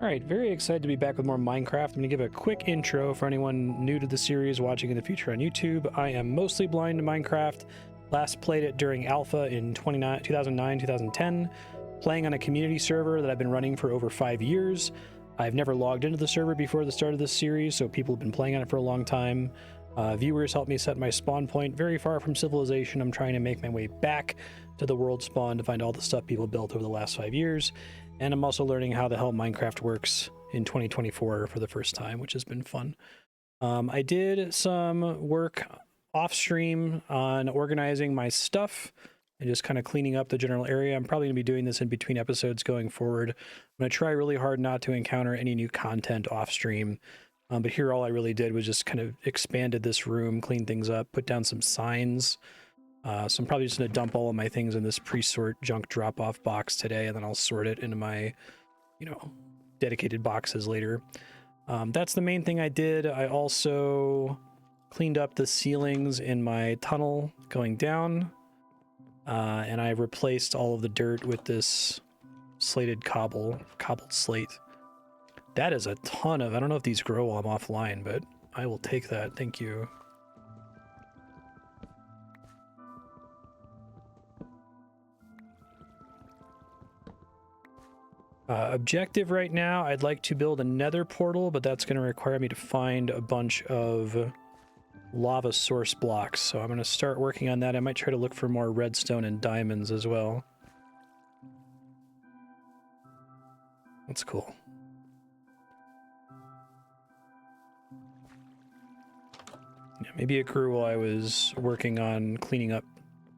All right, very excited to be back with more Minecraft. I'm going to give a quick intro for anyone new to the series watching in the future on YouTube. I am mostly blind to Minecraft. Last played it during alpha in 2009, 2010, playing on a community server that I've been running for over 5 years. I've never logged into the server before the start of this series, so people have been playing on it for a long time. Viewers helped me set my spawn point very far from civilization. I'm trying to make my way back to the world spawn to find all the stuff people built over the last 5 years. And I'm also learning how the hell Minecraft works in 2024 for the first time, which has been fun. I did some work off stream on organizing my stuff and just kind of cleaning up the general area. I'm probably going to be doing this in between episodes going forward. I'm going to try really hard not to encounter any new content off stream. But here all I really did was just kind of expanded this room, cleaned things up, put down some signs. So I'm probably just going to dump all of my things in this pre-sort junk drop-off box today, and then I'll sort it into my, dedicated boxes later. That's the main thing I did. I also cleaned up the ceilings in my tunnel going down, and I replaced all of the dirt with this cobbled slate. That is a ton of, I don't know if these grow while I'm offline, but I will take that. Thank you. Objective right now, I'd like to build a nether portal, but that's going to require me to find a bunch of lava source blocks. So I'm going to start working on that. I might try to look for more redstone and diamonds as well. That's cool. Yeah, maybe it grew while I was working on cleaning up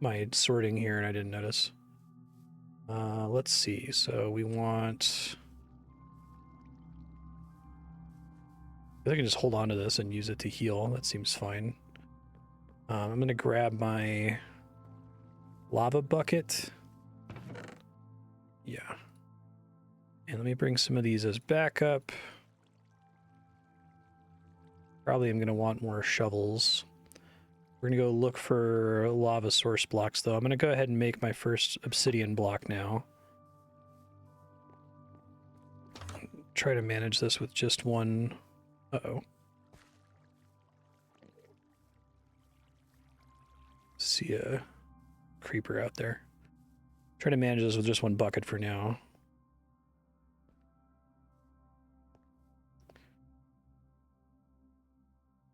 my sorting here and I didn't notice. Let's see. So we want... I can just hold on to this and use it to heal. That seems fine. I'm going to grab my lava bucket. Yeah. And let me bring some of these as backup. Probably I'm going to want more shovels. We're going to go look for lava source blocks, though. I'm going to go ahead and make my first obsidian block now. Try to manage this with just one. Uh-oh. See a creeper out there. Try to manage this with just one bucket for now.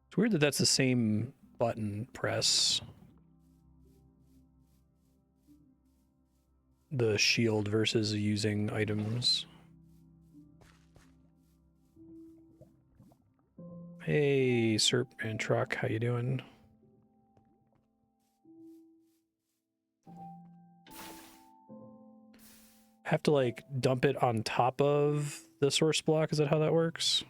It's weird that that's the same button press. The shield versus using items. Hey, Serp and Truck, how you doing? Have to like dump it on top of the source block, is that how that works?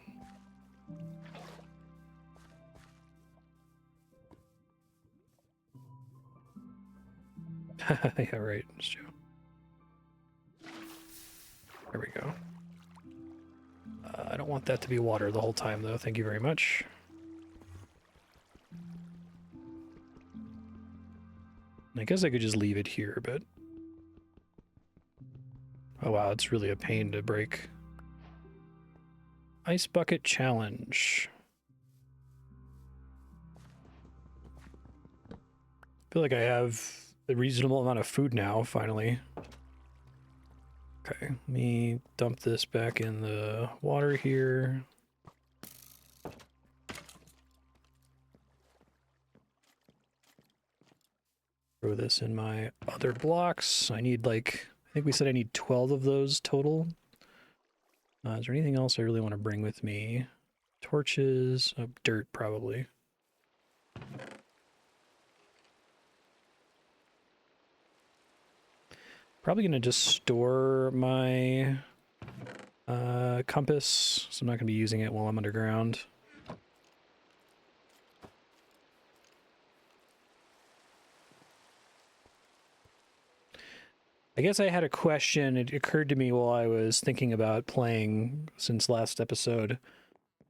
Yeah, right, it's true. There we go. I don't want that to be water the whole time, though. Thank you very much. I guess I could just leave it here, but... Oh, wow, it's really a pain to break. Ice Bucket Challenge. I feel like I have a reasonable amount of food now, finally. Okay, let me dump this back in the water here. Throw this in my other blocks. I need like, I think we said I need 12 of those total. Is there anything else I really want to bring with me? Torches, dirt probably. Probably going to just store my compass, so I'm not going to be using it while I'm underground. I guess I had a question. It occurred to me while I was thinking about playing since last episode.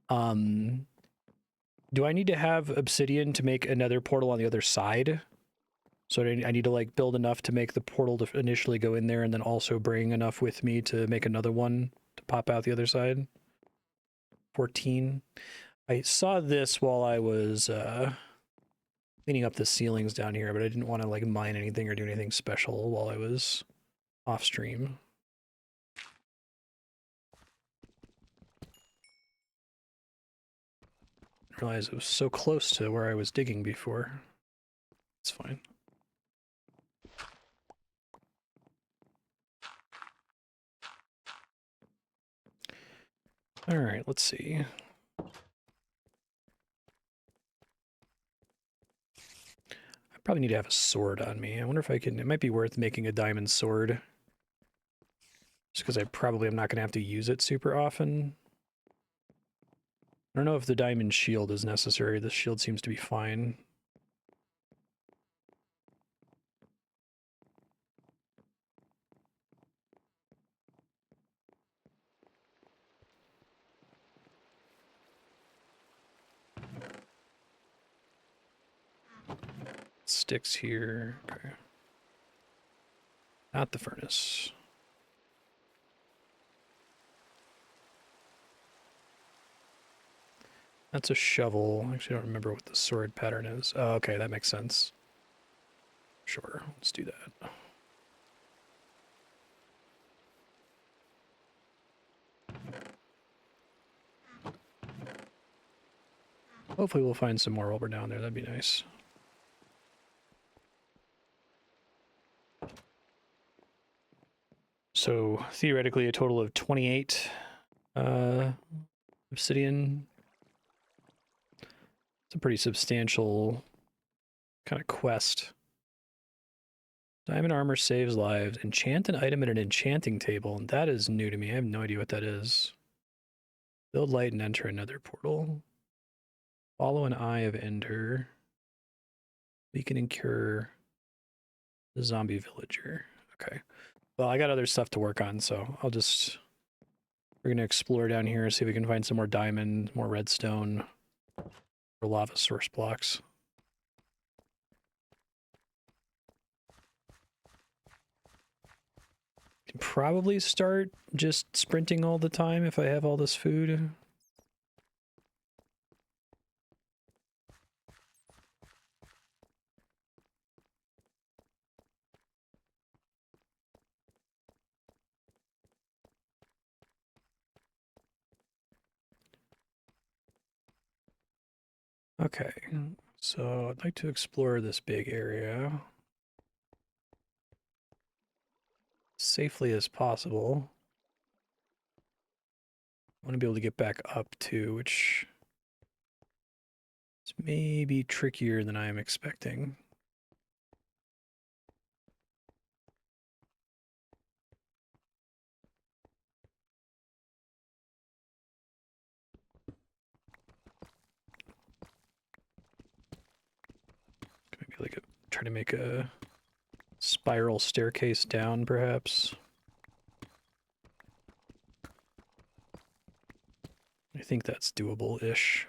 Do I need to have obsidian to make another portal on the other side? So I need to like build enough to make the portal to initially go in there and then also bring enough with me to make another one pop out the other side. 14. I saw this while I was cleaning up the ceilings down here, but I didn't want to like mine anything or do anything special while I was off stream. I realized it was so close to where I was digging before. It's fine. All right, let's see. I probably need to have a sword on me. I wonder if I can... It might be worth making a diamond sword. Just because I probably am not going to have to use it super often. I don't know if the diamond shield is necessary. The shield seems to be fine. Sticks here. Okay. Not the furnace. That's a shovel. Actually, I don't remember what the sword pattern is. Oh, okay, that makes sense. Sure, let's do that. Hopefully we'll find some more while we're down there. That'd be nice. So, theoretically, a total of 28 obsidian. It's a pretty substantial kind of quest. Diamond armor saves lives. Enchant an item at an enchanting table. And that is new to me. I have no idea what that is. Build light and enter another portal. Follow an eye of Ender. Weaken and cure the zombie villager. Okay. Well, I got other stuff to work on, so I'll just... We're going to explore down here, see if we can find some more diamond, more redstone, or lava source blocks. Can probably start just sprinting all the time if I have all this food. Okay, so I'd like to explore this big area safely as possible. I want to be able to get back up too, which is maybe trickier than I am expecting. Maybe like try to make a spiral staircase down, perhaps. I think that's doable-ish.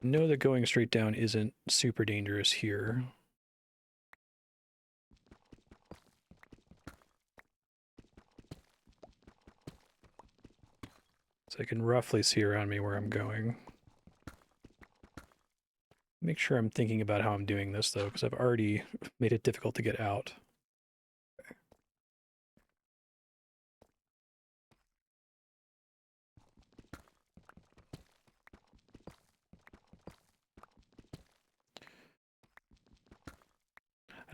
Know that going straight down isn't super dangerous here. So I can roughly see around me where I'm going. Make sure I'm thinking about how I'm doing this, though, because I've already made it difficult to get out. Okay.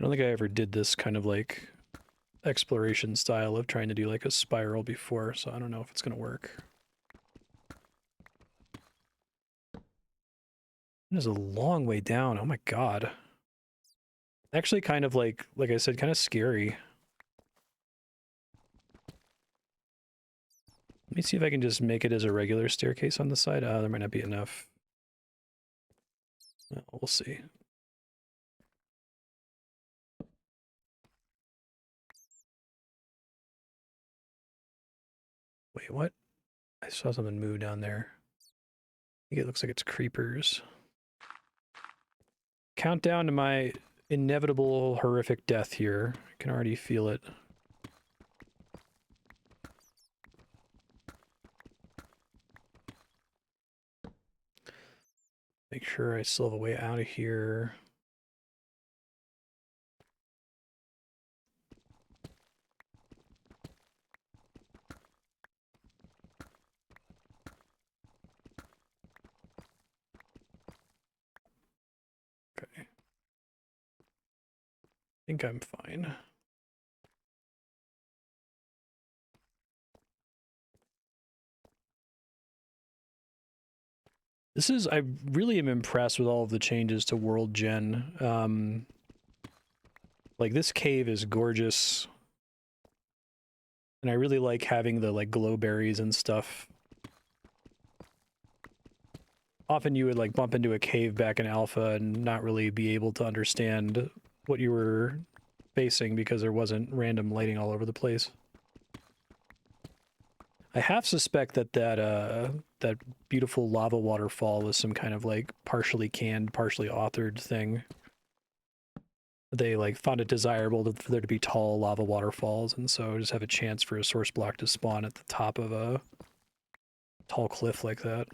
I don't think I ever did this kind of like exploration style of trying to do like a spiral before, so I don't know if it's going to work. It is a long way down. Oh my god. Actually kind of like I said, kind of scary. Let me see if I can just make it as a regular staircase on the side. There might not be enough. Well, we'll see. Wait, what? I saw something move down there. I think it looks like it's creepers. Countdown to my inevitable horrific death here. I can already feel it. Make sure I still have a way out of here. Okay. I think I'm fine. I really am impressed with all of the changes to World Gen. Like, this cave is gorgeous. And I really like having the, like, glow berries and stuff. Often you would, like, bump into a cave back in Alpha and not really be able to understand what you were facing because there wasn't random lighting all over the place. I half suspect that that beautiful lava waterfall was some kind of, like, partially canned, partially authored thing. They, like, found it desirable for there to be tall lava waterfalls, and so just have a chance for a source block to spawn at the top of a tall cliff like that.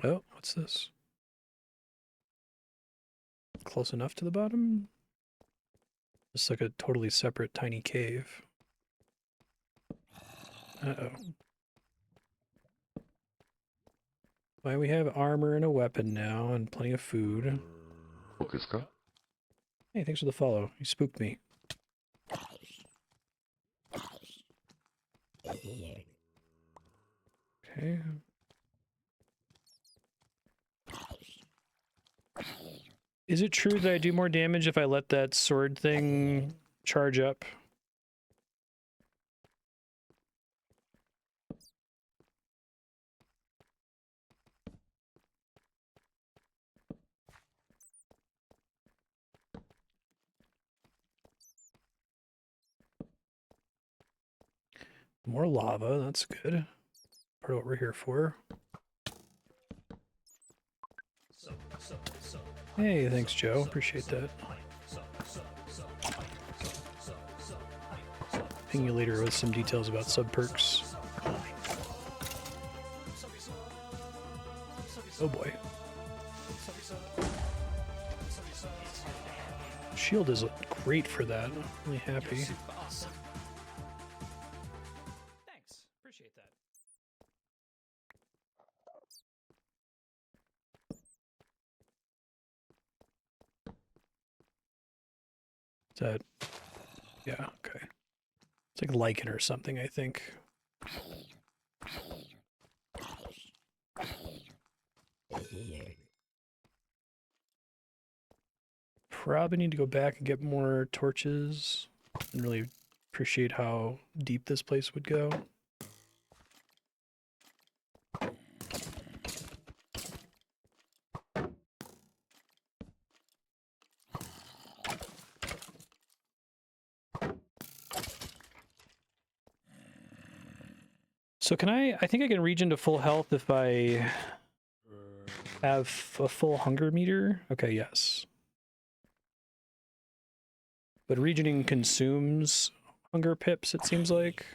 Oh, what's this? Close enough to the bottom? It's like a totally separate tiny cave. Uh-oh. Why, we have armor and a weapon now, and plenty of food. Hey, thanks for the follow. You spooked me. Okay. Is it true that I do more damage if I let that sword thing charge up? More lava, that's good. Part of what we're here for. Hey, thanks, Joe. Appreciate that. Ping you later with some details about sub perks. Oh boy. Shield is great for that. I'm really happy. Thanks. Appreciate that. Is that... Yeah, okay. It's like lichen or something, I think. Probably need to go back and get more torches. And really appreciate how deep this place would go. So can I think I can regen to full health if I have a full hunger meter? Okay, yes. But regening consumes hunger pips, it seems like.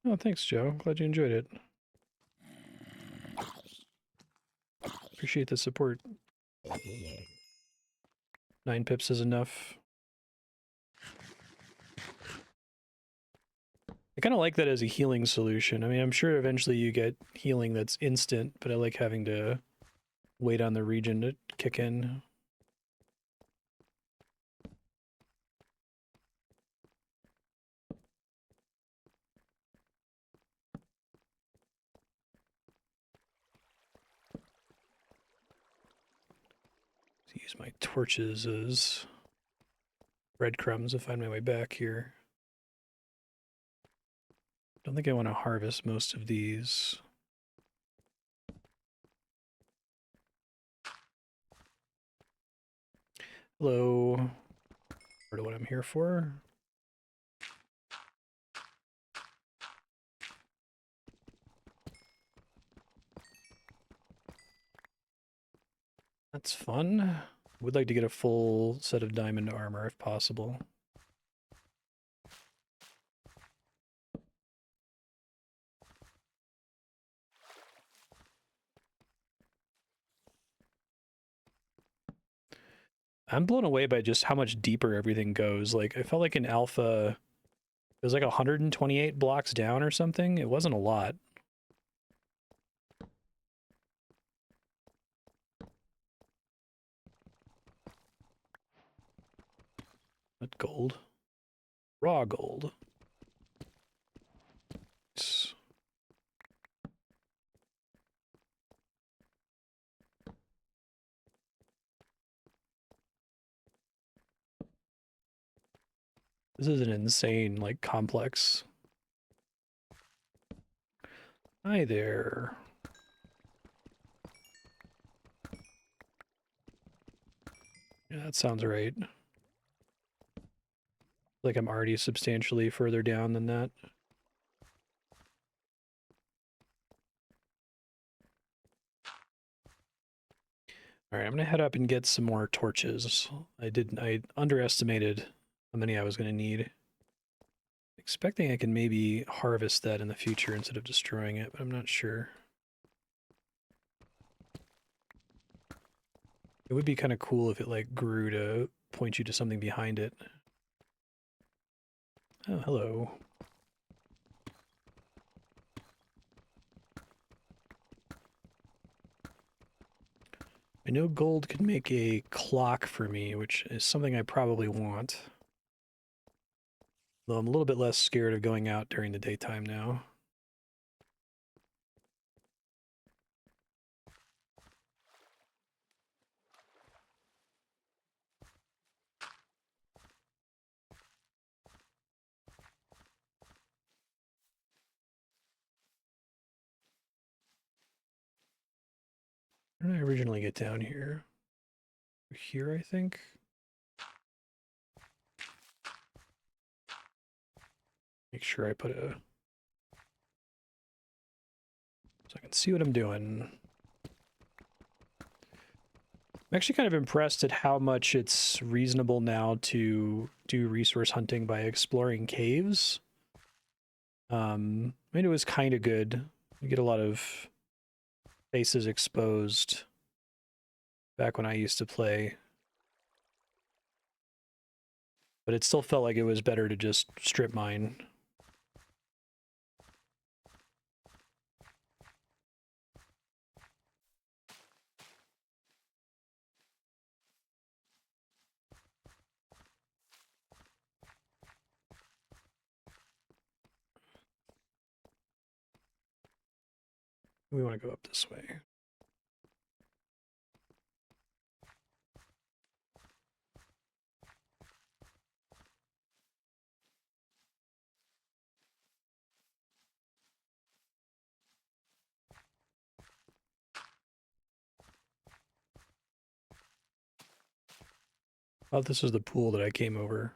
Oh, thanks, Joe. Glad you enjoyed it. Appreciate the support. 9 pips is enough. I kind of like that as a healing solution. I mean, I'm sure eventually you get healing that's instant, but I like having to wait on the regen to kick in. Use my torches as breadcrumbs to find my way back here. Don't think I want to harvest most of these. Hello. Part of what I'm here for. That's fun. Would like to get a full set of diamond armor if possible. I'm blown away by just how much deeper everything goes. Like, I felt like in alpha, it was like 128 blocks down or something. It wasn't a lot. What gold? Raw gold. This is an insane, like, complex. Hi there. Yeah, that sounds right. Like I'm already substantially further down than that. All right, I'm gonna head up and get some more torches. I underestimated how many I was gonna need. Expecting I can maybe harvest that in the future instead of destroying it, but I'm not sure. It would be kind of cool if it like grew to point you to something behind it. Oh, hello. I know gold could make a clock for me, which is something I probably want. Though I'm a little bit less scared of going out during the daytime now. Where did I originally get down here? Here, I think? Make sure I put a... so I can see what I'm doing. I'm actually kind of impressed at how much it's reasonable now to do resource hunting by exploring caves. I mean, it was kind of good. You get a lot of faces exposed back when I used to play. But it still felt like it was better to just strip mine. We want to go up this way. Oh, this is the pool that I came over.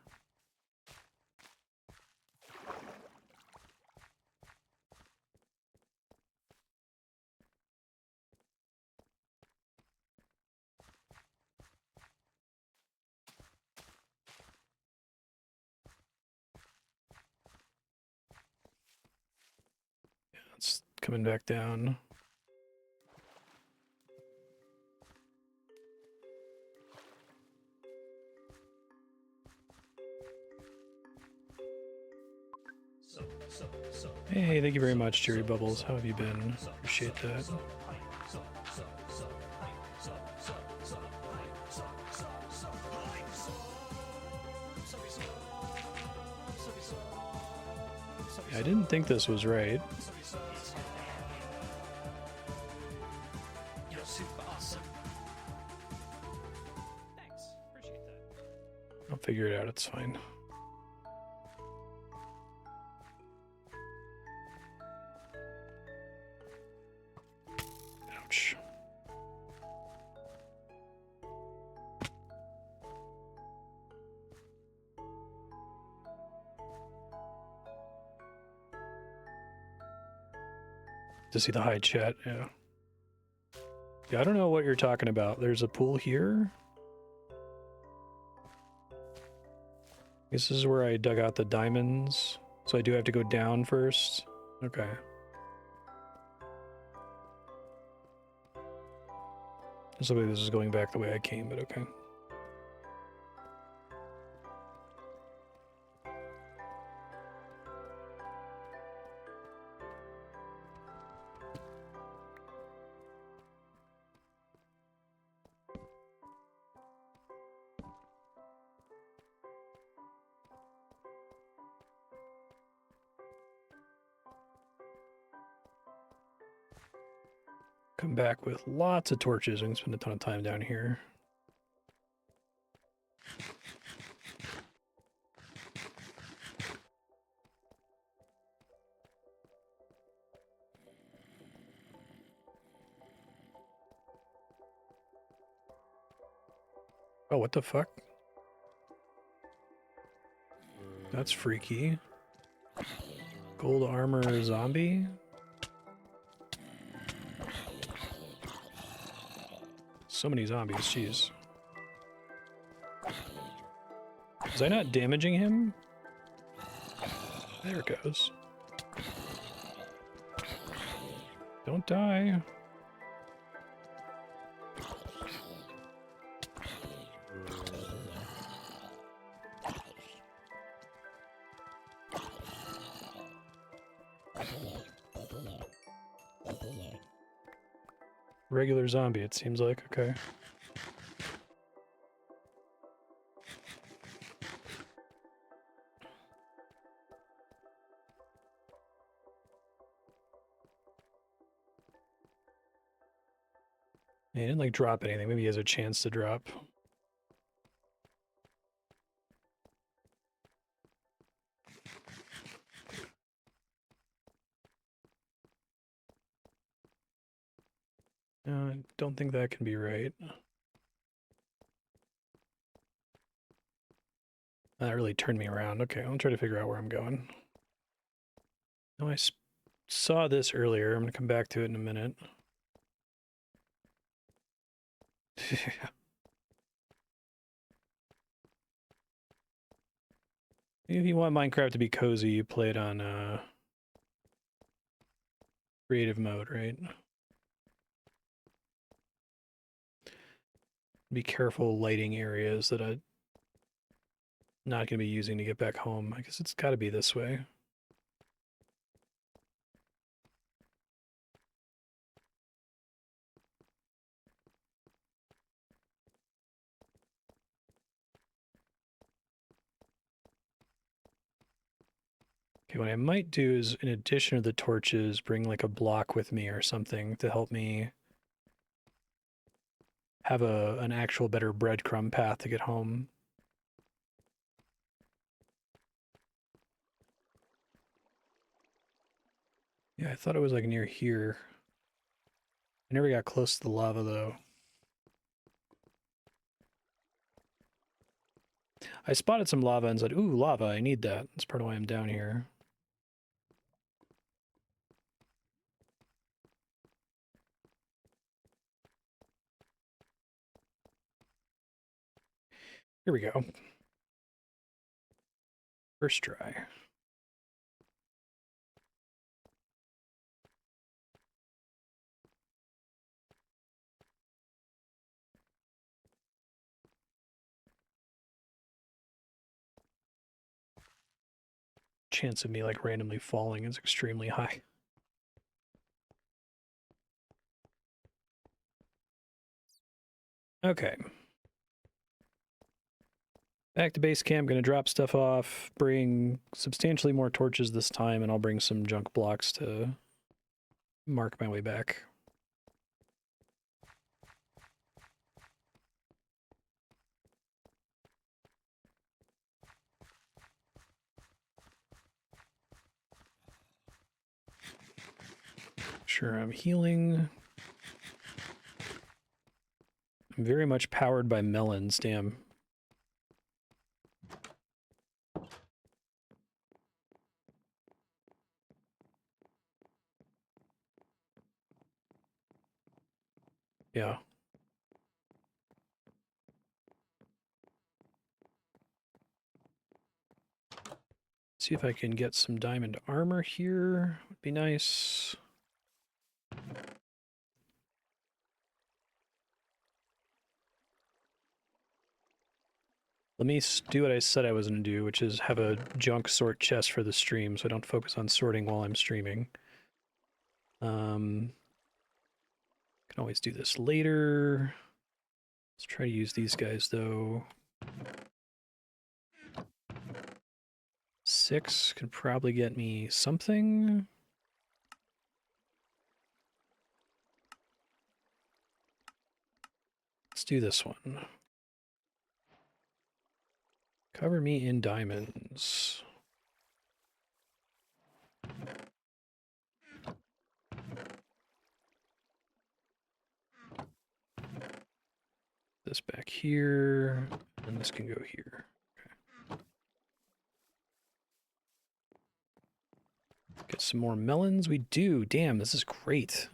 Yeah, it's coming back down. Hey, thank you very much, Jerry Bubbles. How have you been? Appreciate that. I didn't think this was right. You're super awesome. Thanks. Appreciate that. I'll figure it out. It's fine. Ouch. To see the high chat, yeah. Yeah, I don't know what you're talking about. There's a pool here. This is where I dug out the diamonds. So I do have to go down first. Okay. So this is going back the way I came, but okay. Come back with lots of torches and spend a ton of time down here. Oh, what the fuck? That's freaky. Gold armor zombie? So many zombies, jeez. Was I not damaging him? There it goes. Don't die. Regular zombie, it seems like. Okay. He didn't like drop anything. Maybe he has a chance to drop. I don't think that can be right. That really turned me around. Okay, I'll try to figure out where I'm going. No, I saw this earlier. I'm going to come back to it in a minute. If you want Minecraft to be cozy, you play it on creative mode, right? Be careful lighting areas that I'm not going to be using to get back home. I guess it's got to be this way. Okay, what I might do is, in addition to the torches, bring like a block with me or something to help me have an actual better breadcrumb path to get home. Yeah, I thought it was like near here. I never got close to the lava though. I spotted some lava and said, ooh, lava, I need that. That's part of why I'm down here. Here we go. First try. Chance of me like randomly falling is extremely high. Okay. Back to base camp, gonna drop stuff off, bring substantially more torches this time, and I'll bring some junk blocks to mark my way back. Sure, I'm healing. I'm very much powered by melons, damn. Yeah. See if I can get some diamond armor here. Would be nice. Let me do what I said I was going to do, which is have a junk sort chest for the stream so I don't focus on sorting while I'm streaming. Can always do this later. Let's try to use these guys, though. 6 could probably get me something. Let's do this one. Cover me in diamonds. This back here, and this can go here. Okay. Get some more melons. We do. Damn, this is great.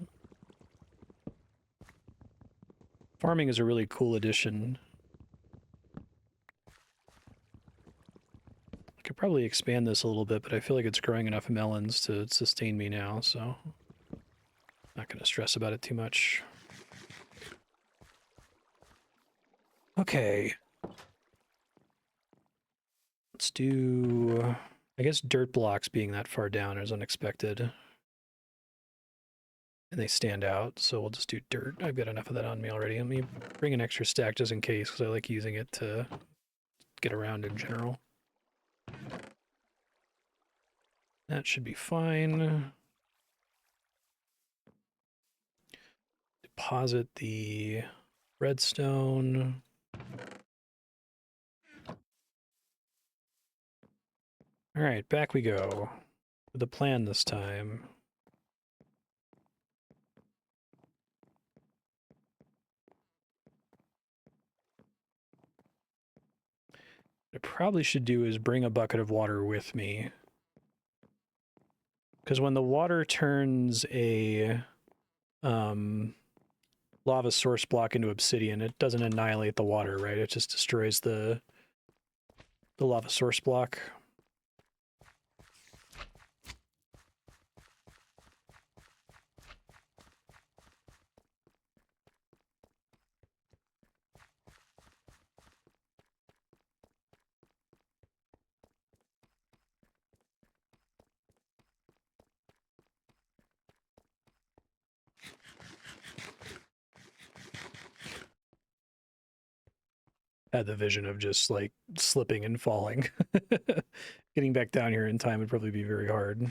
Farming is a really cool addition. I could probably expand this a little bit, but I feel like it's growing enough melons to sustain me now, so not going to stress about it too much. Okay. Let's do... I guess dirt blocks being that far down is unexpected. And they stand out, so we'll just do dirt. I've got enough of that on me already. Let me bring an extra stack just in case, because I like using it to get around in general. That should be fine. Deposit the redstone. All right, back we go. With the plan this time. What I probably should do is bring a bucket of water with me. Because when the water turns a lava source block into obsidian, it doesn't annihilate the water, right? It just destroys the lava source block. Had the vision of just like slipping and falling. Getting back down here in time would probably be very hard.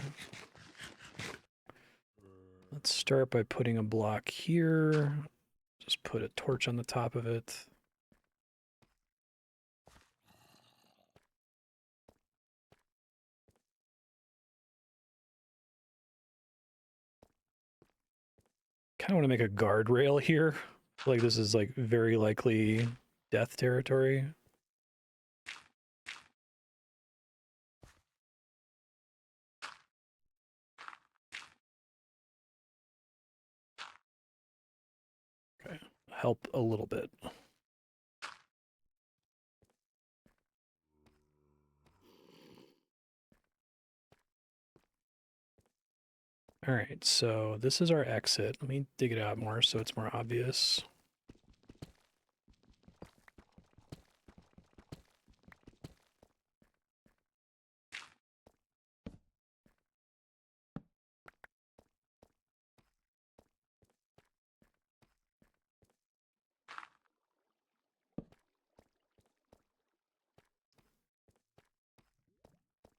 Let's start by putting a block here. Just put a torch on the top of it. Kind of want to make a guardrail here. I feel like this is like very likely death territory. Okay, help a little bit. All right, so this is our exit. Let me dig it out more so it's more obvious.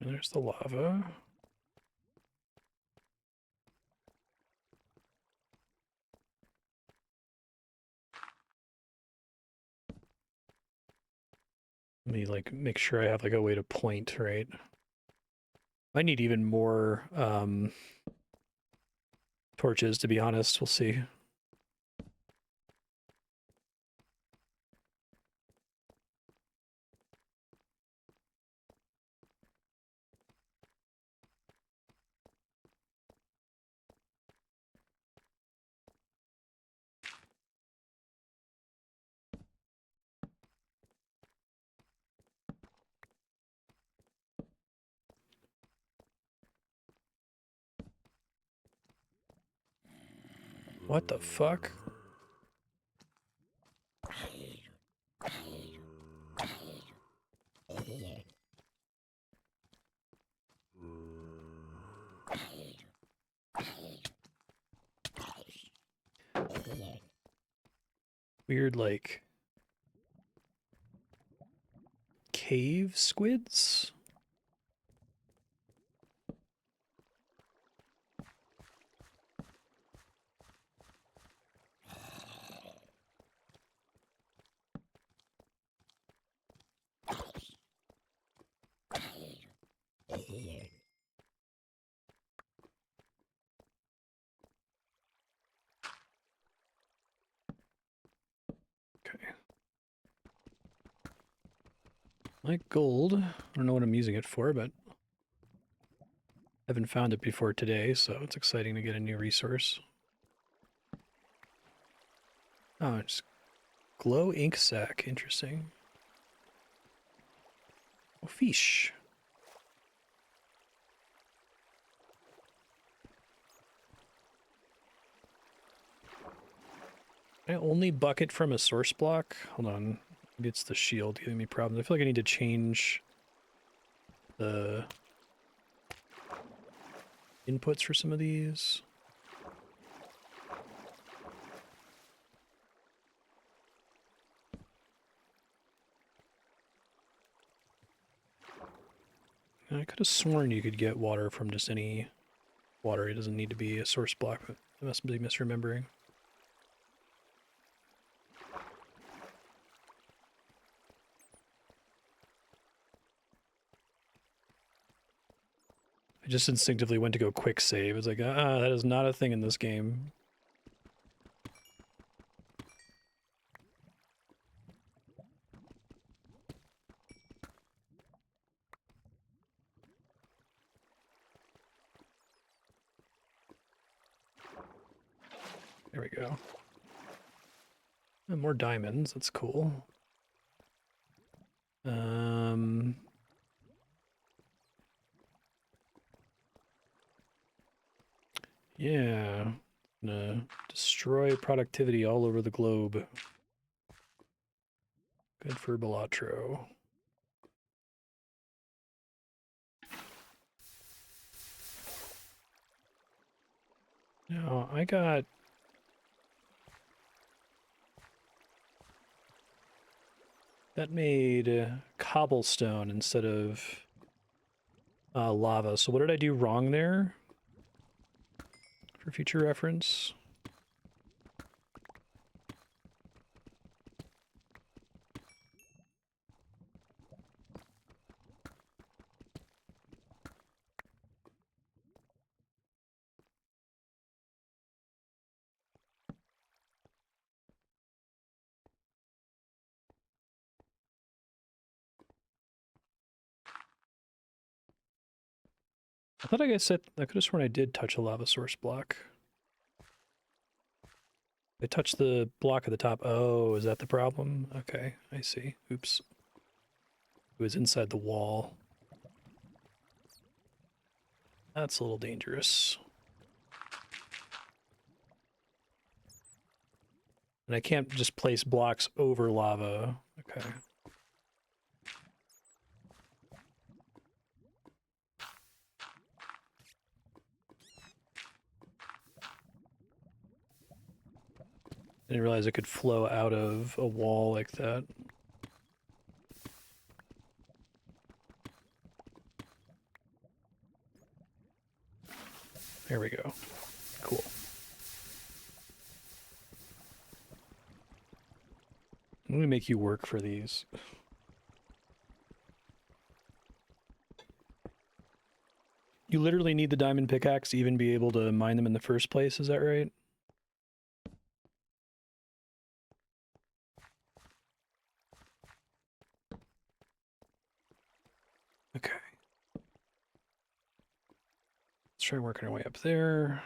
And there's the lava. Let me like make sure I have like a way to point, right? I need even more torches, to be honest. We'll see. What the fuck? Weird, like, cave squids? Okay. Like gold. I don't know what I'm using it for, but I haven't found it before today, so it's exciting to get a new resource. Oh, it's glow ink sac. Interesting. Oh, fish. Can I only bucket from a source block? Hold on. Maybe it's the shield giving me problems. I feel like I need to change the inputs for some of these. I could have sworn you could get water from just any water. It doesn't need to be a source block, but I must be misremembering. I just instinctively went to go quick save. It's like, that is not a thing in this game. There we go. And more diamonds, that's cool. Yeah. Gonna destroy productivity all over the globe. Good for Balatro. Now, I got... That made cobblestone instead of lava. So what did I do wrong there? For future reference. I thought I could have sworn I did touch a lava source block. I touched the block at the top. Oh, is that the problem? Okay, I see. Oops. It was inside the wall. That's a little dangerous. And I can't just place blocks over lava. Okay. I didn't realize it could flow out of a wall like that. There we go. Cool. I'm gonna make you work for these. You literally need the diamond pickaxe to even be able to mine them in the first place, is that right? Okay. Let's try working our way up there.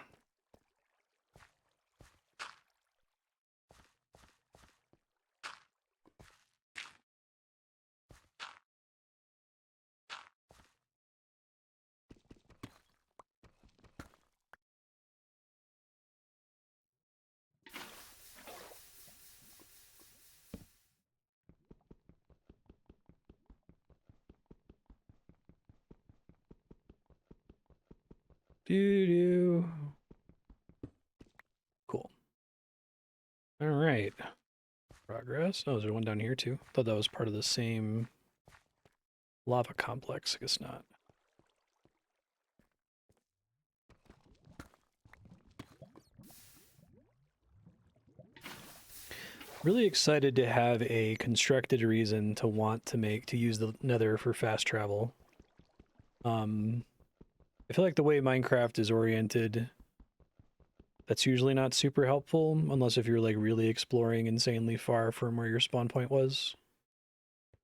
Doo-doo. Cool. All right. Progress. Oh, is there one down here too? Thought that was part of the same lava complex. I guess not. Really excited to have a constructed reason to want to use the Nether for fast travel. I feel like the way Minecraft is oriented, that's usually not super helpful, unless if you're like really exploring insanely far from where your spawn point was.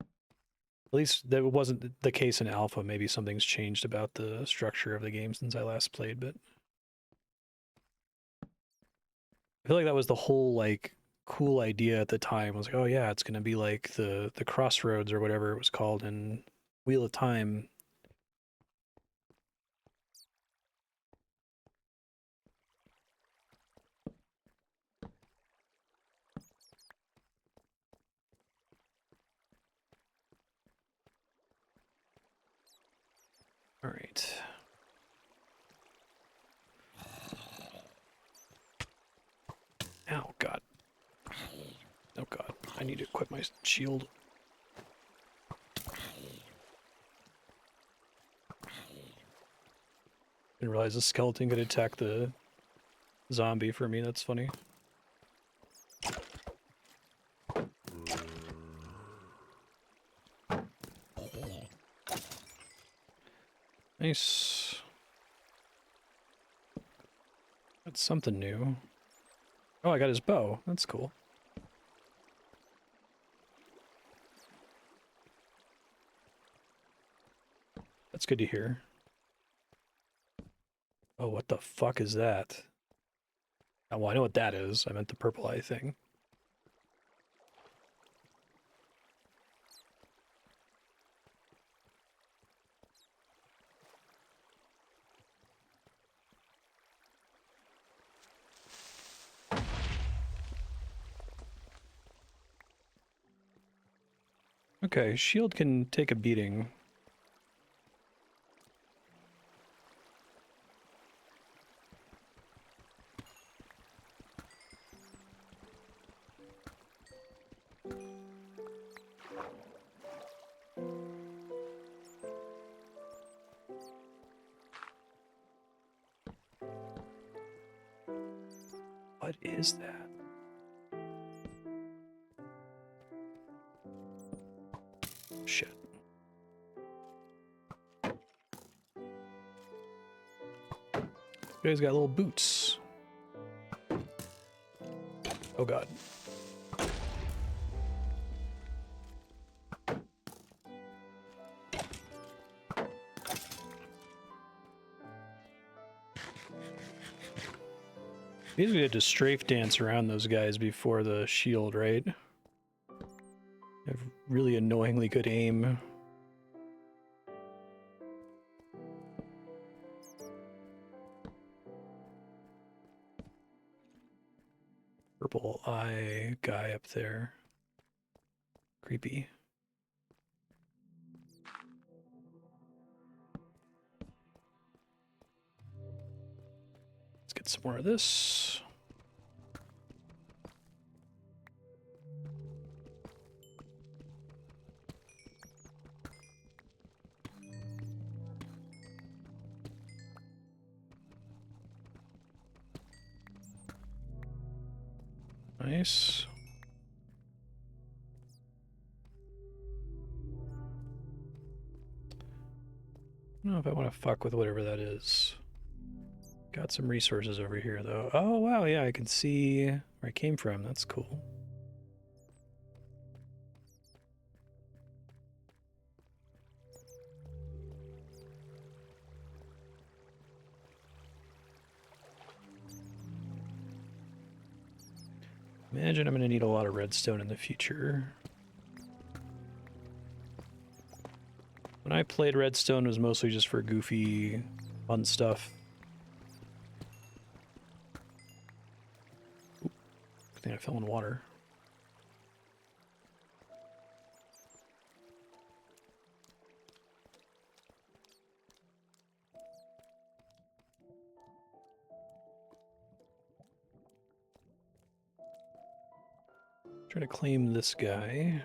At least that wasn't the case in Alpha. Maybe something's changed about the structure of the game since I last played, but I feel like that was the whole like cool idea at the time. Was like, oh yeah, it's gonna be like the crossroads or whatever it was called in Wheel of Time. All right. Oh god. Oh god. I need to equip my shield. Didn't realize the skeleton could attack the zombie for me. That's funny. Nice. That's something new. Oh, I got his bow. That's cool. That's good to hear. Oh, what the fuck is that? Oh, well, I know what that is. I meant the purple eye thing. Okay, shield can take a beating. What is that? Shit. You guys got little boots. Oh god. Basically, had to strafe dance around those guys before the shield, right? Have really annoyingly good aim. Purple eye guy up there. Creepy. Let's get some more of this. Nice. I don't know if I want to fuck with whatever that is. Got some resources over here, though. Oh, wow, yeah, I can see where I came from. That's cool. Imagine I'm going to need a lot of redstone in the future. When I played redstone, it was mostly just for goofy, fun stuff. Oop, I think I fell in water. Try to claim this guy.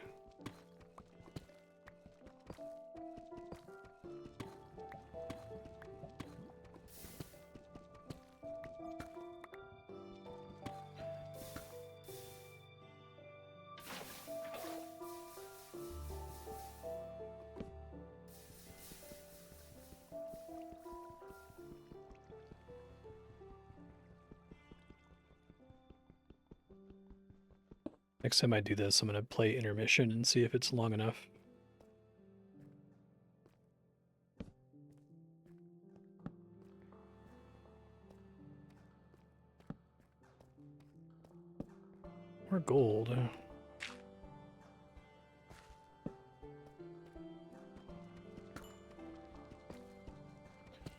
Next time I do this, I'm going to play intermission and see if it's long enough. More gold.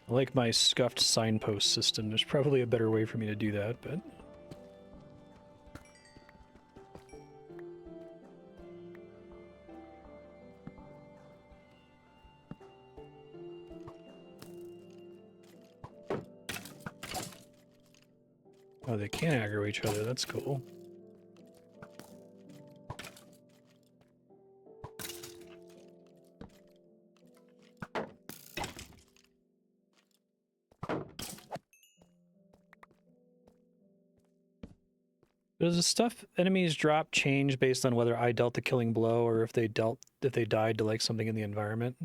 I like my scuffed signpost system. There's probably a better way for me to do that, but... Oh, they can aggro each other. That's cool. Does the stuff enemies drop change based on whether I dealt the killing blow or if they died to like something in the environment?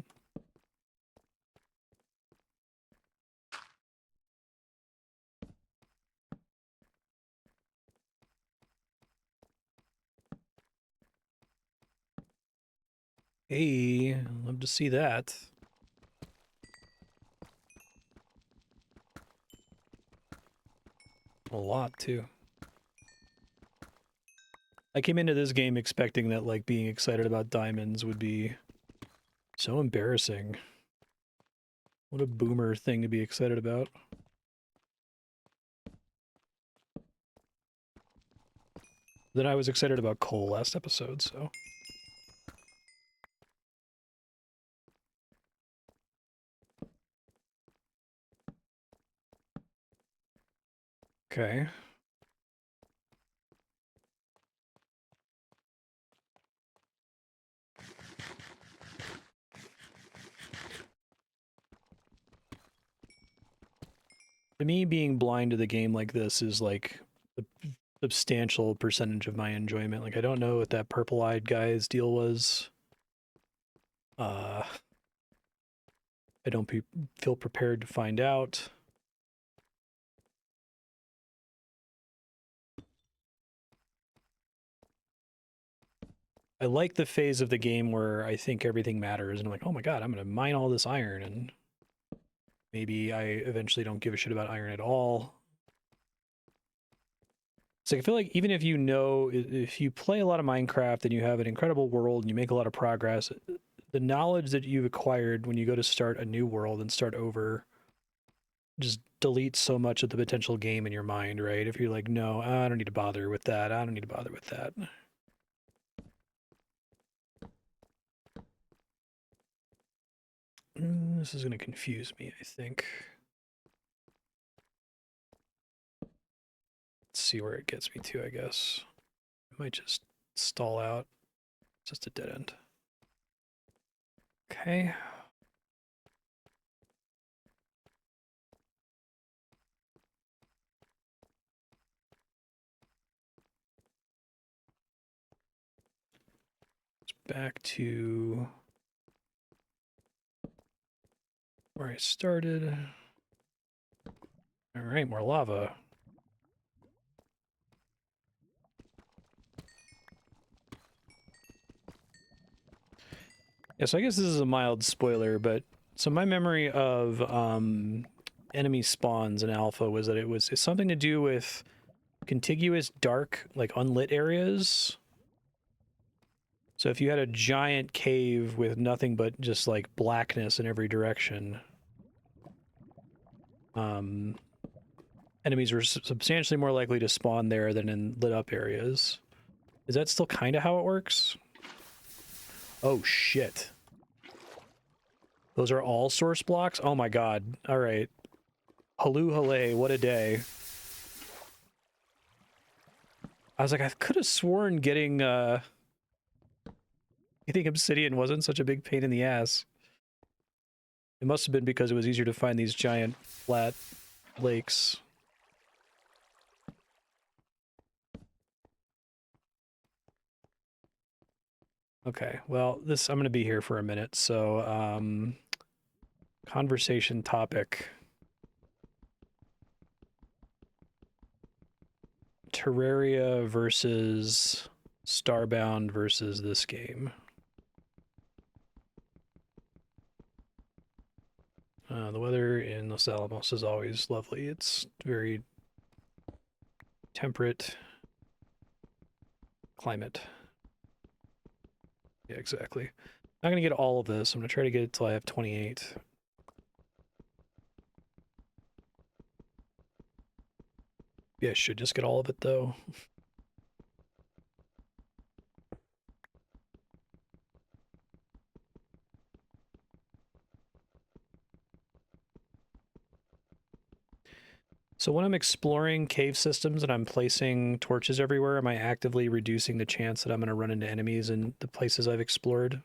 Hey, love to see that. A lot too. I came into this game expecting that like being excited about diamonds would be so embarrassing. What a boomer thing to be excited about. Then I was excited about coal last episode, so... Okay. To me, being blind to the game like this is like a substantial percentage of my enjoyment. Like, I don't know what that purple-eyed guy's deal was. I don't feel prepared to find out. I like the phase of the game where I think everything matters, and I'm like, oh my god, I'm going to mine all this iron, and maybe I eventually don't give a shit about iron at all. It's like, I feel like even if you know, if you play a lot of Minecraft and you have an incredible world and you make a lot of progress, the knowledge that you've acquired when you go to start a new world and start over just deletes so much of the potential game in your mind, right? If you're like, no, I don't need to bother with that, I don't need to bother with that. This is going to confuse me, I think. Let's see where it gets me to, I guess. I might just stall out. It's just a dead end. Okay. It's back to where I started. All right, more lava. Yeah, so I guess this is a mild spoiler, but so my memory of enemy spawns in Alpha was that it's something to do with contiguous dark, like unlit areas. So if you had a giant cave with nothing but just like blackness in every direction, enemies were substantially more likely to spawn there than in lit up areas. Is that still kind of how it works? Oh shit. Those are all source blocks? Oh my god. All right. Haloo halay, what a day. I was like, I could have sworn getting obsidian wasn't such a big pain in the ass. It must have been because it was easier to find these giant flat lakes. Okay, well, I'm going to be here for a minute, so conversation topic. Terraria versus Starbound versus this game. The weather in Los Alamos is always lovely. It's very temperate climate. Yeah, exactly. I'm not going to get all of this. I'm going to try to get it till I have 28. Yeah, I should just get all of it, though. So when I'm exploring cave systems and I'm placing torches everywhere, am I actively reducing the chance that I'm going to run into enemies in the places I've explored?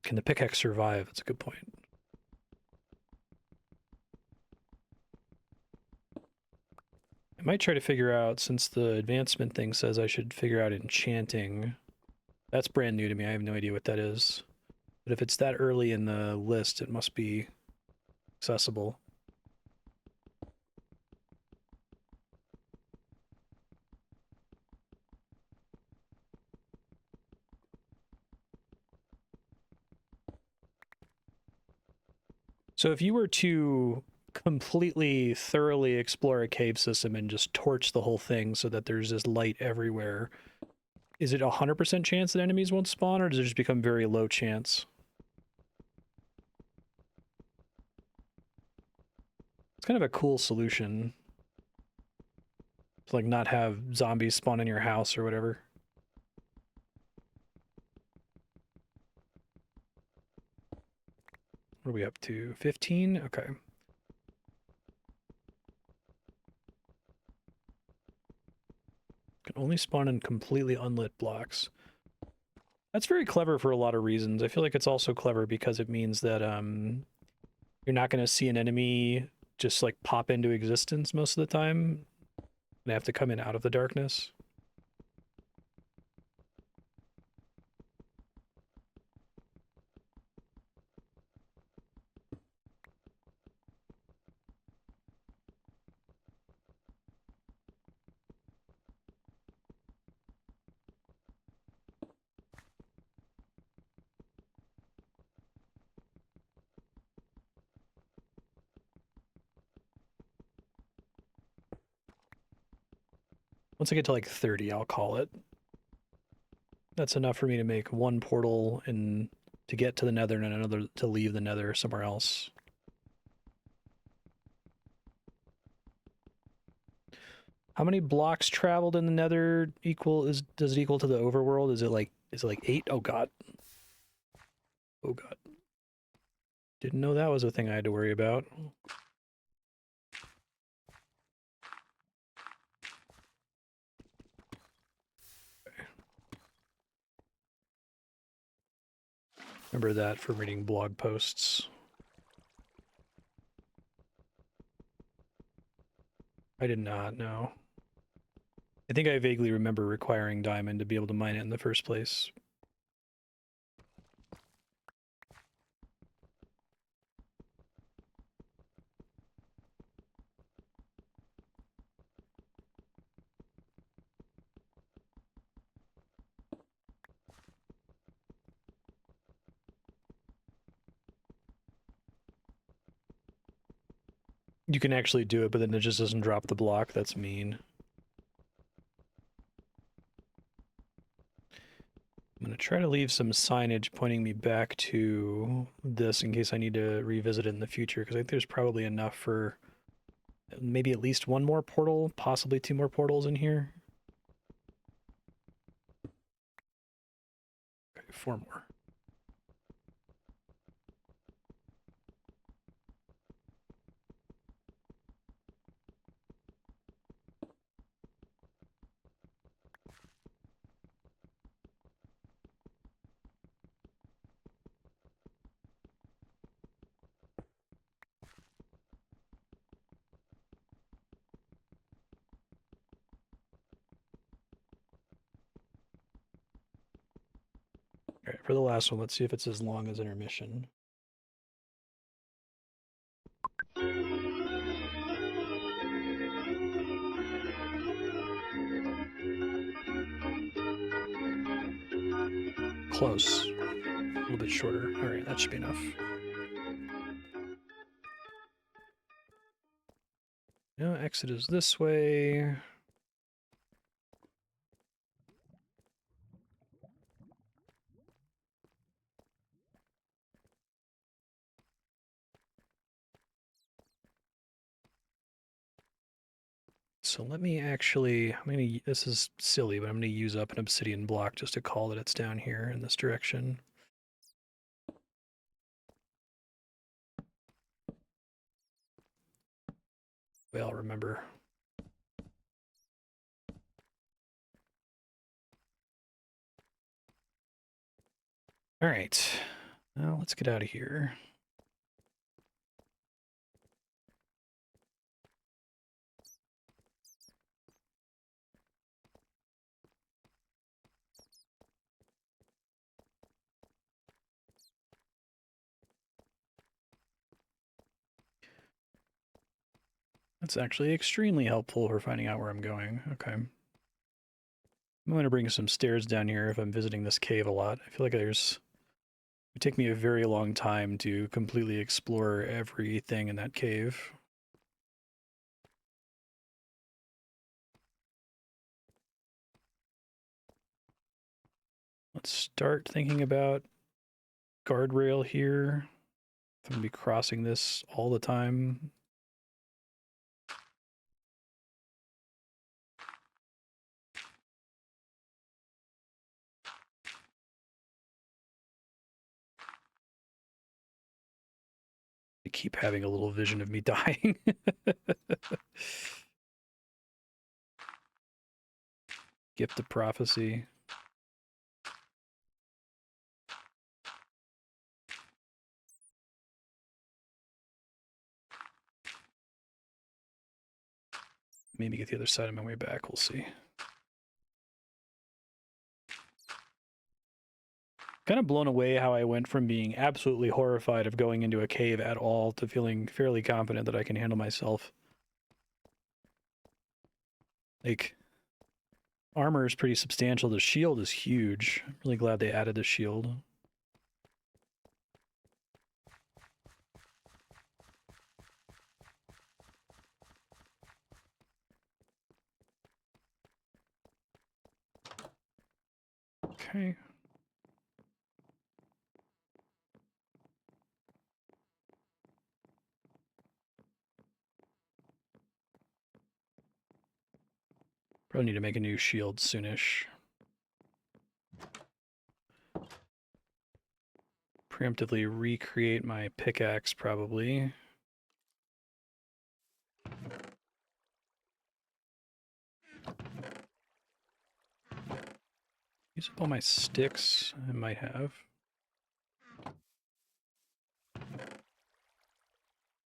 Can the pickaxe survive? That's a good point. I might try to figure out, since the advancement thing says I should figure out enchanting. That's brand new to me. I have no idea what that is. But if it's that early in the list, it must be accessible. So if you were to completely, thoroughly explore a cave system and just torch the whole thing so that there's just light everywhere, is it 100% chance that enemies won't spawn, or does it just become very low chance? It's kind of a cool solution. To like not have zombies spawn in your house or whatever. What are we up to? 15? Okay. Can only spawn in completely unlit blocks. That's very clever for a lot of reasons. I feel like it's also clever because it means that you're not going to see an enemy just like pop into existence most of the time. They have to come in out of the darkness. Once I get to like 30, I'll call it. That's enough for me to make one portal and to get to the Nether and another to leave the Nether somewhere else. How many blocks traveled in the Nether does it equal to the overworld? Is it like 8? Oh god. Oh god. Didn't know that was a thing I had to worry about. Remember that from reading blog posts. I did not know. I think I vaguely remember requiring diamond to be able to mine it in the first place. You can actually do it, but then it just doesn't drop the block. That's mean. I'm going to try to leave some signage pointing me back to this in case I need to revisit it in the future, because I think there's probably enough for maybe at least one more portal, possibly 2 more portals in here. Okay, 4 more. for the last one, let's see if it's as long as intermission. Close. A little bit shorter. All right, that should be enough. No, exit is this way. So let me actually, this is silly, but I'm gonna use up an obsidian block just to call that it's down here in this direction. Well, remember. All right, now let's get out of here. That's actually extremely helpful for finding out where I'm going. Okay. I'm going to bring some stairs down here if I'm visiting this cave a lot. I feel like it would take me a very long time to completely explore everything in that cave. Let's start thinking about guardrail here. I'm going to be crossing this all the time. I keep having a little vision of me dying. Gift of prophecy. Maybe get the other side on my way back, we'll see. Kind of blown away how I went from being absolutely horrified of going into a cave at all to feeling fairly confident that I can handle myself. Like, armor is pretty substantial. The shield is huge. I'm really glad they added the shield. Okay. Probably need to make a new shield soonish. Preemptively recreate my pickaxe, probably. Use up all my sticks. I might have.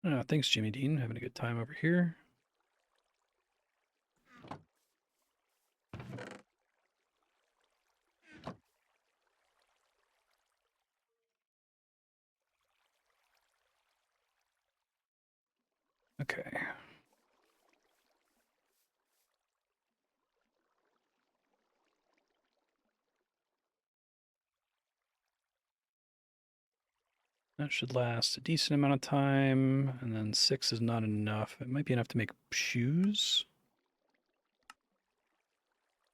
Oh, thanks, Jimmy Dean. Having a good time over here. Okay. That should last a decent amount of time, and then 6 is not enough. It might be enough to make shoes.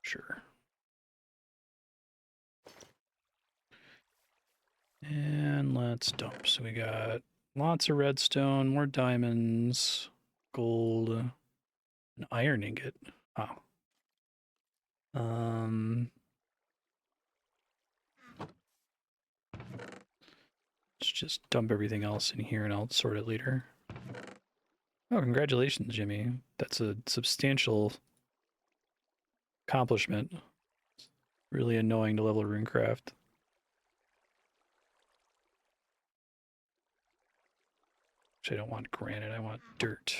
Sure. And let's dump. So we got lots of redstone, more diamonds, gold, an iron ingot. Oh. Let's just dump everything else in here and I'll sort it later. Oh, congratulations, Jimmy. That's a substantial accomplishment. Really annoying to level runecraft. Actually, I don't want granite, I want dirt.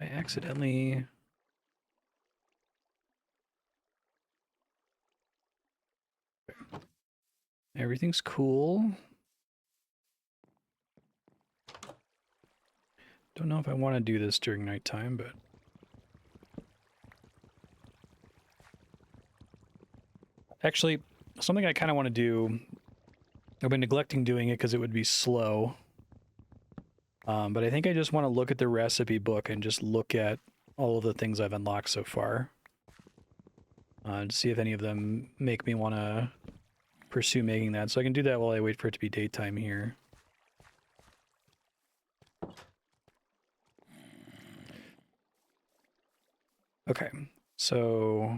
I accidentally... Everything's cool. Don't know if I want to do this during nighttime, but... Actually, something I kind of want to do... I've been neglecting doing it because it would be slow. But I think I just want to look at the recipe book and just look at all of the things I've unlocked so far. To see if any of them make me want to pursue making that. So I can do that while I wait for it to be daytime here. Okay, so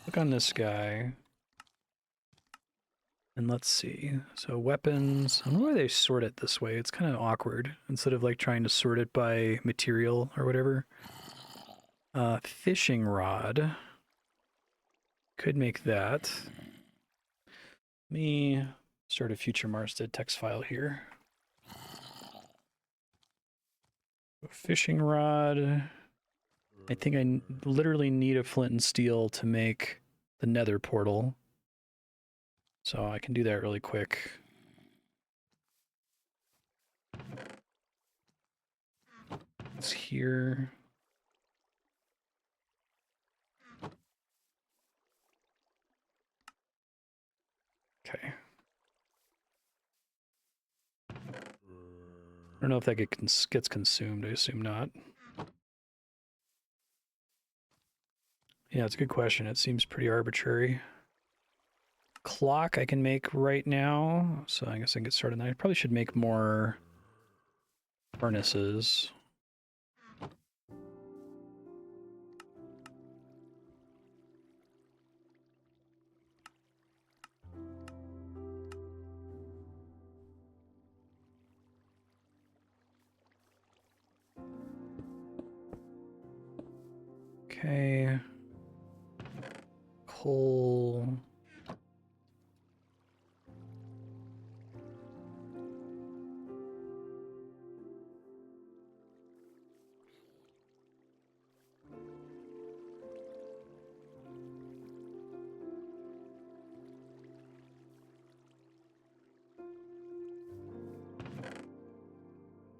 look on this guy. And let's see. So weapons, I don't know why they sort it this way. It's kind of awkward instead of like trying to sort it by material or whatever. Fishing rod. Could make that. Let me start a future Marstead text file here. Fishing rod. I think I literally need a flint and steel to make the nether portal. So I can do that really quick. It's here. Okay. I don't know if that gets consumed. I assume not. Yeah, it's a good question. It seems pretty arbitrary. Clock I can make right now, so I guess I can get started on that. I probably should make more furnaces. Okay. Coal.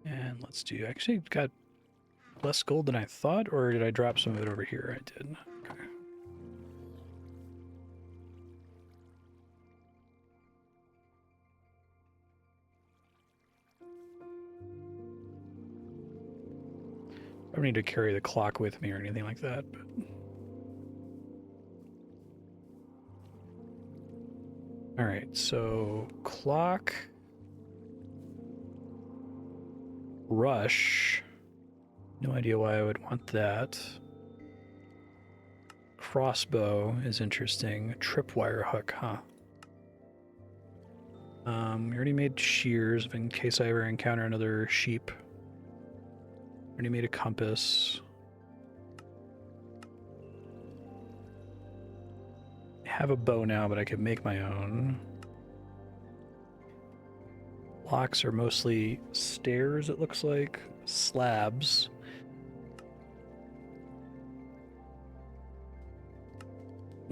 And let's do, actually got less gold than I thought, or did I drop some of it over here? I did. Okay. I don't need to carry the clock with me or anything like that, but... Alright, so clock... Rush. No idea why I would want that. Crossbow is interesting. Tripwire hook, huh? We already made shears in case I ever encounter another sheep. Already made a compass. I have a bow now, but I could make my own. Blocks are mostly stairs, it looks like. Slabs.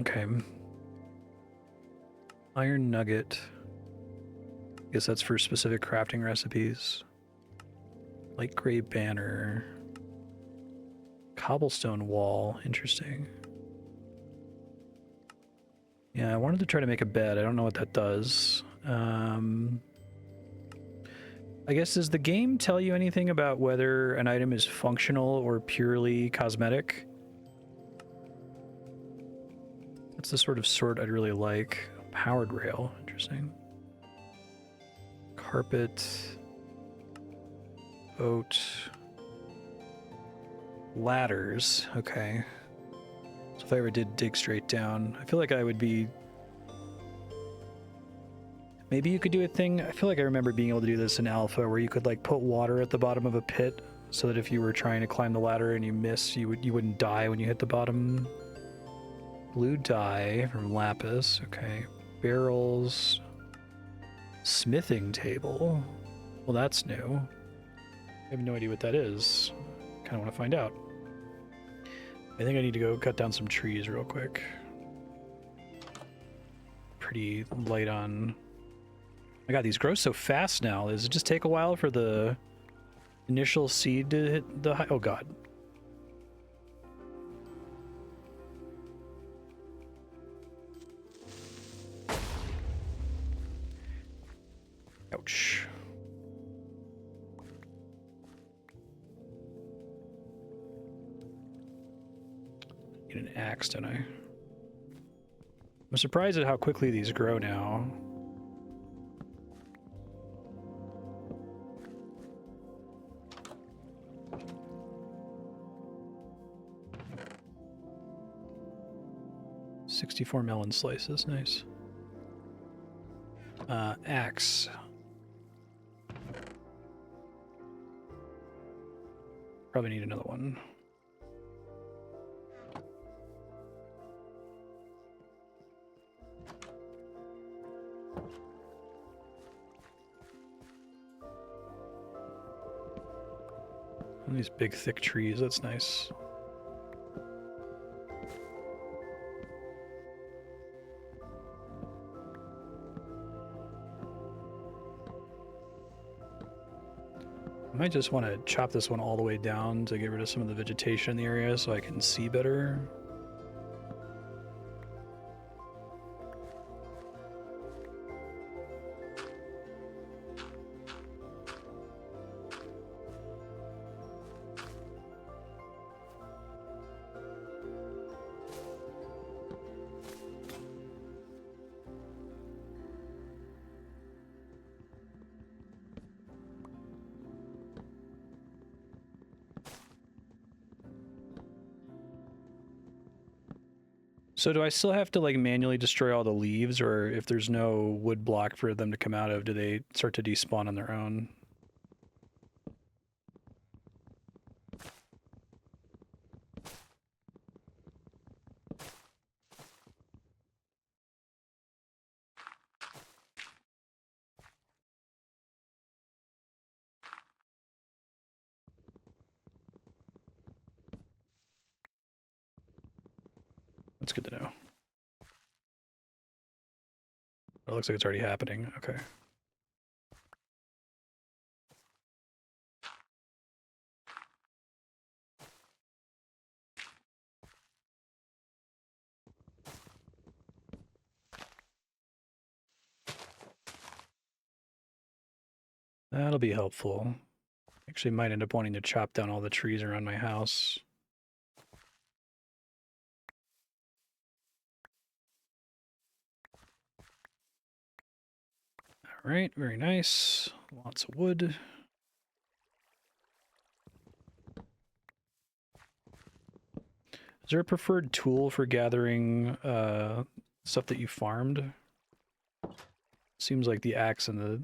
Okay. Iron nugget. I guess that's for specific crafting recipes. Light gray banner. Cobblestone wall. Interesting. Yeah, I wanted to try to make a bed. I don't know what that does. I guess, does the game tell you anything about whether an item is functional or purely cosmetic? That's the sort of sort I'd really like. Powered rail. Interesting. Carpet. Boat. Ladders. Okay. So if I ever did dig straight down, I feel like I would be... Maybe you could do a thing, I feel like I remember being able to do this in alpha, where you could like put water at the bottom of a pit so that if you were trying to climb the ladder and you miss, you wouldn't die when you hit the bottom. Blue dye from lapis, okay. Barrels. Smithing table. Well, that's new. I have no idea what that is. Kind of want to find out. I think I need to go cut down some trees real quick. pretty light on... My god, these grow so fast now. Does it just take a while for the initial seed to hit the high? Oh god. Ouch. Need an axe, don't I? I'm surprised at how quickly these grow now. $64 melon slices, nice. Axe. Probably need another one. And these big thick trees, that's nice. I might just want to chop this one all the way down to get rid of some of the vegetation in the area so I can see better. So do I still have to like manually destroy all the leaves, or if there's no wood block for them to come out of, do they start to despawn on their own? That's good to know. It looks like it's already happening. Okay. That'll be helpful. Actually might end up wanting to chop down all the trees around my house. All right, very nice. Lots of wood. Is there a preferred tool for gathering stuff that you farmed? Seems like the axe and the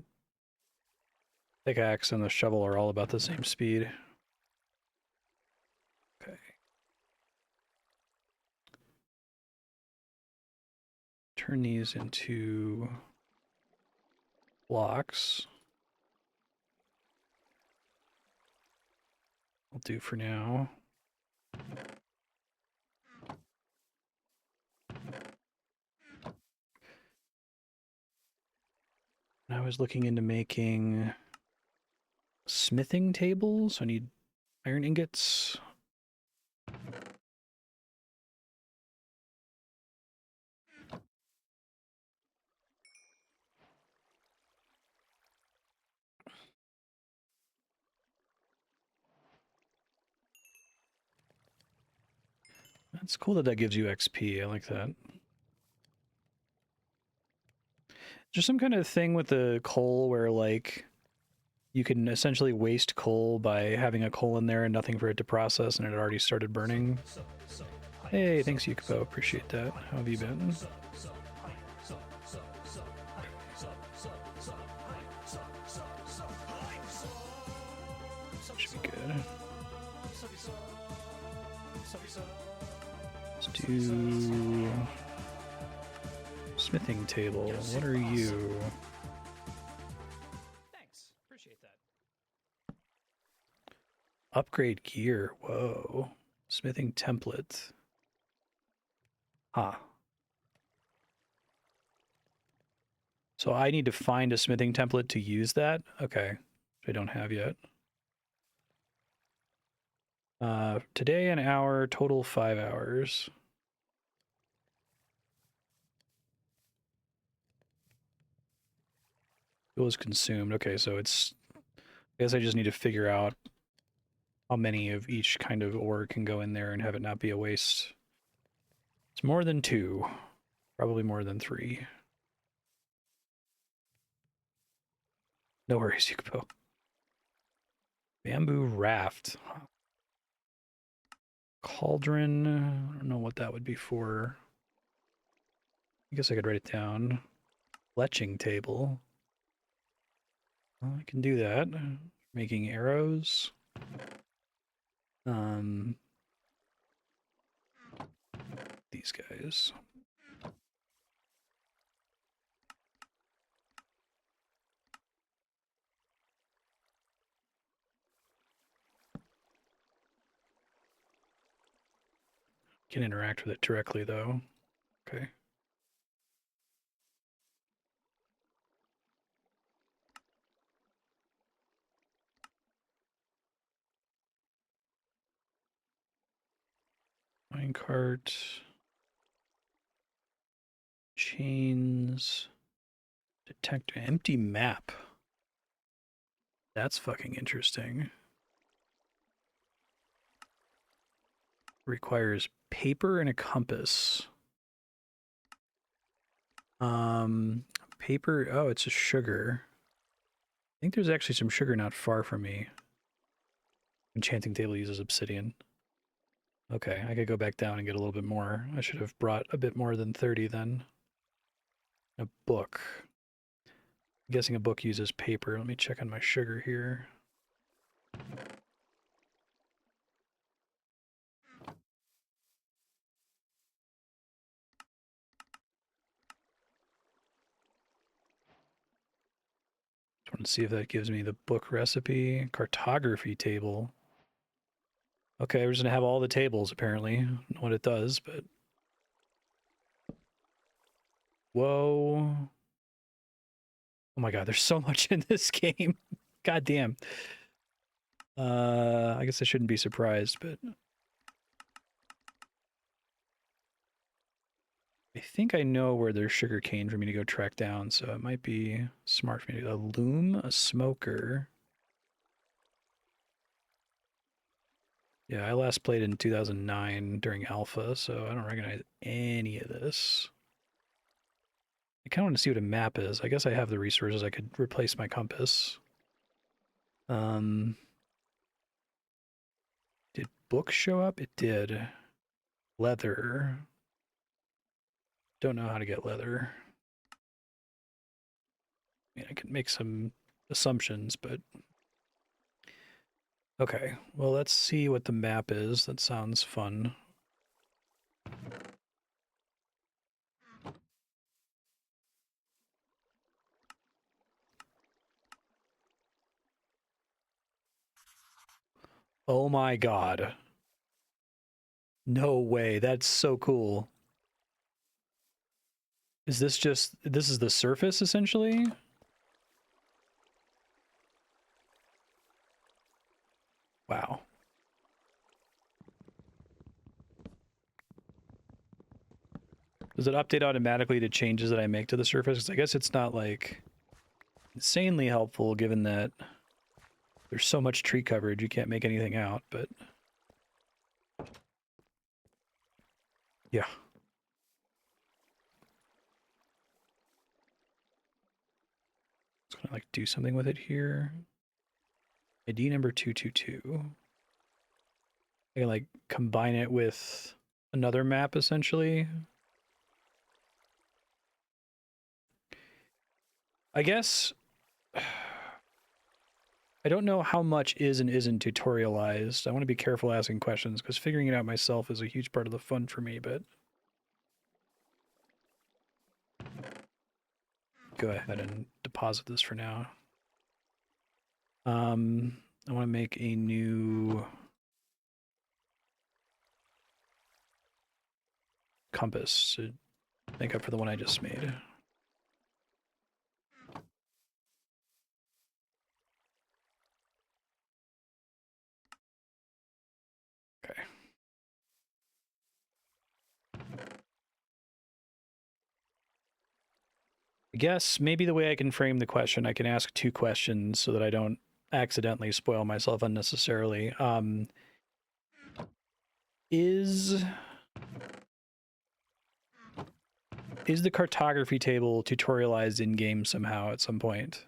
pickaxe and the shovel are all about the same speed. Okay. Turn these into blocks. I'll do for now. I was looking into making smithing tables. I need iron ingots. That's cool that that gives you XP. I like that. Just some kind of thing with the coal where, like, you can essentially waste coal by having a coal in there and nothing for it to process, and it already started burning. Hey, thanks, Yukipo. Appreciate that. How have you been? Should be good. Let's do... smithing table. What are you? Thanks. Appreciate that. Upgrade gear. Whoa. Smithing template. Huh. So I need to find a smithing template to use that? Okay. Which I don't have yet. Today an hour, total 5 hours. Fuel is consumed. Okay, so it's... I guess I just need to figure out how many of each kind of ore can go in there and have it not be a waste. It's more than 2. Probably more than 3. No worries, Yukipo. Bamboo raft. Cauldron. I don't know what that would be for. I guess I could write it down. Fletching table. Well, I can do that. Making arrows. These guys. Can interact with it directly though. Okay. Minecart. Chains. Detect an empty map. That's fucking interesting. Requires paper and a compass. Paper. Oh, it's a sugar. I think there's actually some sugar not far from me. Enchanting table uses obsidian. Okay, I could go back down and get a little bit more. I should have brought a bit more than 30 then. A book. I'm guessing a book uses paper. Let me check on my sugar here. Just want to see if that gives me the book recipe. Cartography table. Okay, we're just gonna have all the tables apparently. I don't know what it does, but... Whoa. Oh my god, there's so much in this game. God damn. I guess I shouldn't be surprised, but... I think I know where there's sugar cane for me to go track down, so it might be smart for me to... A loom, a smoker... Yeah, I last played in 2009 during alpha, so I don't recognize any of this. I kind of want to see what a map is. I guess I have the resources. I could replace my compass. Did books show up? It did. Leather. Don't know how to get leather. I mean, I could make some assumptions, but... Okay, well, let's see what the map is. That sounds fun. Oh my god. No way, that's so cool. Is this just... This is the surface, essentially? Wow. Does it update automatically to changes that I make to the surface? 'Cause I guess it's not, like, insanely helpful given that there's so much tree coverage you can't make anything out, but... Yeah. It's gonna, like, do something with it here. ID number 222. I can, like, combine it with another map, essentially. I guess... I don't know how much is and isn't tutorialized. I want to be careful asking questions, because figuring it out myself is a huge part of the fun for me, but... Go ahead and deposit this for now. I want to make a new... compass to make up for the one I just made. I guess maybe the way I can frame the question, I can ask two questions so that I don't accidentally spoil myself unnecessarily. Is the cartography table tutorialized in game somehow at some point?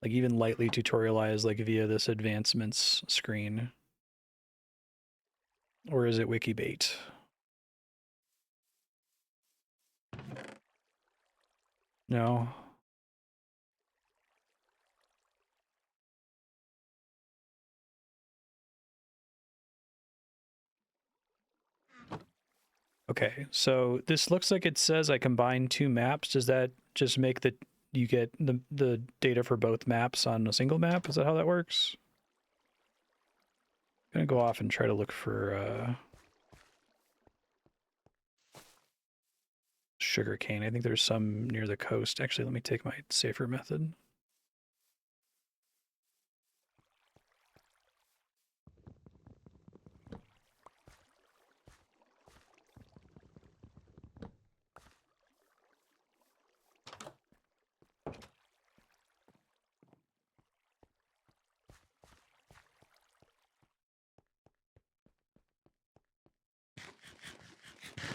Like even lightly tutorialized, like via this advancements screen? Or is it wiki bait? No. Okay, so this looks like it says I combine two maps. Does that just make that you get the data for both maps on a single map? Is that how that works? I'm gonna go off and try to look for sugarcane. I think there's some near the coast. Actually, let me take my safer method.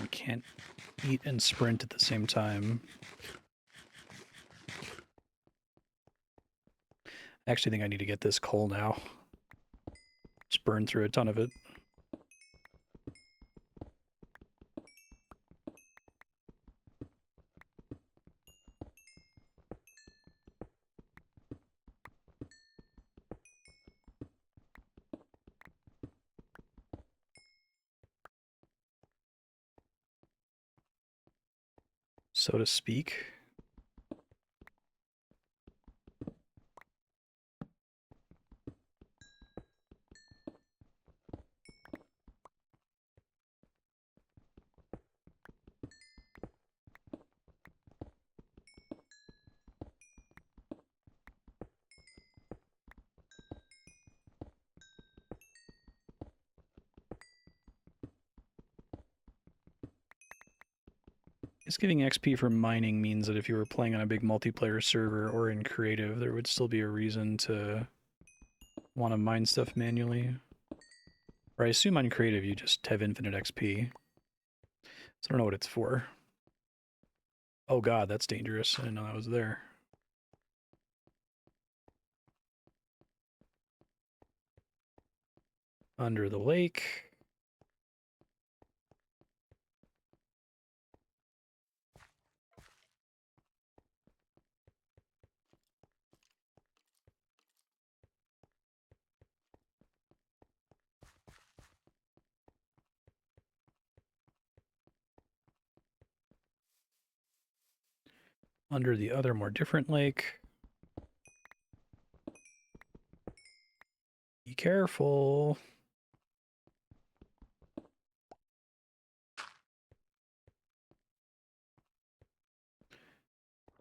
I can't eat and sprint at the same time. I actually think I need to get this coal now. Just burn through a ton of it. So to speak. Guess giving XP for mining means that if you were playing on a big multiplayer server or in creative, there would still be a reason to want to mine stuff manually. Or I assume on creative you just have infinite XP. So I don't know what it's for. Oh god, that's dangerous. I didn't know that was there. Under the lake. Under the other, more different lake. Be careful.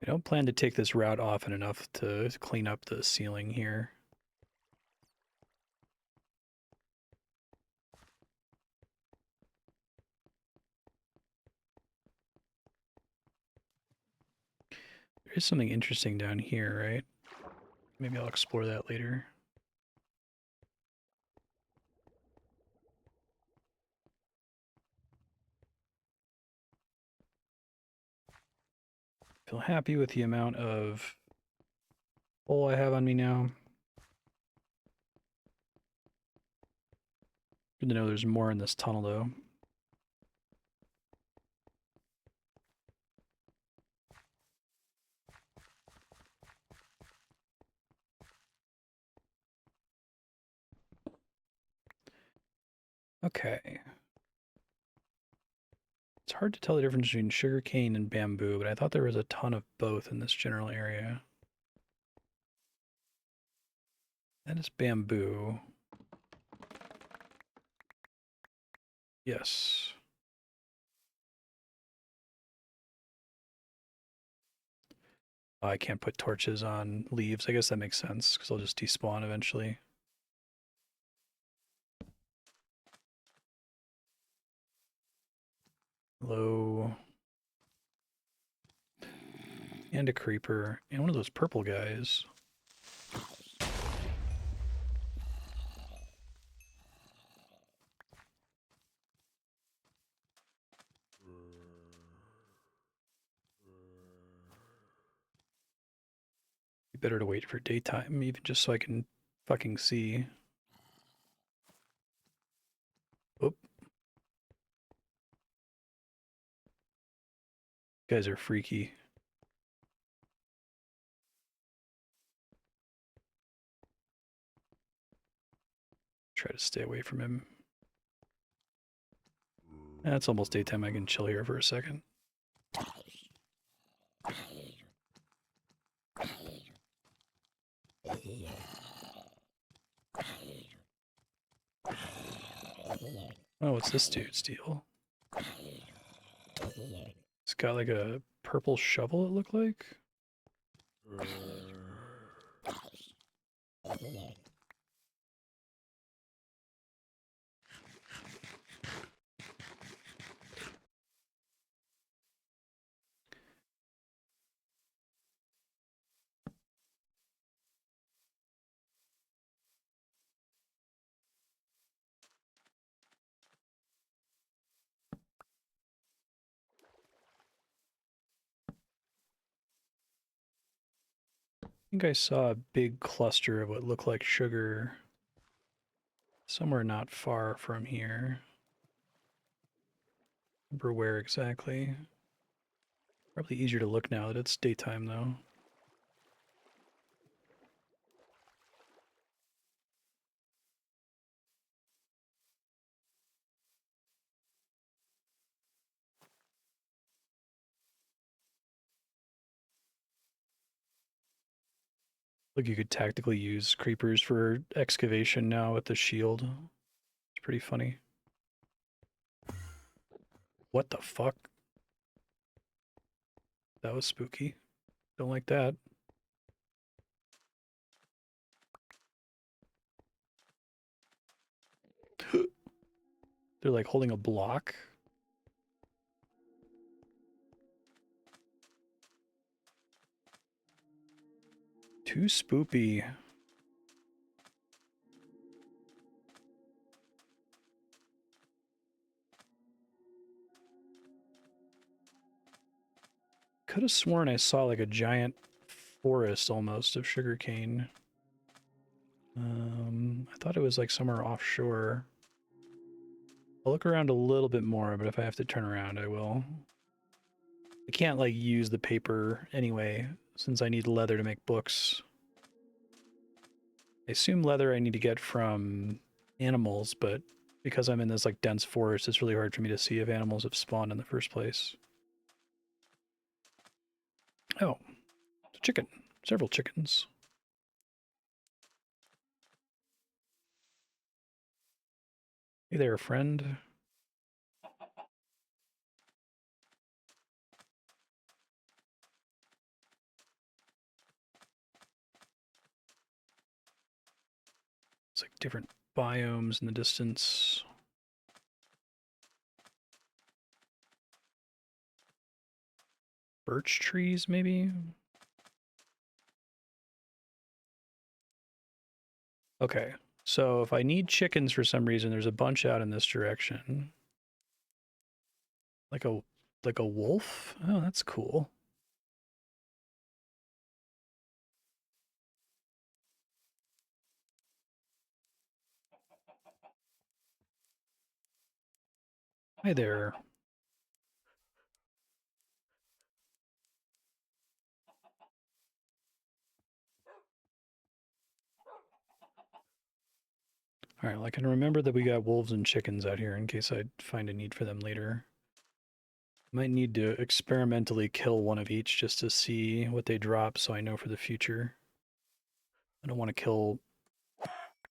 I don't plan to take this route often enough to clean up the ceiling here. There is something interesting down here, right? Maybe I'll explore that later. Feel happy with the amount of coal I have on me now. Good to know there's more in this tunnel, though. Okay. It's hard to tell the difference between sugarcane and bamboo, but I thought there was a ton of both in this general area. That is bamboo. Yes. Oh, I can't put torches on leaves. I guess that makes sense, because they'll just despawn eventually. Hello. And a creeper. And one of those purple guys. Be better to wait for daytime, even just so I can fucking see. Oop. Guys are freaky. Try to stay away from him. It's almost daytime. I can chill here for a second. Oh, what's this dude's deal? It's got like a purple shovel, it looked like. I think I saw a big cluster of what looked like sugar somewhere not far from here. Remember where exactly? Probably easier to look now that it's daytime, though. Look, you could tactically use creepers for excavation now with the shield. It's pretty funny. What the fuck? That was spooky. Don't like that. They're like holding a block. Too spoopy. Could have sworn I saw like a giant forest almost of sugarcane. I thought it was like somewhere offshore. I'll look around a little bit more, but if I have to turn around, I will. I can't like use the paper anyway, since I need leather to make books. I assume leather I need to get from animals, but because I'm in this like dense forest, it's really hard for me to see if animals have spawned in the first place. Oh, it's a chicken. Several chickens. Hey there, friend. It's like different biomes in the distance. Birch trees, maybe? Okay, so if I need chickens for some reason, there's a bunch out in this direction. Like a wolf? Oh, that's cool. Hi there. All right, well, I can remember that we got wolves and chickens out here in case I find a need for them later. Might need to experimentally kill one of each just to see what they drop so I know for the future. I don't want to kill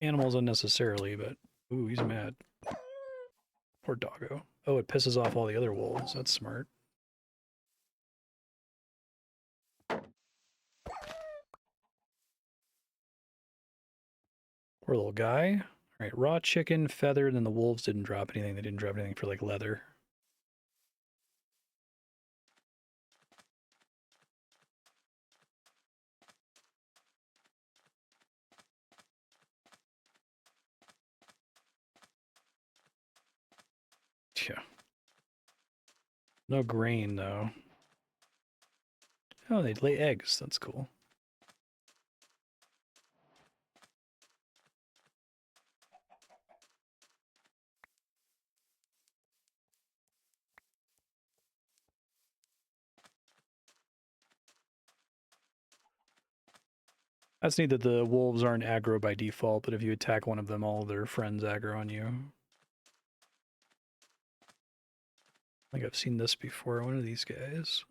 animals unnecessarily, but... Ooh, he's mad. Poor doggo. Oh, it pisses off all the other wolves. That's smart. Poor little guy. Alright, raw chicken, feathered, and the wolves didn't drop anything. They didn't drop anything for, like, leather. No grain, though. Oh, they lay eggs. That's cool. That's neat that the wolves aren't aggro by default, but if you attack one of them, all their friends aggro on you. I think I've seen this before. One of these guys.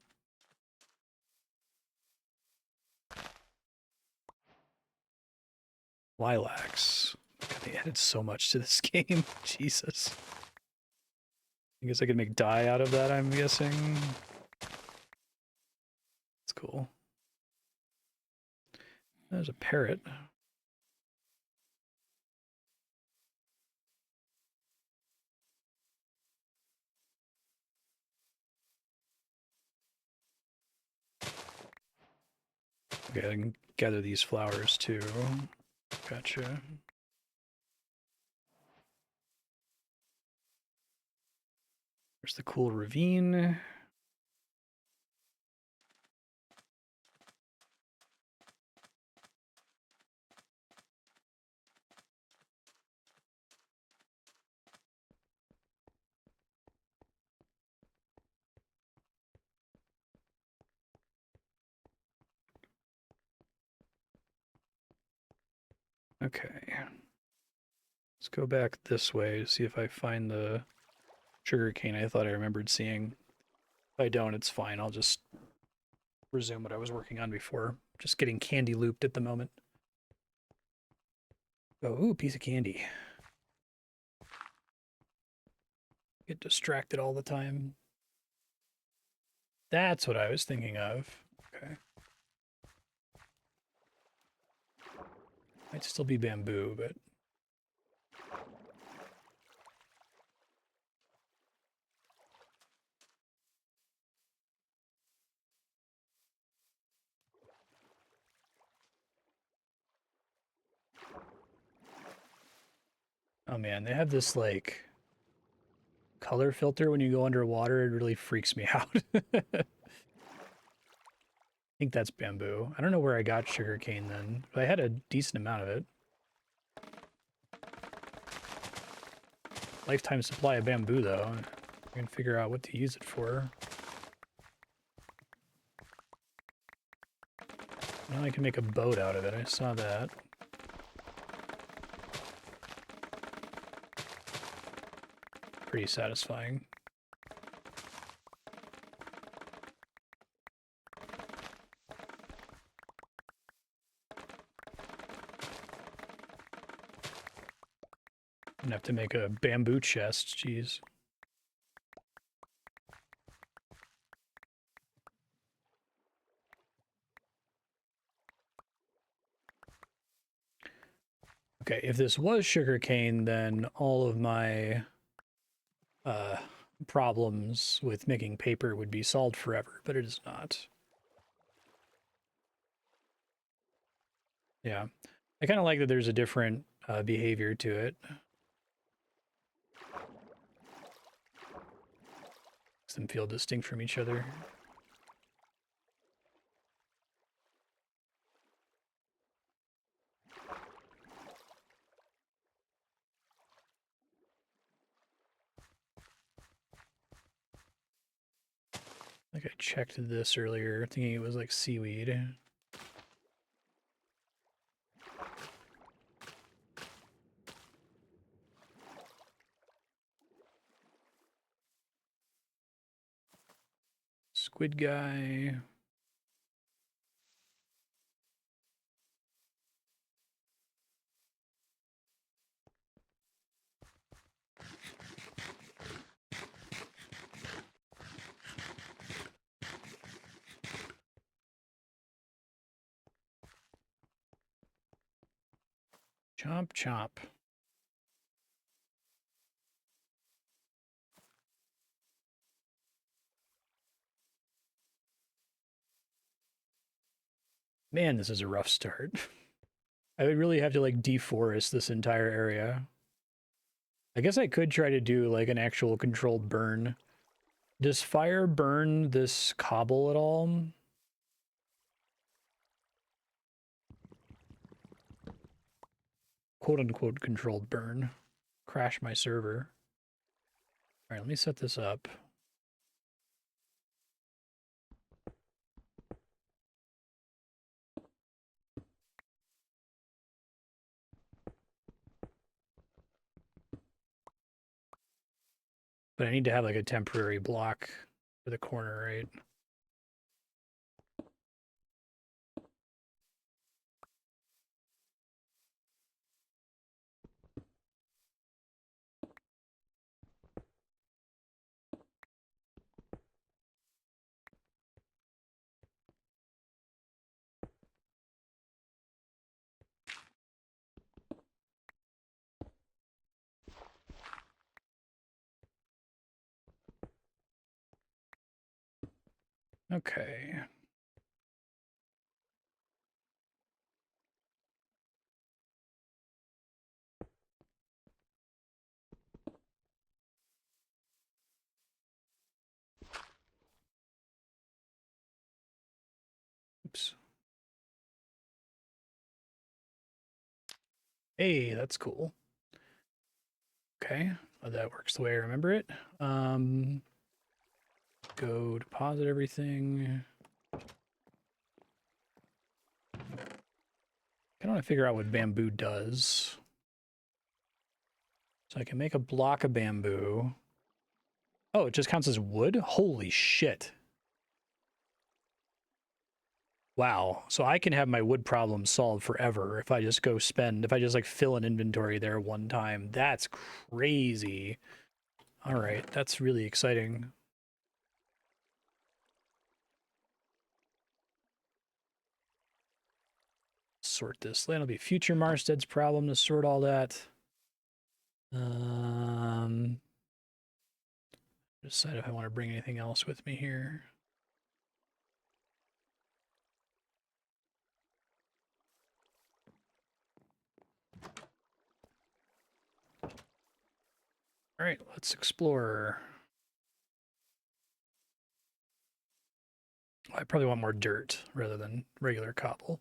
Lilacs. God, they added so much to this game. Jesus. I guess I could make dye out of that, I'm guessing. That's cool. There's a parrot. Okay, I can gather these flowers too. Gotcha. There's the cool ravine. Okay. Let's go back this way to see if I find the sugarcane I thought I remembered seeing. If I don't, it's fine. I'll just resume what I was working on before. Just getting candy looped at the moment. Oh, ooh, piece of candy. Get distracted all the time. That's what I was thinking of. Okay. Might still be bamboo, but... Oh man, they have this, like, color filter when you go underwater. It really freaks me out. I think that's bamboo. I don't know where I got sugarcane then, but I had a decent amount of it. Lifetime supply of bamboo, though. I can figure out what to use it for. Now I can make a boat out of it. I saw that. Pretty satisfying. I'm gonna have to make a bamboo chest, jeez. Okay, if this was sugarcane, then all of my problems with making paper would be solved forever, but it is not. Yeah, I kind of like that there's a different behavior to it. Makes them feel distinct from each other. I think I checked this earlier, thinking it was like seaweed. Squid guy. Chomp chomp. Man, this is a rough start. I would really have to like deforest this entire area. I guess I could try to do like an actual controlled burn Does fire burn this cobble at all? Quote unquote controlled burn. Crash my server. All right, let me set this up. But I need to have like a temporary block for the corner, right? Okay. Oops. Hey, that's cool. Okay, that works the way I remember it. Go deposit everything. I want to figure out what bamboo does. So I can make a block of bamboo. Oh, it just counts as wood? Holy shit. Wow. So I can have my wood problem solved forever if I just go spend, if I just like fill an inventory there one time. That's crazy. All right, that's really exciting. Sort this. That'll be future Marstead's problem to sort all that. Decide if I want to bring anything else with me here. All right, let's explore. I probably want more dirt rather than regular cobble.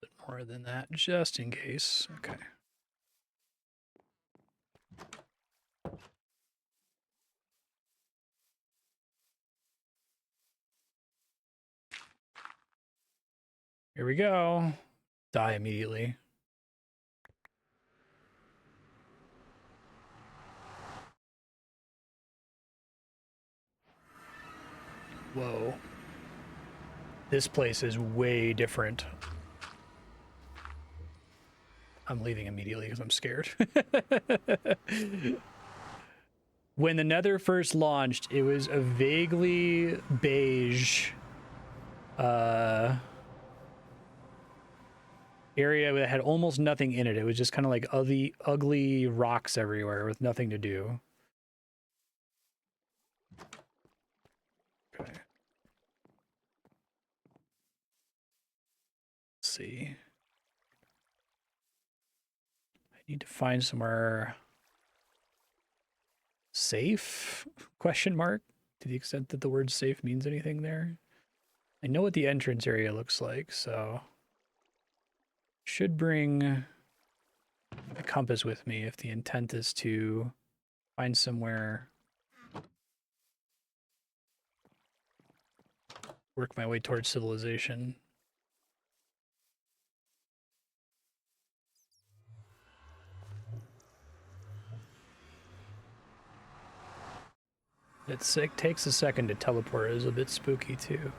Bit more than that, just in case. Okay. Here we go. Die immediately. Whoa. This place is way different. I'm leaving immediately because I'm scared. When the Nether first launched, it was a vaguely beige area that had almost nothing in it. It was just kind of like ugly rocks everywhere with nothing to do. Okay. Let's see. I need to find somewhere safe? Question mark? To the extent that the word safe means anything there. I know what the entrance area looks like, so should bring a compass with me if the intent is to find somewhere, work my way towards civilization. It takes a second to teleport. It is a bit spooky too.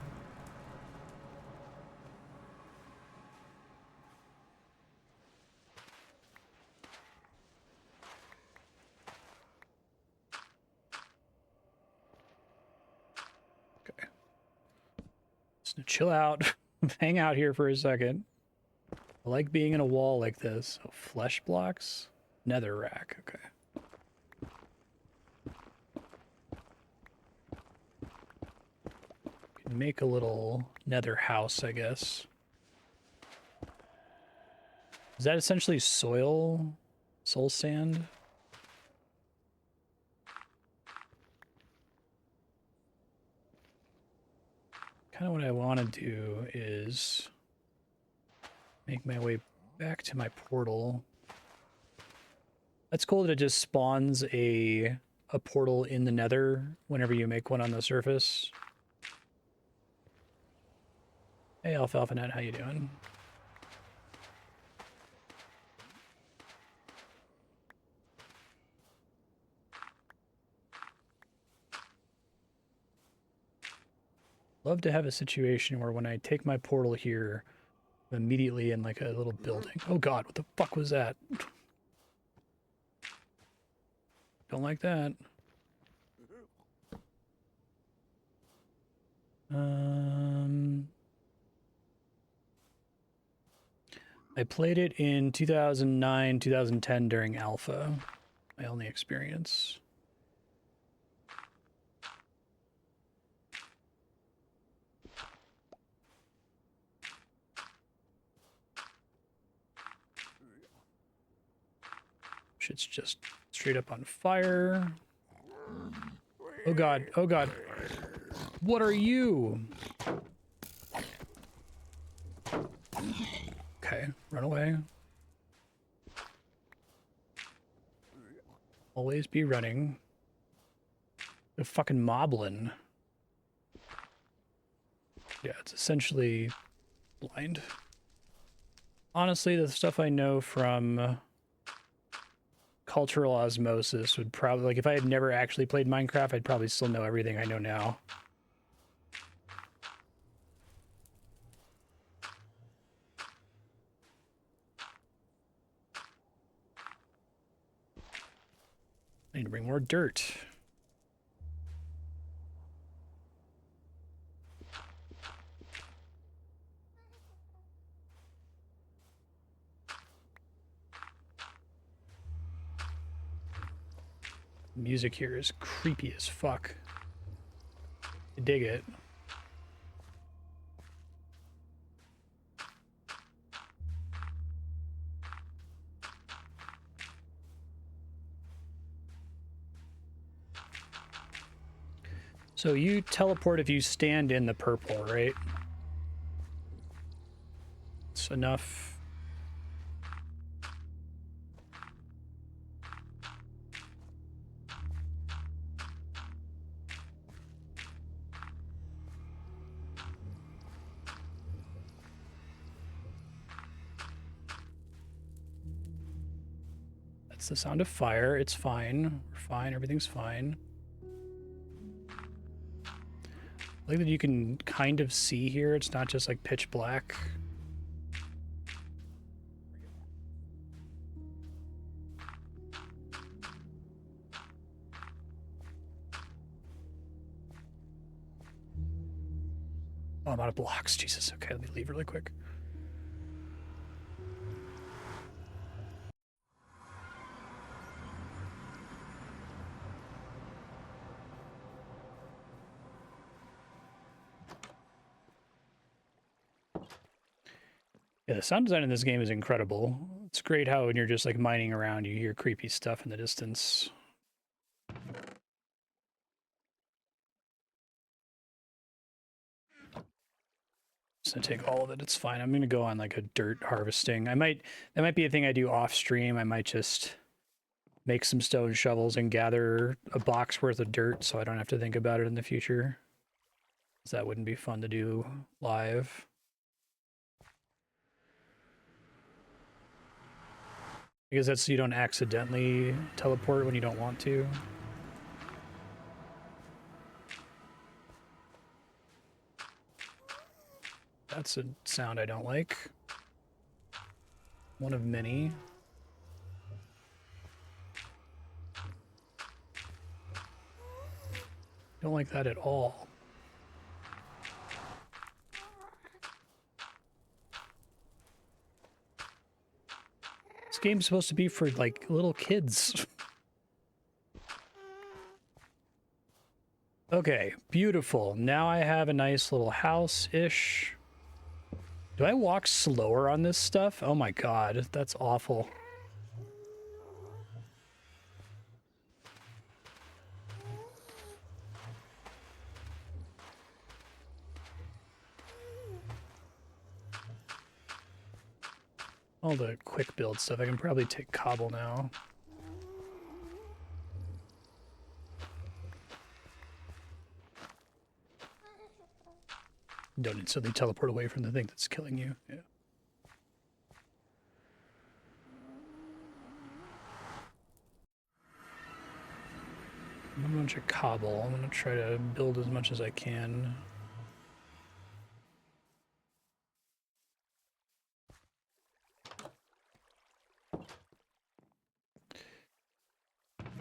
Okay. Just chill out, hang out here for a second. I like being in a wall like this. Oh, flesh blocks? Nether rack, okay. make a little nether house, I guess. Is that essentially soil sand? Kind of what I want to do is make my way back to my portal. That's cool that it just spawns a portal in the nether whenever you make one on the surface. Hey, Alfalfa Net, how you doing? Love to have a situation where when I take my portal here, I'm immediately in like a little building. Oh god, what the fuck was that? Don't like that. I played it in 2009, 2010 during alpha. My only experience. Shit's just straight up on fire. Oh god, oh god. What are you? Okay, run away. Always be running. The fucking moblin. Yeah, it's essentially blind. Honestly, the stuff I know from cultural osmosis would probably, like, if I had never actually played Minecraft, I'd probably still know everything I know now. I need to bring more dirt. Music here is creepy as fuck. I dig it. So you teleport if you stand in the purple, right? It's enough. That's the sound of fire. It's fine. We're fine. Everything's fine. I like that you can kind of see here. It's not just like pitch black. Oh, I'm out of blocks. Jesus. Okay, let me leave really quick. Yeah, the sound design in this game is incredible. It's great how when you're just like mining around, you hear creepy stuff in the distance. Just gonna take all of it. It's fine. I'm gonna go on like a dirt harvesting. That might be a thing I do off stream. I might just make some stone shovels and gather a box worth of dirt so I don't have to think about it in the future. Because that wouldn't be fun to do live. Because that's so you don't accidentally teleport when you don't want to. That's a sound I don't like. One of many. Don't like that at all. This game's supposed to be for like little kids. Okay, beautiful. Now I have a nice little house-ish. Do I walk slower on this stuff? Oh my god, that's awful. All the quick build stuff. I can probably take cobble now. Don't instantly teleport away from the thing that's killing you. Yeah. A bunch of cobble. I'm gonna try to build as much as I can.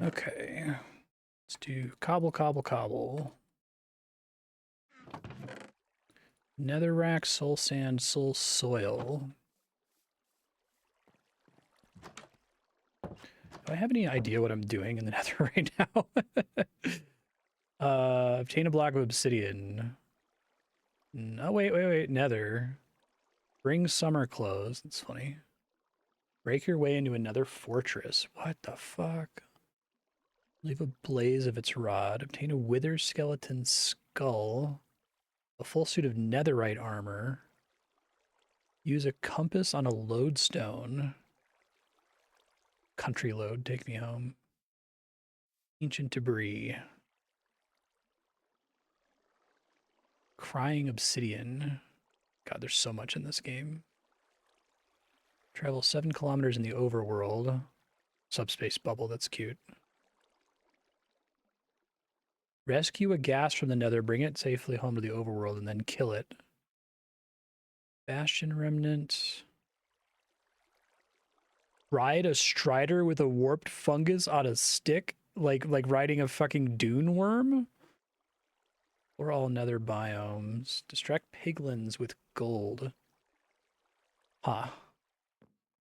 Okay. Let's do cobble, cobble, cobble. Netherrack, soul sand, soul soil. Do I have any idea what I'm doing in the nether right now? Obtain a block of obsidian. No, wait. Nether. Bring summer clothes. That's funny. Break your way into another fortress. What the fuck? Leave a blaze of its rod. Obtain a wither skeleton skull. A full suit of netherite armor. Use a compass on a lodestone. Country load, take me home. Ancient debris. Crying obsidian. God, there's so much in this game. Travel 7 kilometers in the overworld. Subspace bubble, that's cute. Rescue a gas from the nether, bring it safely home to the overworld, and then kill it. Bastion remnant. Ride a strider with a warped fungus on a stick? Like riding a fucking dune worm? Or all nether biomes. Distract piglins with gold. Huh.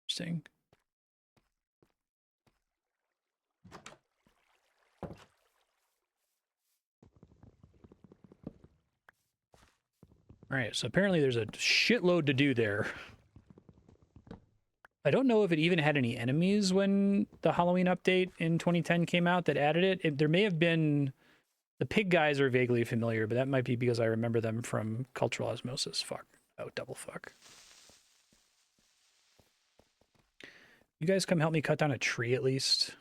Interesting. Alright, so apparently there's a shitload to do there. I don't know if it even had any enemies when the Halloween update in 2010 came out that added it. There may have been... The pig guys are vaguely familiar, but that might be because I remember them from cultural osmosis. Fuck. Oh, double fuck. You guys come help me cut down a tree at least.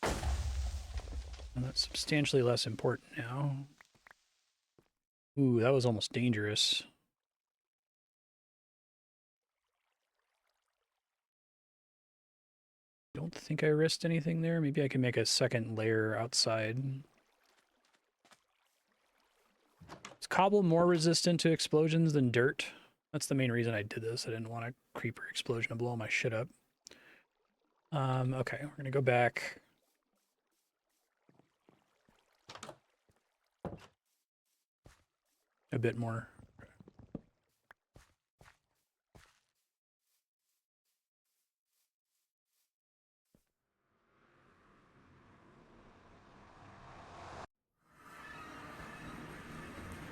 And that's substantially less important now. Ooh, that was almost dangerous. Don't think I risked anything there. Maybe I can make a second layer outside. Is cobble more resistant to explosions than dirt? That's the main reason I did this. I didn't want a creeper explosion to blow my shit up. Okay, we're gonna go back. A bit more.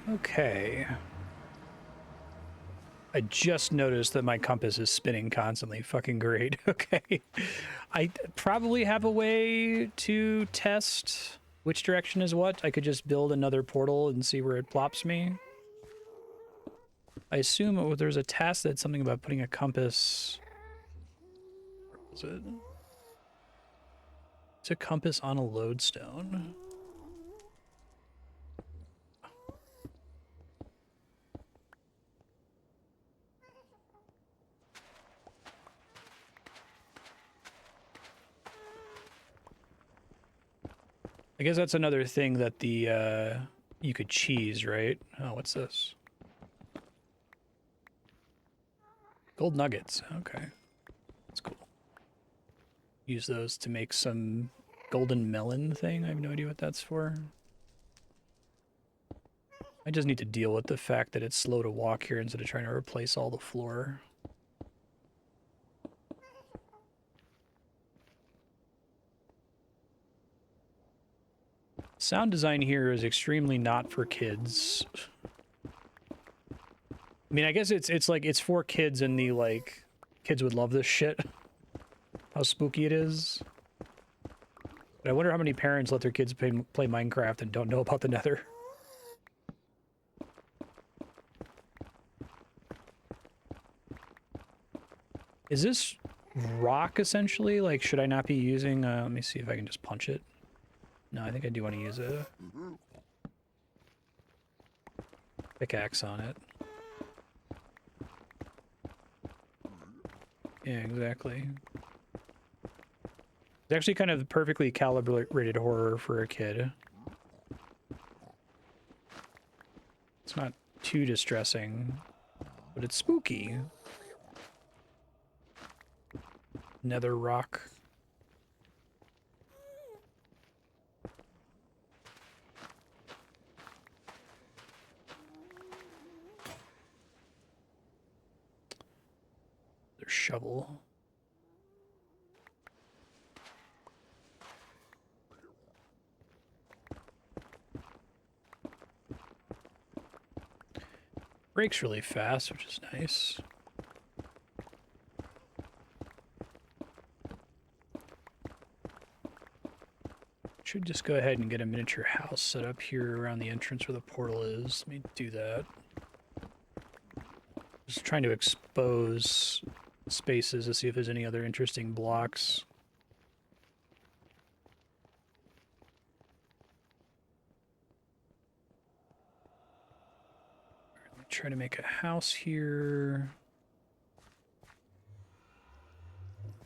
Okay. I just noticed that my compass is spinning constantly. Fucking great. Okay. I probably have a way to test which direction is what. I could just build another portal and see where it plops me. I assume there's a task that's something about putting a compass... Where was it? It's a compass on a lodestone. I guess that's another thing that the, you could cheese, right? Oh, what's this? Gold nuggets. Okay. That's cool. Use those to make some golden melon thing. I have no idea what that's for. I just need to deal with the fact that it's slow to walk here instead of trying to replace all the floor. Sound design here is extremely not for kids. I mean, I guess it's like it's for kids and the like kids would love this shit. How spooky it is. But I wonder how many parents let their kids play Minecraft and don't know about the Nether. Is this rock essentially? Like, should I not be using? Let me see if I can just punch it. No, I think I do want to use a pickaxe on it. Yeah, exactly. It's actually kind of perfectly calibrated horror for a kid. It's not too distressing, but it's spooky. Nether rock. Their shovel. Breaks really fast, which is nice. Should just go ahead and get a miniature house set up here around the entrance where the portal is. Let me do that. Just trying to expose spaces to see if there's any other interesting blocks. Let me try to make a house here.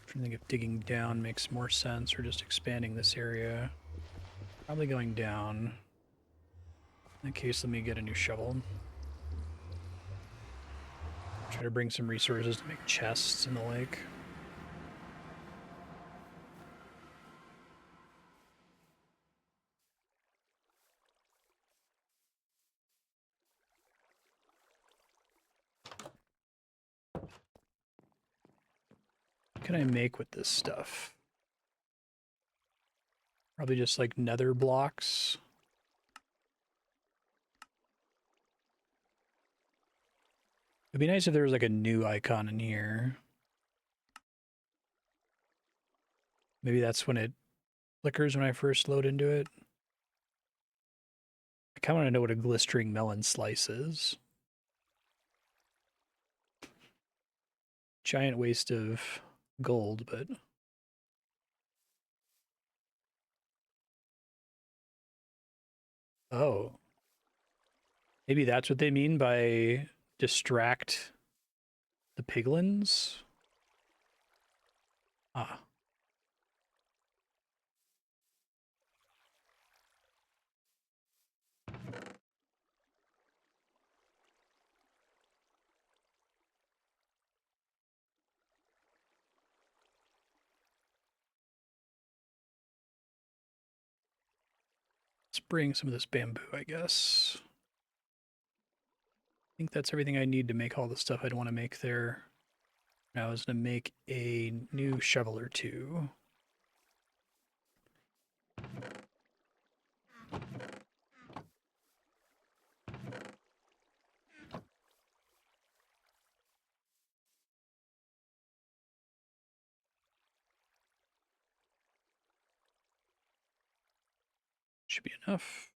I think if digging down makes more sense or just expanding this area. Probably going down. In that case, let me get a new shovel. Try to bring some resources to make chests in the lake. What can I make with this stuff? Probably just like nether blocks. It'd be nice if there was like a new icon in here. Maybe that's when it flickers when I first load into it. I kind of want to know what a glistering melon slice is. Giant waste of gold, but... Oh. Maybe that's what they mean by distract the piglins? Ah. Let's bring some of this bamboo, I guess. I think that's everything I need to make all the stuff I'd want to make there. Now I was going to make a new shovel or two. Should be enough.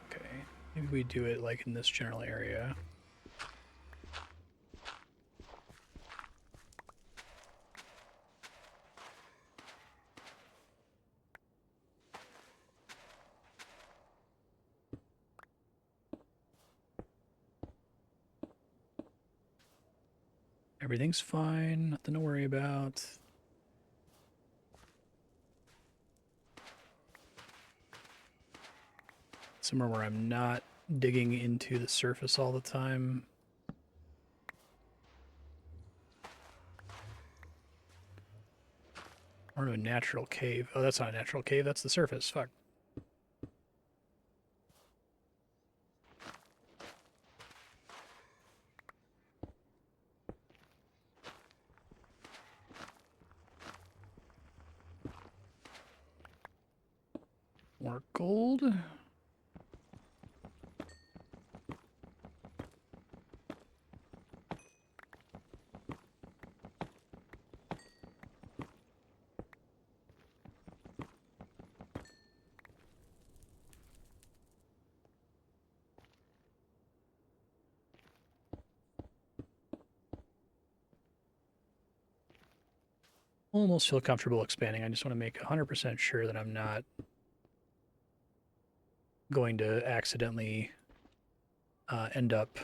Okay, maybe we do it like in this general area. Everything's fine, nothing to worry about. Somewhere where I'm not digging into the surface all the time. Or to a natural cave. Oh, that's not a natural cave. That's the surface. Fuck. More gold. Almost feel comfortable expanding. I just want to make 100% sure that I'm not going to accidentally end up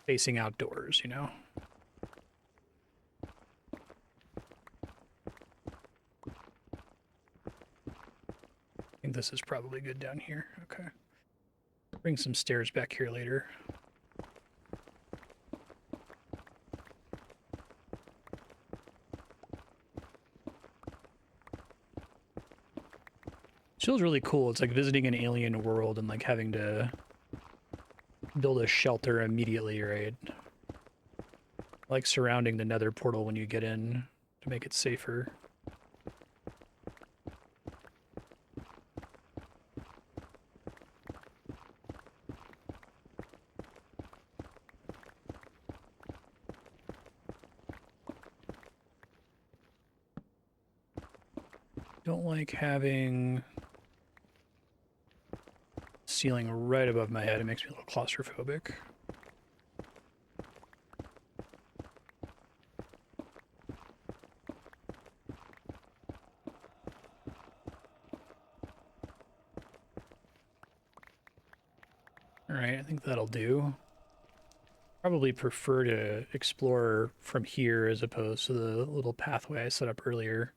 facing outdoors, you know? I think this is probably good down here. Okay. Bring some stairs back here later. It feels really cool. It's like visiting an alien world and like having to build a shelter immediately, right? Like surrounding the Nether portal when you get in to make it safer. Don't like having ceiling right above my head. It makes me a little claustrophobic. All right, I think that'll do. Probably prefer to explore from here as opposed to the little pathway I set up earlier.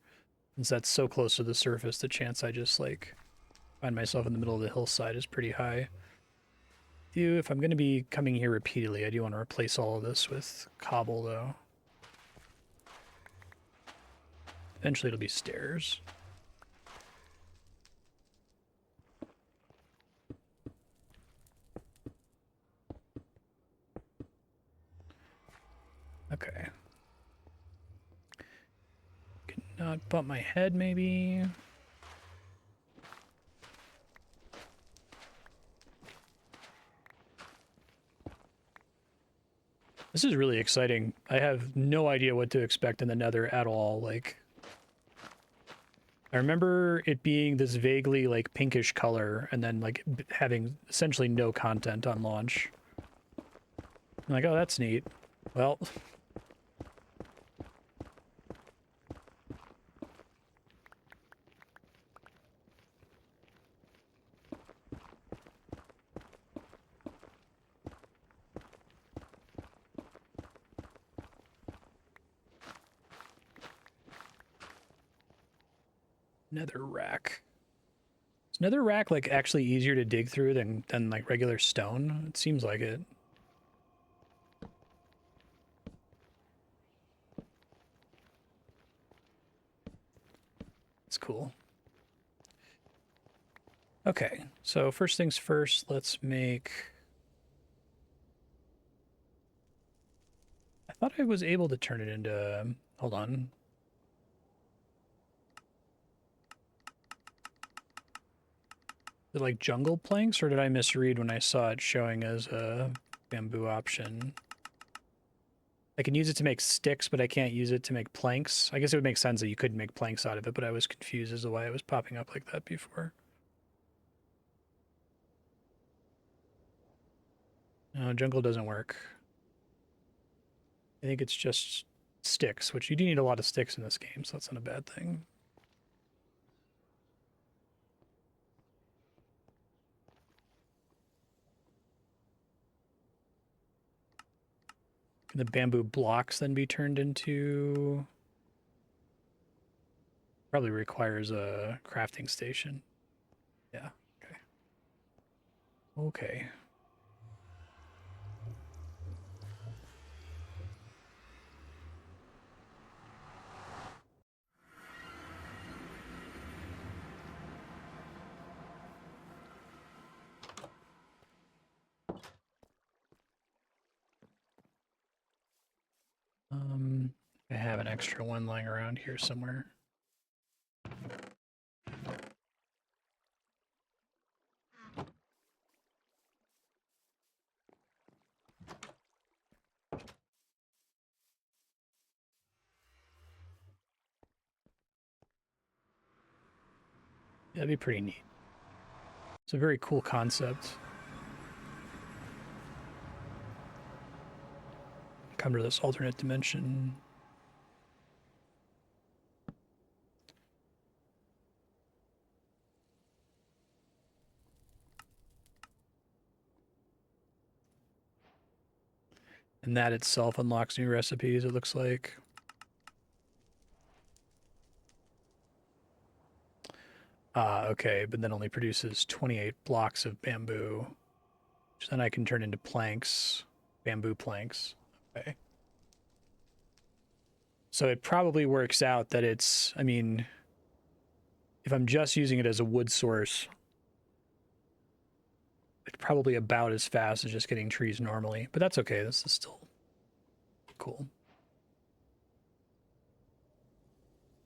Since that's so close to the surface, the chance I just like find myself in the middle of the hillside is pretty high. If I'm going to be coming here repeatedly, I do want to replace all of this with cobble, though. Eventually it'll be stairs. Okay. Cannot bump my head, maybe. This is really exciting. I have no idea what to expect in the Nether at all. Like, I remember it being this vaguely like pinkish color and then like having essentially no content on launch. I'm like, oh, that's neat. Well, nether rack. Is nether rack like actually easier to dig through than like regular stone? It seems like it. It's cool. Okay, so first things first, let's make... I thought I was able to turn it into... Hold on. Is it like jungle planks, or did I misread when I saw it showing as a bamboo option? I can use it to make sticks, but I can't use it to make planks. I guess it would make sense that you couldn't make planks out of it, but I was confused as to why it was popping up like that before. No, jungle doesn't work. I think it's just sticks, which you do need a lot of sticks in this game, so that's not a bad thing. Can the bamboo blocks then be turned into... Probably requires a crafting station. Yeah, okay. Okay. an extra one lying around here somewhere. That'd be pretty neat. It's a very cool concept. Come to this alternate dimension. And that itself unlocks new recipes, it looks like. Okay, but then only produces 28 blocks of bamboo, which then I can turn into planks, bamboo planks. Okay. So it probably works out that it's, I mean, if I'm just using it as a wood source, it's probably about as fast as just getting trees normally, but that's okay. This is still cool.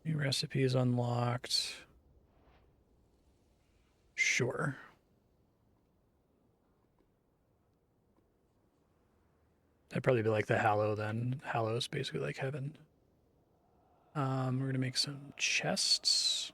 New recipe is unlocked. Sure. That'd probably be like the Hallow then. Hallow is basically like heaven. We're gonna make some chests.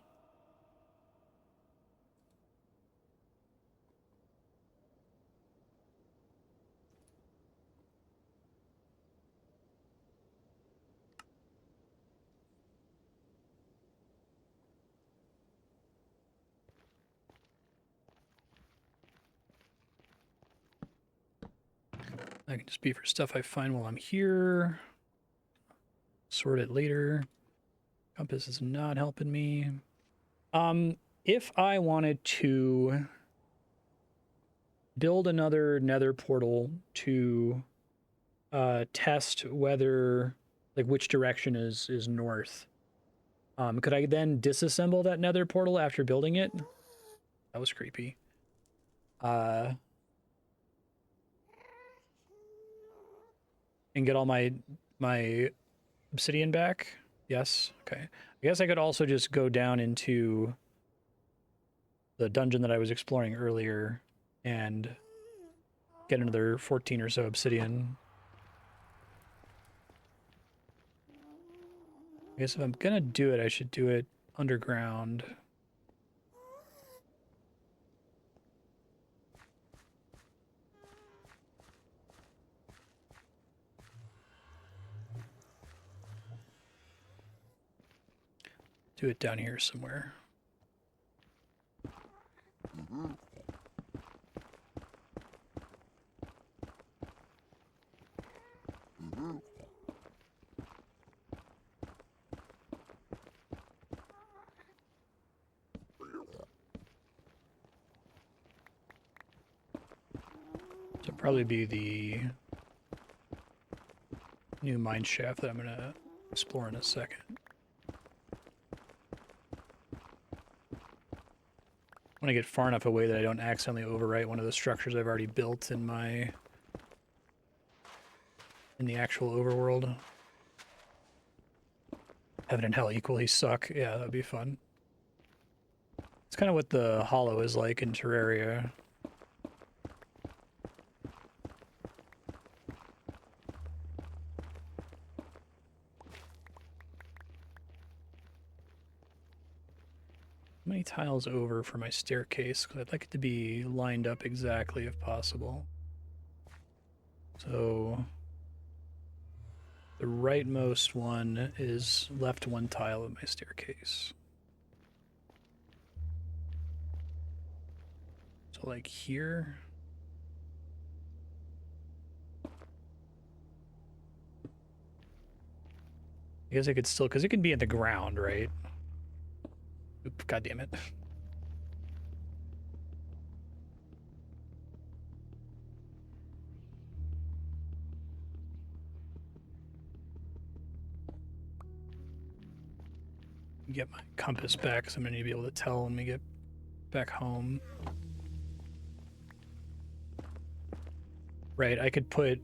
That can just be for stuff I find while I'm here. Sort it later. Compass is not helping me. If I wanted to build another nether portal to test whether, like, which direction is north, could I then disassemble that nether portal after building it? That was creepy. And get all my obsidian back? Yes. Okay. I guess I could also just go down into the dungeon that I was exploring earlier and get another 14 or so obsidian. I guess if I'm gonna do it, I should do it underground. Do it down here somewhere. So probably be the new mine shaft that I'm gonna explore in a second. I want to get far enough away that I don't accidentally overwrite one of the structures I've already built in the actual overworld. Heaven and hell equally suck. Yeah, that'd be fun. It's kind of what the Hollow is like in Terraria. How many tiles over for my staircase? Because I'd like it to be lined up exactly if possible. So the rightmost one is left one tile of my staircase. So like here. I guess I could still, because it can be in the ground, right? Oop, God damn it. Get my compass back, so I'm gonna be able to tell when we get back home. Right, I could put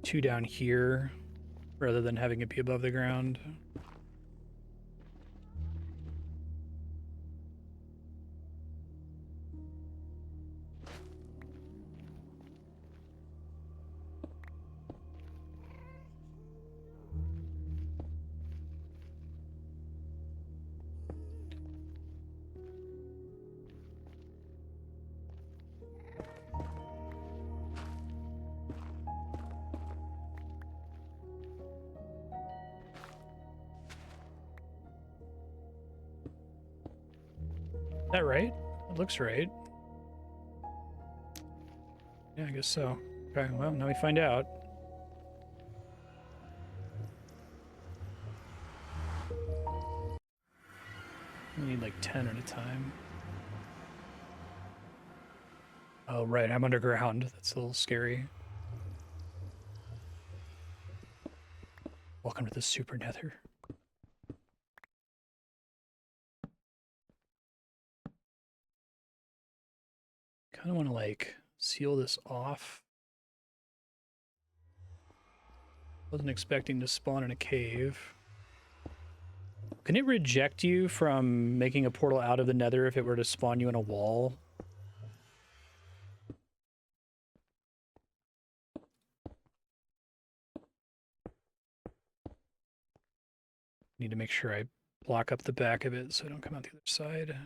2 down here rather than having it be above the ground. Is that right? It looks right. Yeah, I guess so. Okay, well, now we find out. We need like 10 at a time. Oh, right, I'm underground. That's a little scary. Welcome to the super nether. Kind of want to like seal this off. Wasn't expecting to spawn in a cave. Can it reject you from making a portal out of the nether if it were to spawn you in a wall? Need to make sure I block up the back of it so I don't come out the other side.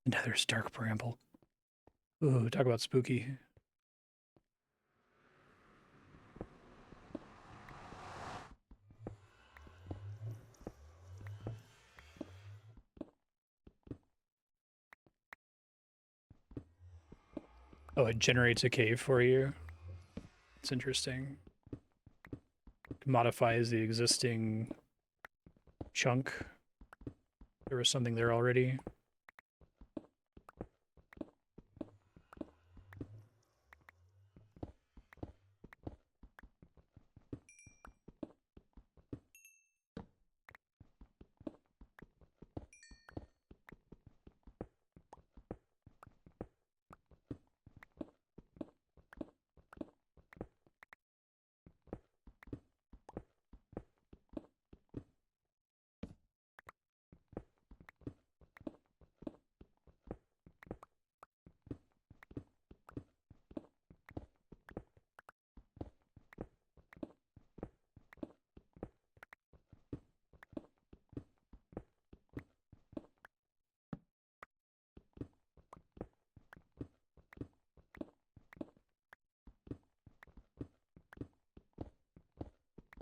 Nether's dark bramble. Ooh, talk about spooky. Oh, it generates a cave for you. It's interesting. Modifies the existing chunk. There was something there already.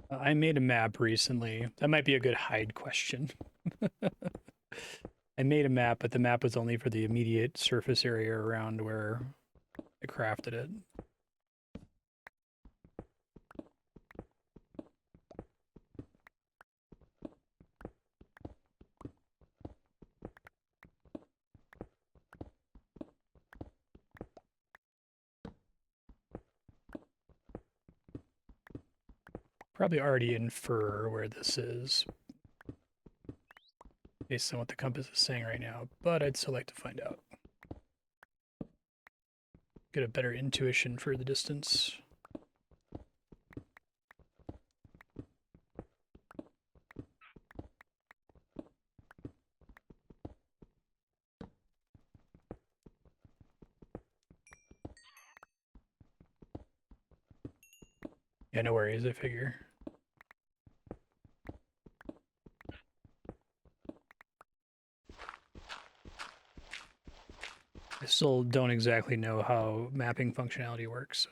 I made a map recently. That might be a good hide question. I made a map, but the map was only for the immediate surface area around where I crafted it. Probably already infer where this is based on what the compass is saying right now, but I'd still like to find out. Get a better intuition for the distance. Yeah, no worries, I figure. I still don't exactly know how mapping functionality works, so.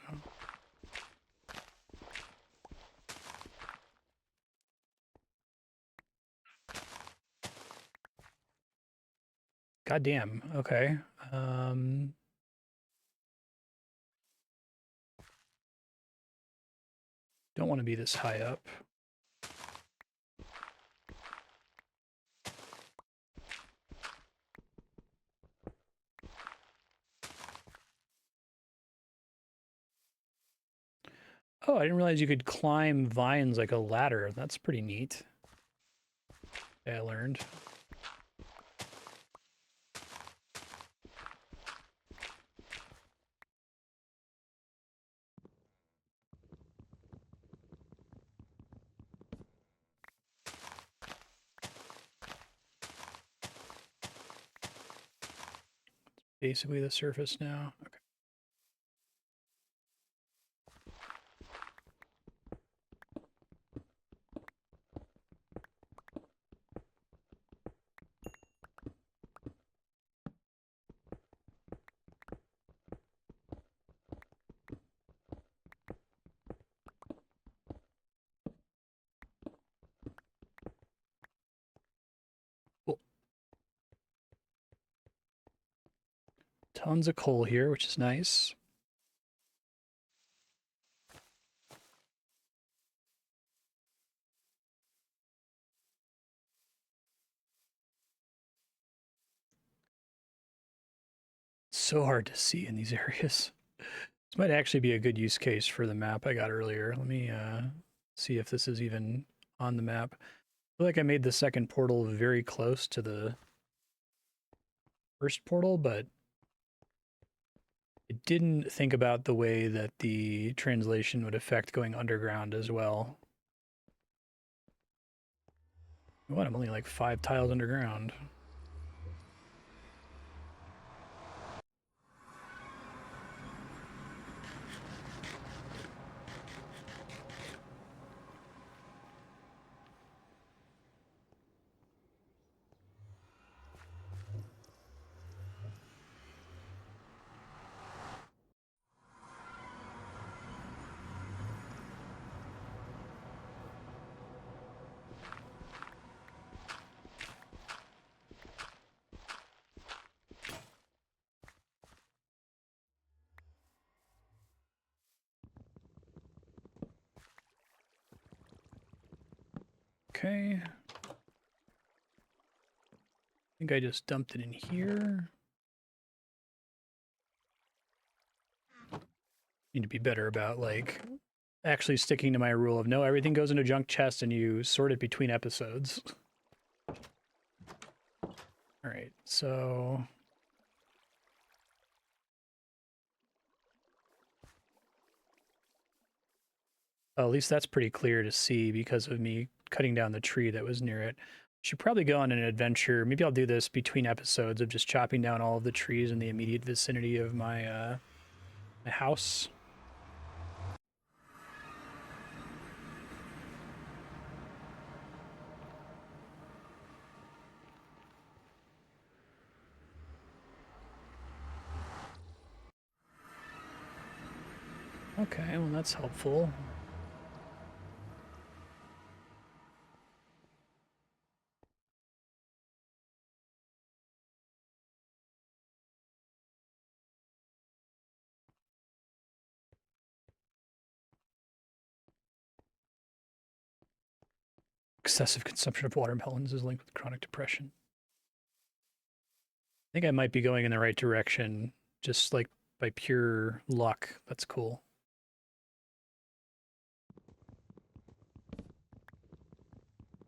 God damn, okay. Don't want to be this high up. Oh, I didn't realize you could climb vines like a ladder. That's pretty neat. Yeah, I learned. basically the surface now. Okay. Cool. Tons of coal here, which is nice. So hard to see in these areas. This might actually be a good use case for the map I got earlier. Let me see if this is even on the map. I feel like I made the second portal very close to the first portal, but it didn't think about the way that the translation would affect going underground as well. What? I'm only like 5 tiles underground. Okay. I think I just dumped it in here. Need to be better about like actually sticking to my rule of no, everything goes into junk chest and you sort it between episodes. All right, so at least that's pretty clear to see because of me cutting down the tree that was near it. Should probably go on an adventure. Maybe I'll do this between episodes of just chopping down all of the trees in the immediate vicinity of my my house. Okay, well that's helpful. Excessive consumption of watermelons is linked with chronic depression. I think I might be going in the right direction, just like by pure luck. That's cool.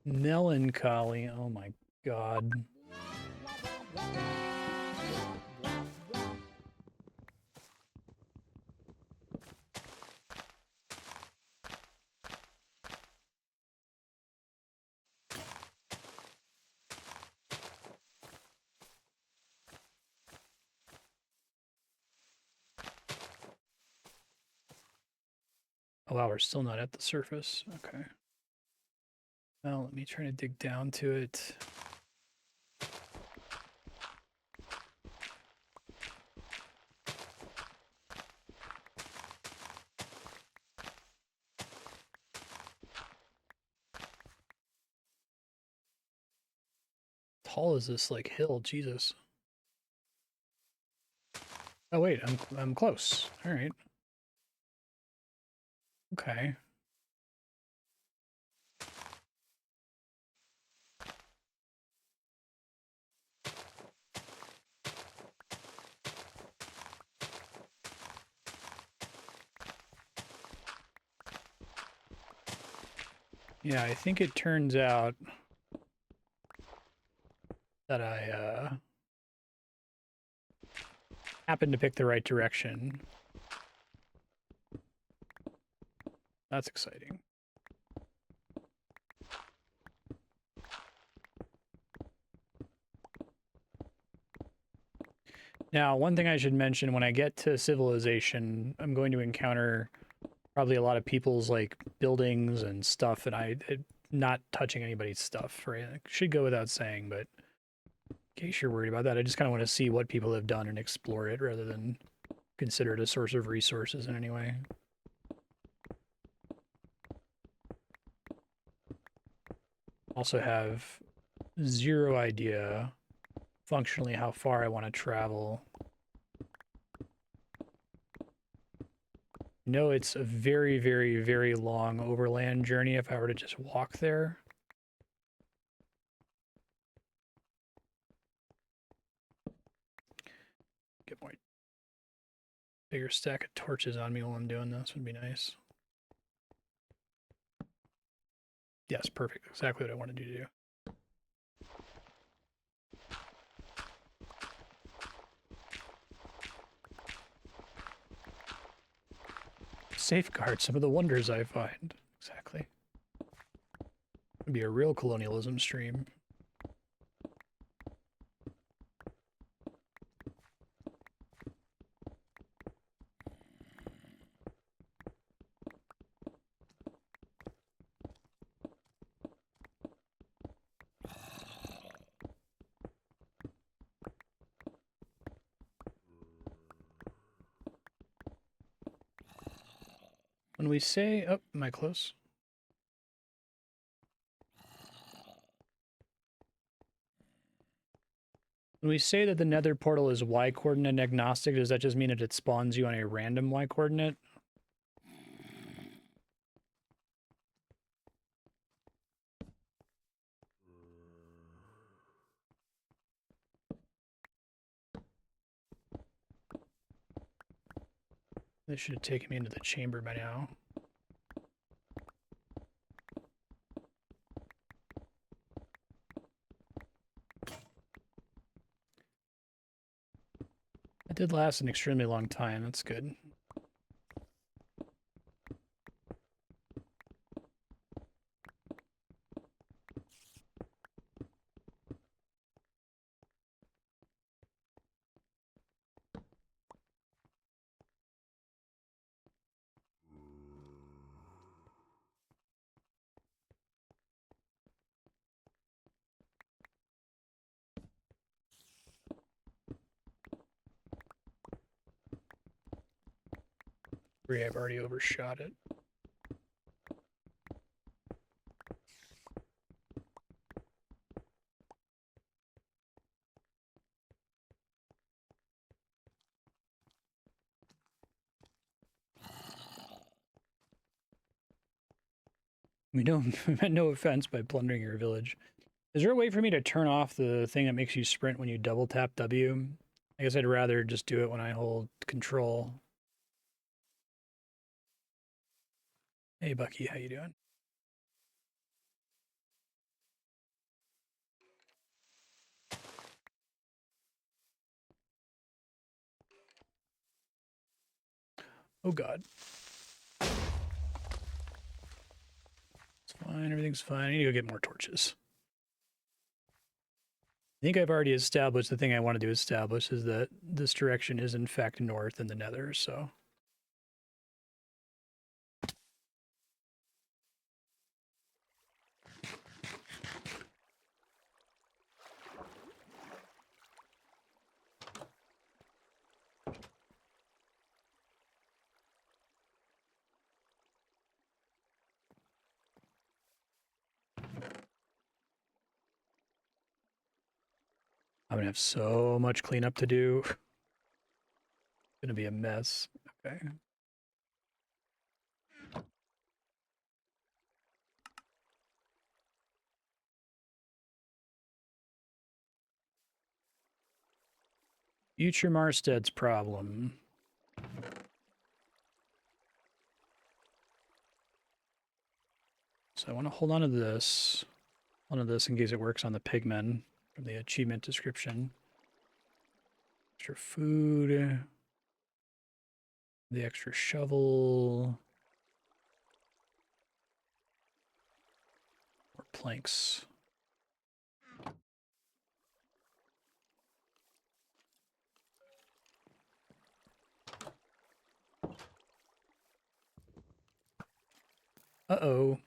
Melancholy. Oh my god. Oh wow, we're still not at the surface. Okay. Well, let me try to dig down to it. Tall is this like hill? Jesus. Oh wait, I'm close. All right. Okay. Yeah, I think it turns out that I happened to pick the right direction. That's exciting. Now, one thing I should mention, when I get to civilization, I'm going to encounter probably a lot of people's like buildings and stuff, and not touching anybody's stuff, right? It should go without saying, but in case you're worried about that, I just kind of want to see what people have done and explore it rather than consider it a source of resources in any way. Also have zero idea functionally how far I want to travel. No, it's a very, very, very long overland journey if I were to just walk there. Get more bigger stack of torches on me while I'm doing this would be nice. Yes, perfect. Exactly what I wanted you to do. Safeguard some of the wonders I find. Exactly. It'd be a real colonialism stream. When we say, oh, am I close? When we say that the nether portal is y coordinate agnostic, does that just mean that it spawns you on a random y coordinate? This should have taken me into the chamber by now. It did last an extremely long time. That's good. I've already overshot it. We meant no offense by plundering your village. Is there a way for me to turn off the thing that makes you sprint when you double tap W? I guess I'd rather just do it when I hold control. Hey Bucky, how you doing? Oh god. It's fine, everything's fine. I need to go get more torches. I think I've already established the thing I wanted to establish is that this direction is in fact north in the nether, so. I'm gonna have so much cleanup to do. It's gonna be a mess. Okay. Future Marstead's problem. So I want to hold on to this. Hold on to this in case it works on the pigmen from the achievement description. Extra food. The extra shovel. More planks. Uh-oh.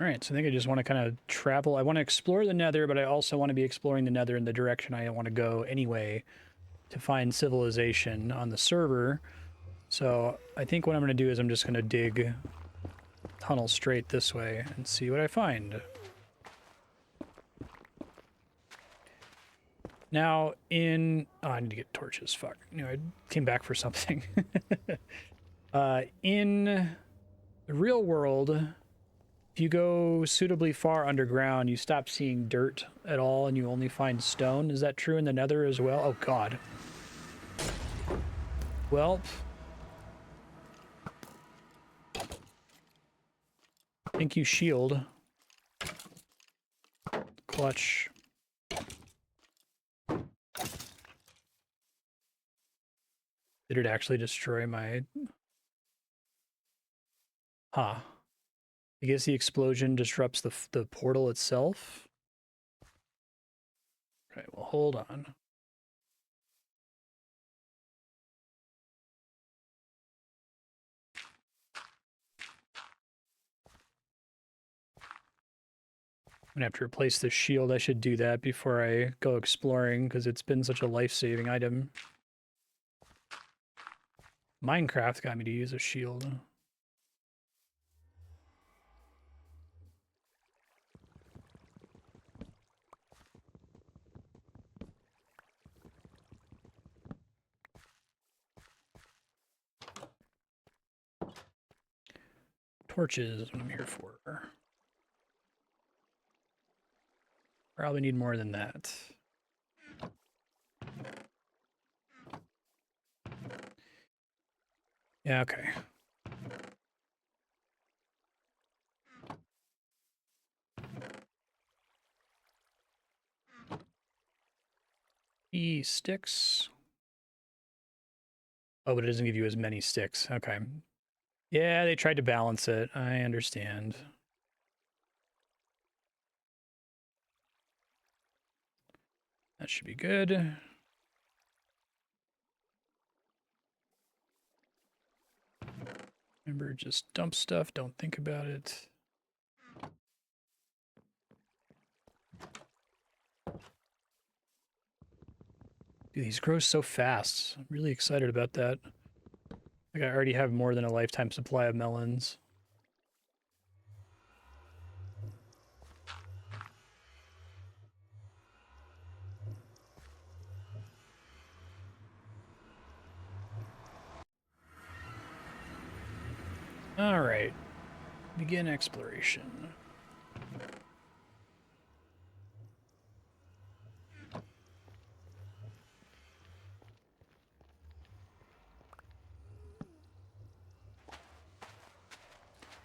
All right, so I think I just want to kind of travel. I want to explore the Nether, but I also want to be exploring the Nether in the direction I want to go anyway to find civilization on the server. So I think what I'm going to do is I'm just going to dig tunnel straight this way and see what I find. Now, in... Oh, I need to get torches. Fuck. I came back for something. In the real world, if you go suitably far underground, you stop seeing dirt at all and you only find stone. Is that true in the Nether as well? Oh, God. Well... Thank you, shield. Clutch. Did it actually destroy my... Huh. I guess the explosion disrupts the portal itself? Okay, well, hold on. I'm gonna have to replace the shield. I should do that before I go exploring, because it's been such a life-saving item. Minecraft got me to use a shield. Torches is what I'm here for. Probably need more than that. Yeah, okay. Sticks. Oh, but it doesn't give you as many sticks. Okay. Yeah, they tried to balance it. I understand. That should be good. Remember, just dump stuff. Don't think about it. Dude, these grow so fast. I'm really excited about that. Like, I already have more than a lifetime supply of melons. All right. Begin exploration.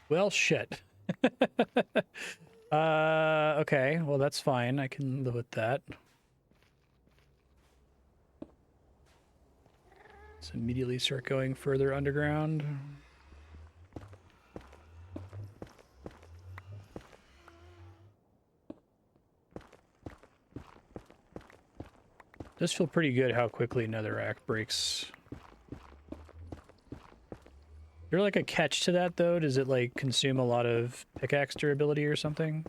Well, shit. Okay. Well, that's fine. I can live with that. Let's immediately start going further underground. Does feel pretty good how quickly netherrack breaks. Is there like a catch to that though? Does it like consume a lot of pickaxe durability or something?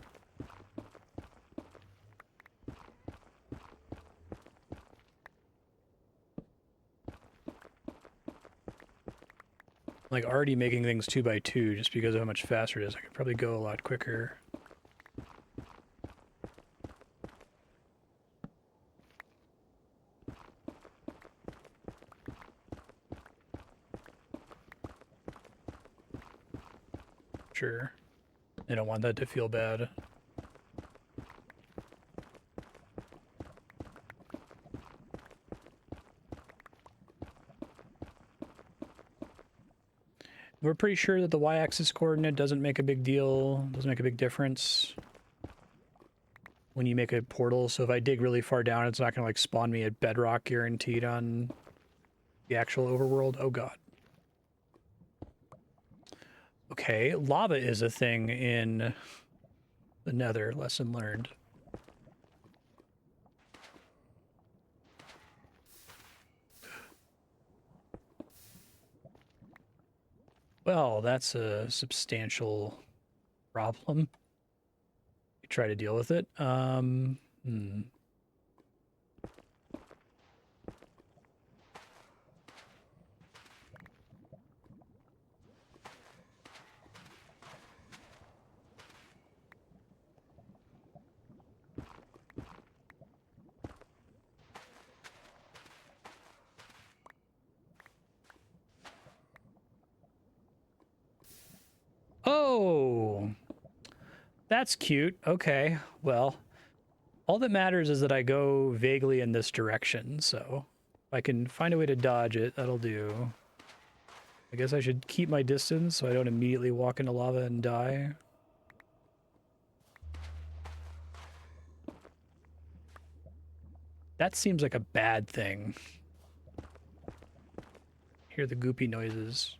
Like already making things 2x2 just because of how much faster it is. I could probably go a lot quicker. Sure. I don't want that to feel bad. We're pretty sure that the y-axis coordinate doesn't make a big deal, doesn't make a big difference when you make a portal. So if I dig really far down, it's not going to like spawn me at bedrock guaranteed on the actual overworld. Oh god. Okay, lava is a thing in The Nether, lesson learned. Well, that's a substantial problem. We try to deal with it. Oh, that's cute. Okay, well, all that matters is that I go vaguely in this direction, so if I can find a way to dodge it, that'll do. I guess I should keep my distance so I don't immediately walk into lava and die. That seems like a bad thing. Hear the goopy noises.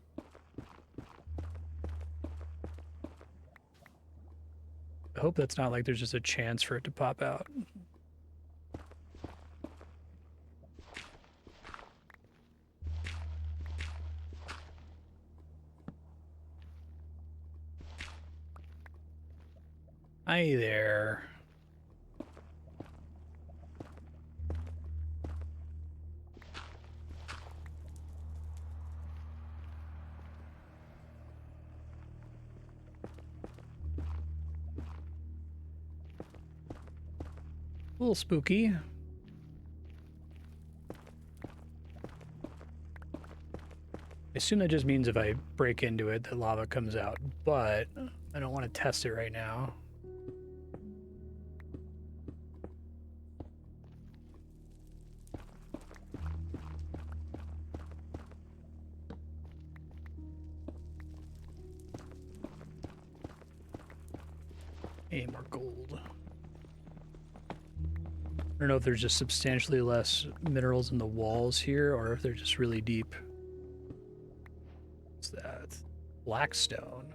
I hope that's not like there's just a chance for it to pop out. Hi there. A little spooky. I assume that just means if I break into it, the lava comes out, but I don't want to test it right now. Hey, more gold. I don't know if there's just substantially less minerals in the walls here or if they're just really deep. What's that? Blackstone.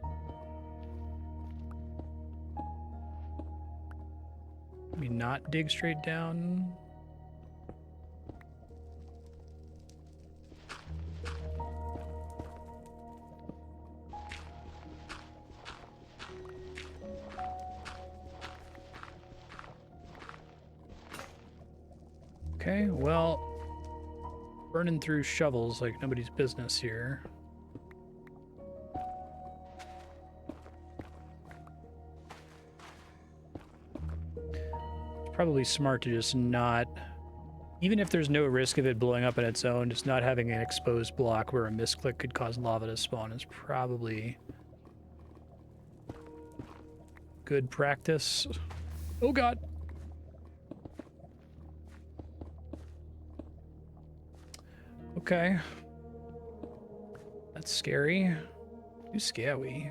Let me not dig straight down. Okay, well, burning through shovels like nobody's business here. It's probably smart to just not, even if there's no risk of it blowing up on its own, just not having an exposed block where a misclick could cause lava to spawn is probably good practice. Oh god. Okay. That's scary. Too scary.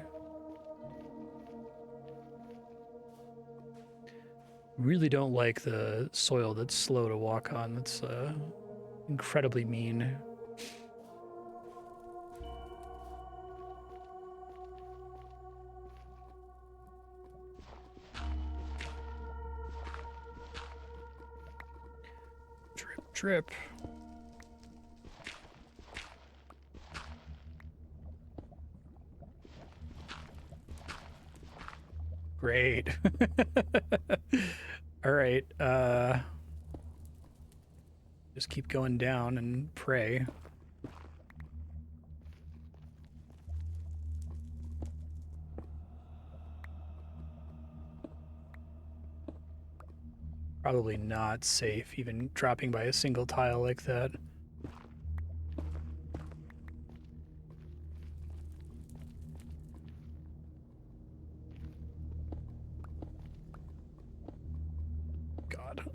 Really don't like the soil that's slow to walk on. That's incredibly mean. Drip, drip. Great. All right. Just keep going down and pray. Probably not safe, even dropping by a single tile like that. God.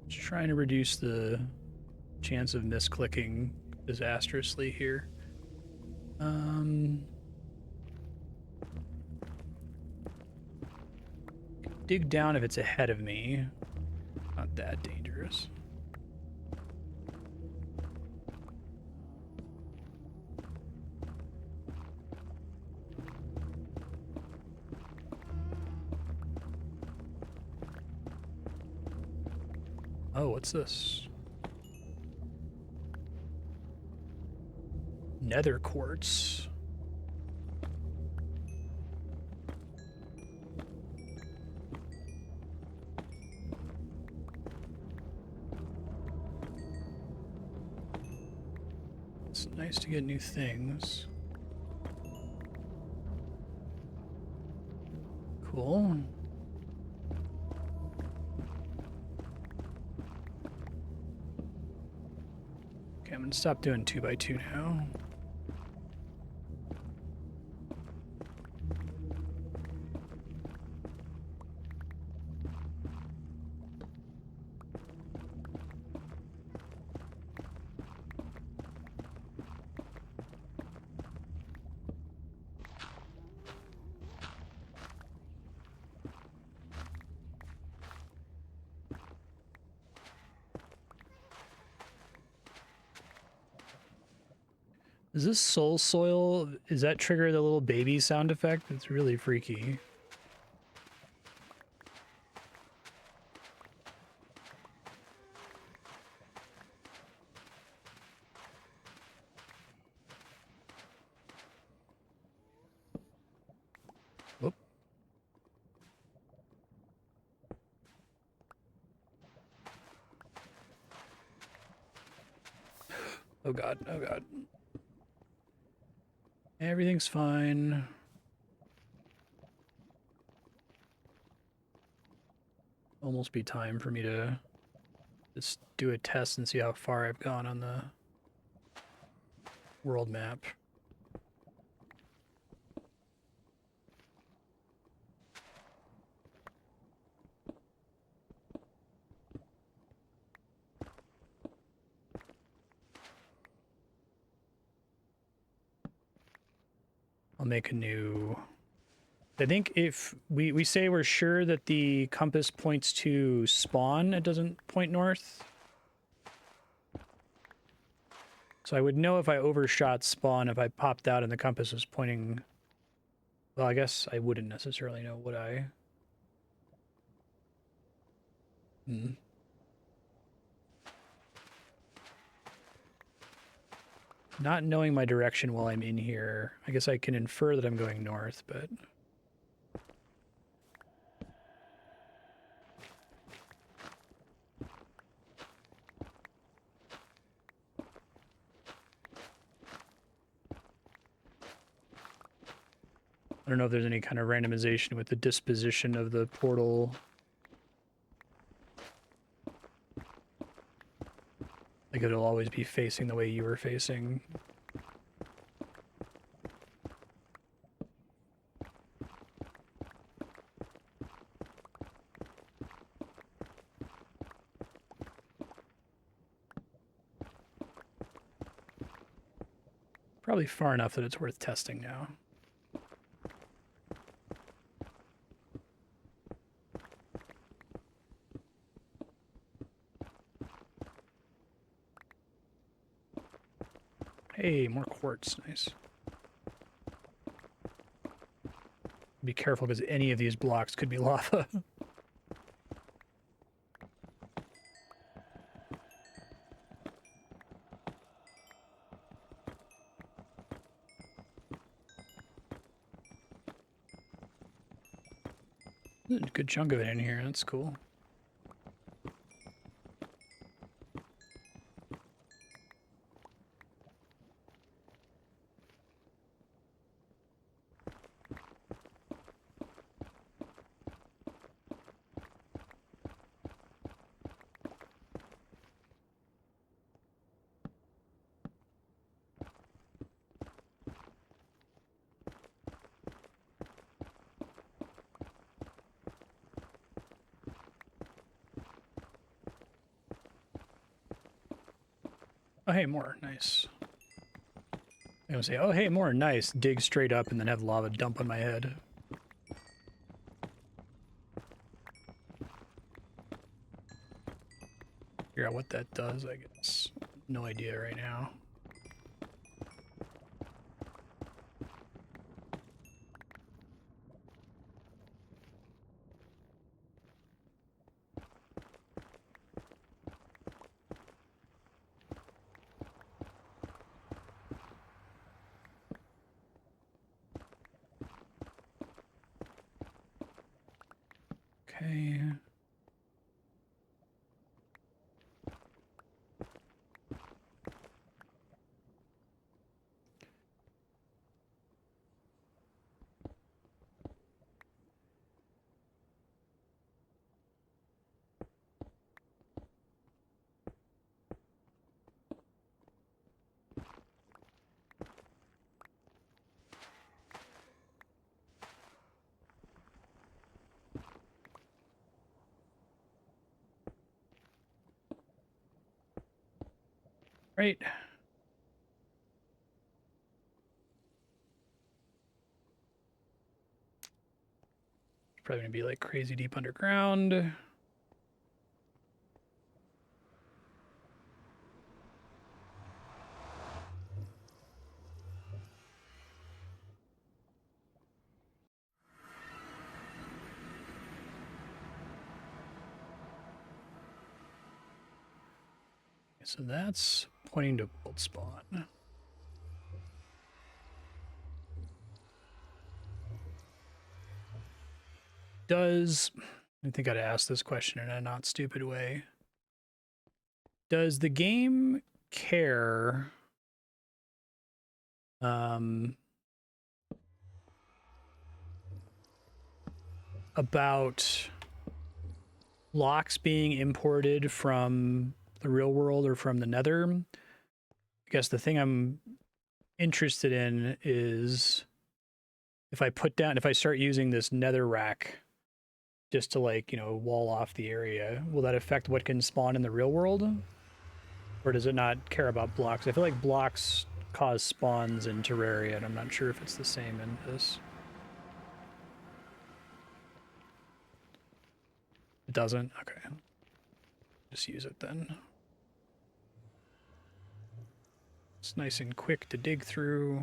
Just trying to reduce the chance of misclicking disastrously here. Dig down if it's ahead of me. Not that dangerous. Oh, what's this? Nether quartz. It's nice to get new things. Cool. Okay, I'm gonna stop doing 2x2 now. Does this soul soil, is that trigger the little baby sound effect? It's really freaky. Whoop. Oh god, oh god. Everything's fine. Almost be time for me to just do a test and see how far I've gone on the world map. I'll make a new... I think if we say we're sure that the compass points to spawn, it doesn't point north. So I would know if I overshot spawn if I popped out and the compass was pointing... Well, I guess I wouldn't necessarily know, would I? Not knowing my direction while I'm in here, I guess I can infer that I'm going north, but... I don't know if there's any kind of randomization with the disposition of the portal. Like it'll always be facing the way you were facing. Probably far enough that it's worth testing now. Hey, more quartz, nice. Be careful because any of these blocks could be lava. There's a good chunk of it in here, that's cool. Oh, hey, more. Nice. I'm gonna say, oh, hey, more. Nice. Dig straight up and then have lava dump on my head. Figure out what that does, I guess. No idea right now. Okay. Right. Probably gonna be like crazy deep underground. So that's pointing to bolt spawn. I think I'd ask this question in a not stupid way. Does the game care about blocks being imported from the real world or from the Nether? I guess the thing I'm interested in is if I start using this Nether rack just to, like, you know, wall off the area, will that affect what can spawn in the real world? Or does it not care about blocks? I feel like blocks cause spawns in Terraria, and I'm not sure if it's the same in this. It doesn't? Okay. Just use it then. It's nice and quick to dig through.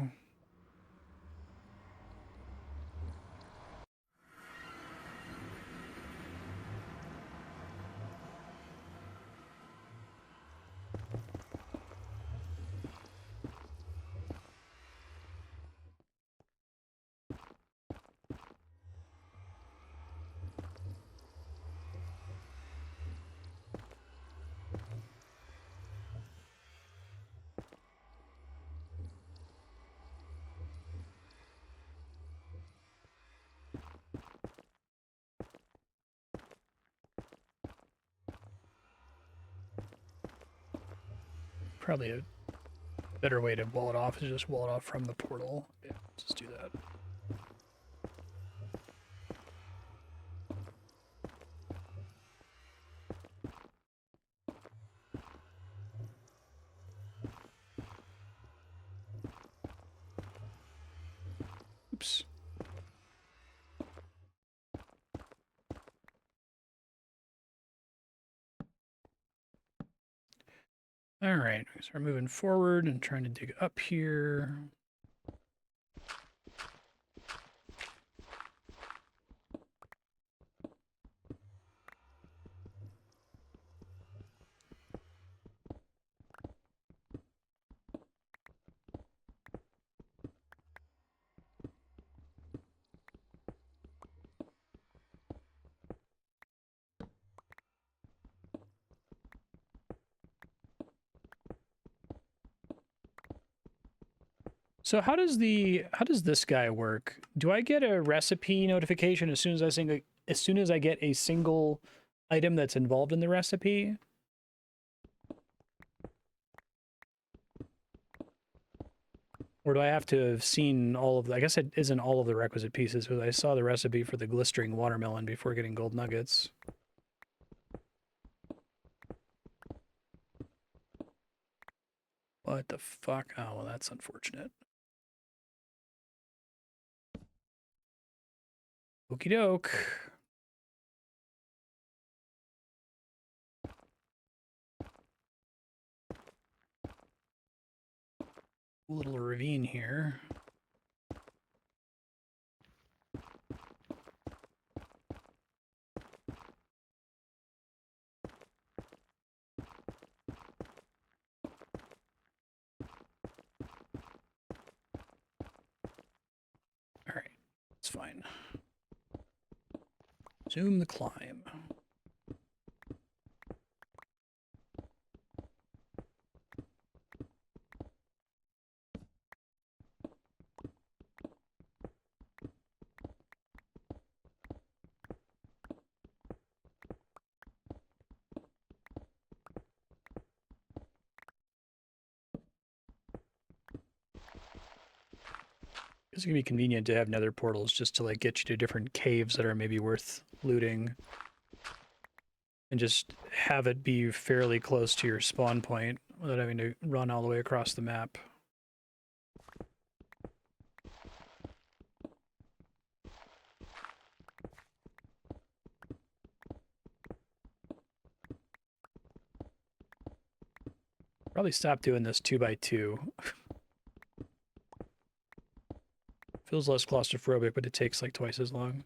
Probably a better way to wall it off is just wall it off from the portal. Yeah, just do that. Oops. All right, start moving forward and trying to dig up here. So how does this guy work? Do I get a recipe notification as soon as I get a single item that's involved in the recipe? Or do I have to have seen all of the, I guess it isn't all of the requisite pieces, because I saw the recipe for the glistering watermelon before getting gold nuggets. What the fuck? Oh, well, that's unfortunate. Okie doke. A little ravine here. All right, it's fine. Resume the climb. It's gonna be convenient to have nether portals just to like get you to different caves that are maybe worth looting. And just have it be fairly close to your spawn point without having to run all the way across the map. Probably stop doing this 2x2. Feels less claustrophobic, but it takes like twice as long.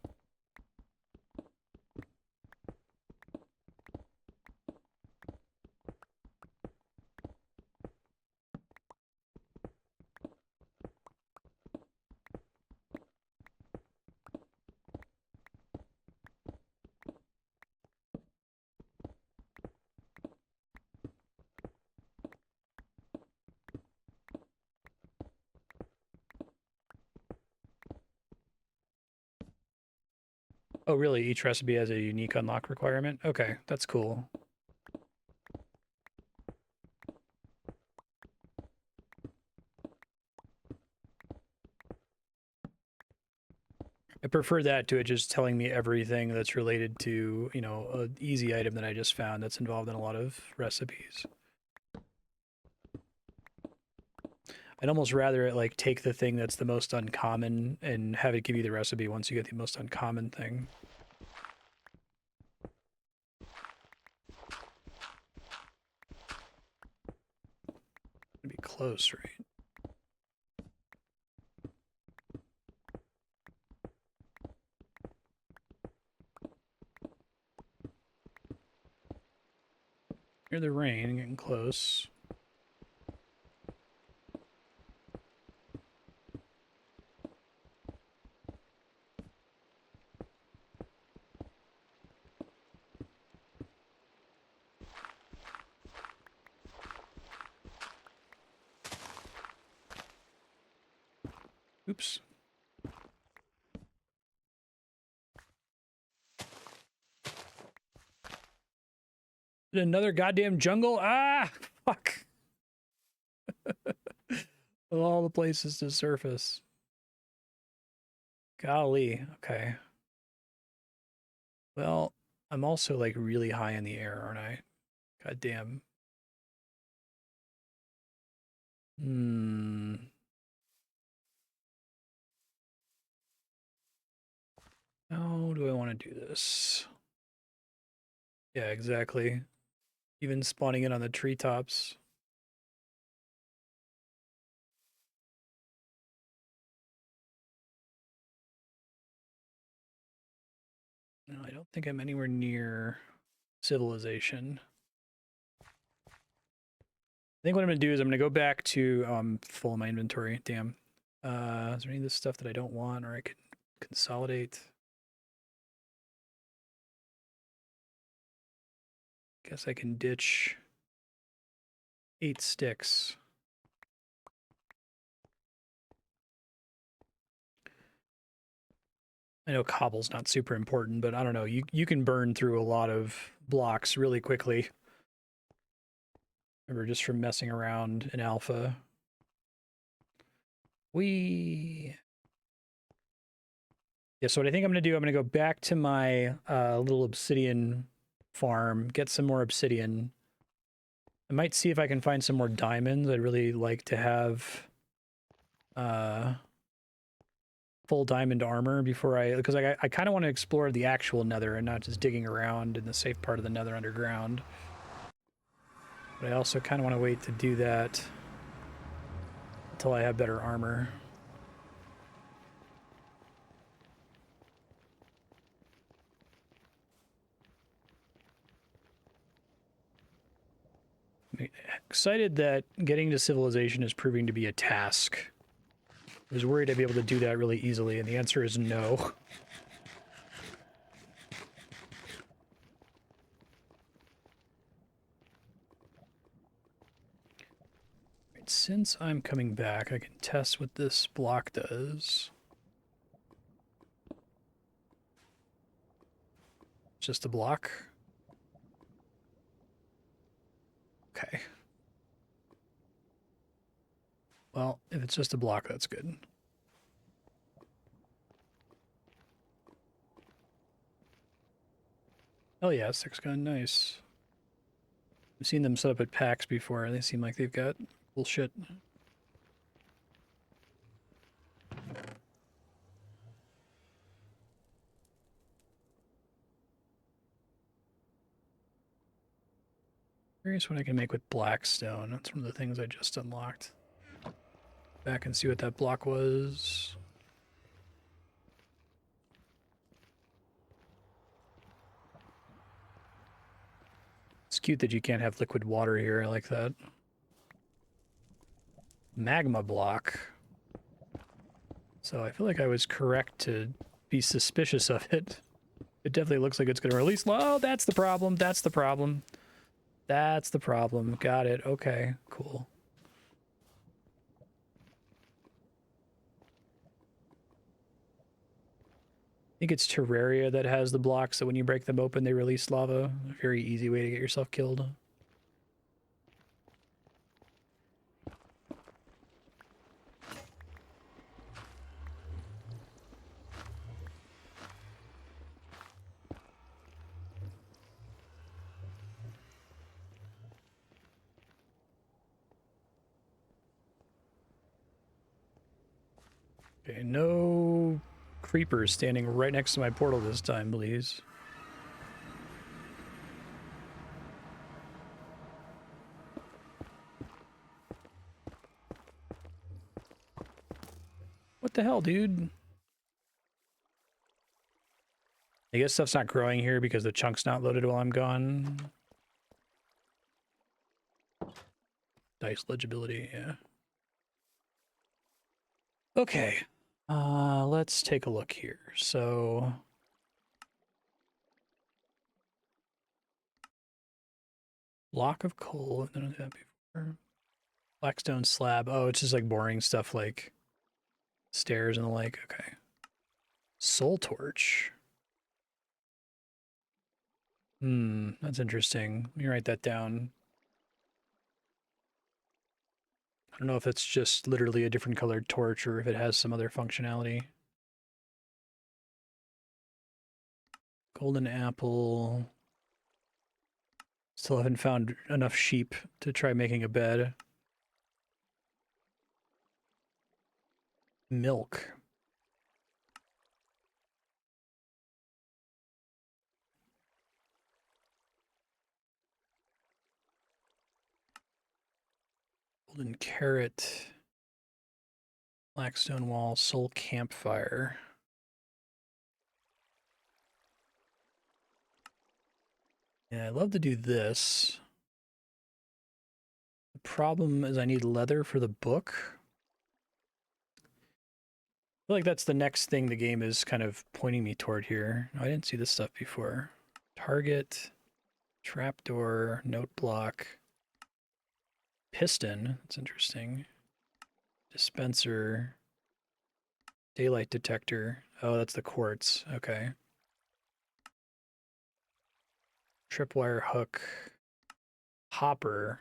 Oh, really? Each recipe has a unique unlock requirement? Okay, that's cool. I prefer that to it just telling me everything that's related to, you know, an easy item that I just found that's involved in a lot of recipes. I'd almost rather it like take the thing that's the most uncommon and have it give you the recipe once you get the most uncommon thing. It'd be close, right? Near the rain, getting close. Oops. Another goddamn jungle? Ah! Fuck. Of all the places to surface. Golly. Okay. Well, I'm also like really high in the air, aren't I? God damn. Hmm. How do I want to do this? Yeah, exactly. Even spawning in on the treetops. No, I don't think I'm anywhere near civilization. I think what I'm gonna do is I'm gonna go back to full of my inventory. Damn. Is there any of this stuff that I don't want or I could consolidate? Guess I can ditch 8 sticks. I know cobble's not super important, but I don't know. You can burn through a lot of blocks really quickly. Remember, just from messing around in alpha. Yeah, so what I think I'm going to do, I'm going to go back to my little obsidian farm, get some more obsidian. I might see if I can find some more diamonds. I'd really like to have full diamond armor before because I kind of want to explore the actual nether and not just digging around in the safe part of the nether underground. But I also kind of want to wait to do that until I have better armor. I'm excited that getting to civilization is proving to be a task. I was worried I'd be able to do that really easily, and the answer is no. since I'm coming back, I can test what this block does. Just a block. Okay. Well, if it's just a block, that's good. Oh yeah, 6-gun, nice. I've seen them set up at packs before. They seem like they've got cool shit. Curious what I can make with black stone. That's one of the things I just unlocked. Back and see what that block was. It's cute that you can't have liquid water here. I like that. Magma block. So I feel like I was correct to be suspicious of it. It definitely looks like it's going to release. Oh, that's the problem. That's the problem. That's the problem. Got it. Okay, cool. I think it's Terraria that has the blocks that when you break them open, they release lava. A very easy way to get yourself killed. Okay, no creepers standing right next to my portal this time, please. What the hell, dude? I guess stuff's not growing here because the chunk's not loaded while I'm gone. Dice legibility, yeah. Okay. Let's take a look here. So block of coal, I've done that before. Blackstone slab. Oh, it's just like boring stuff like stairs and the like. Okay. Soul torch. That's interesting. Let me write that down. I don't know if it's just literally a different colored torch or if it has some other functionality. Golden apple. Still haven't found enough sheep to try making a bed. Milk. Golden carrot. Blackstone wall. Soul campfire. Yeah, I'd love to do this. The problem is I need leather for the book. I feel like that's the next thing the game is kind of pointing me toward here. I didn't see this stuff before. Target, trapdoor, note block, piston. That's interesting. Dispenser, daylight detector. Oh, that's the quartz. Okay. Tripwire hook, hopper.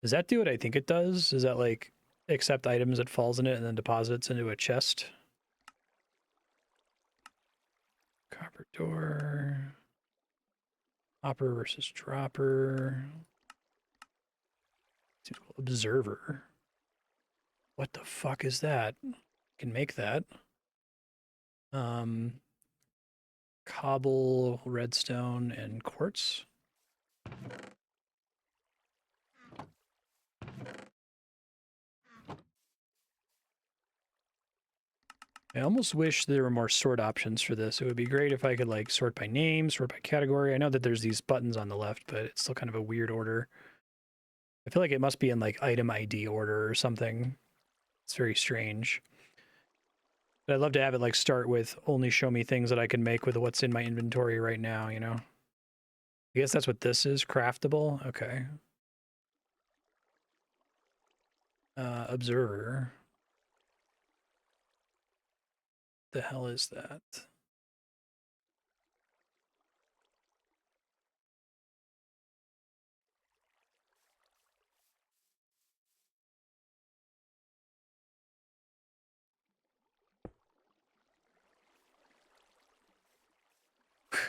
Does that do what I think it does? Is that like accept items that falls in it and then deposits into a chest? Copper door. Hopper versus dropper. Observer. What the fuck is that? Can make that. Cobble, redstone, and quartz. I almost wish there were more sort options for this. It would be great if I could like sort by name, sort by category. I know that there's these buttons on the left, but it's still kind of a weird order. I feel like it must be in like item ID order or something. It's very strange. But I'd love to have it like start with only show me things that I can make with what's in my inventory right now, you know? I guess that's what this is, craftable? Okay. Observer. The hell is that?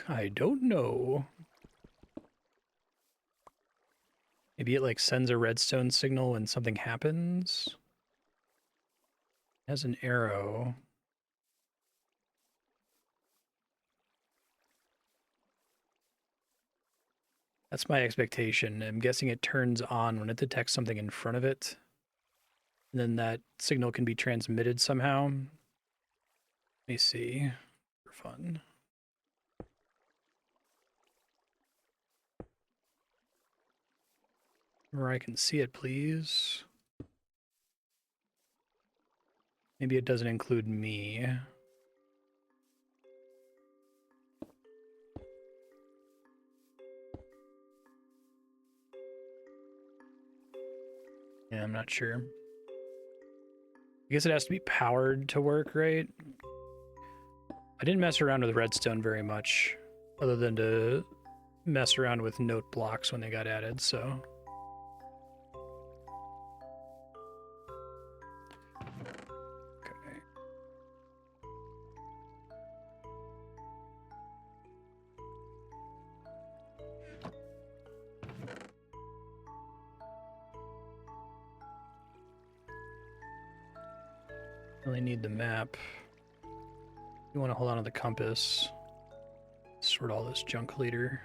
I don't know. Maybe it like sends a redstone signal when something happens. It has an arrow. That's my expectation. I'm guessing it turns on when it detects something in front of it. And then that signal can be transmitted somehow. Let me see. For fun. Where I can see it, please. Maybe it doesn't include me. Yeah, I'm not sure. I guess it has to be powered to work, right? I didn't mess around with redstone very much, other than to mess around with note blocks when they got added, so... Okay. Really need the map. You want to hold on to the compass. Sort all this junk later.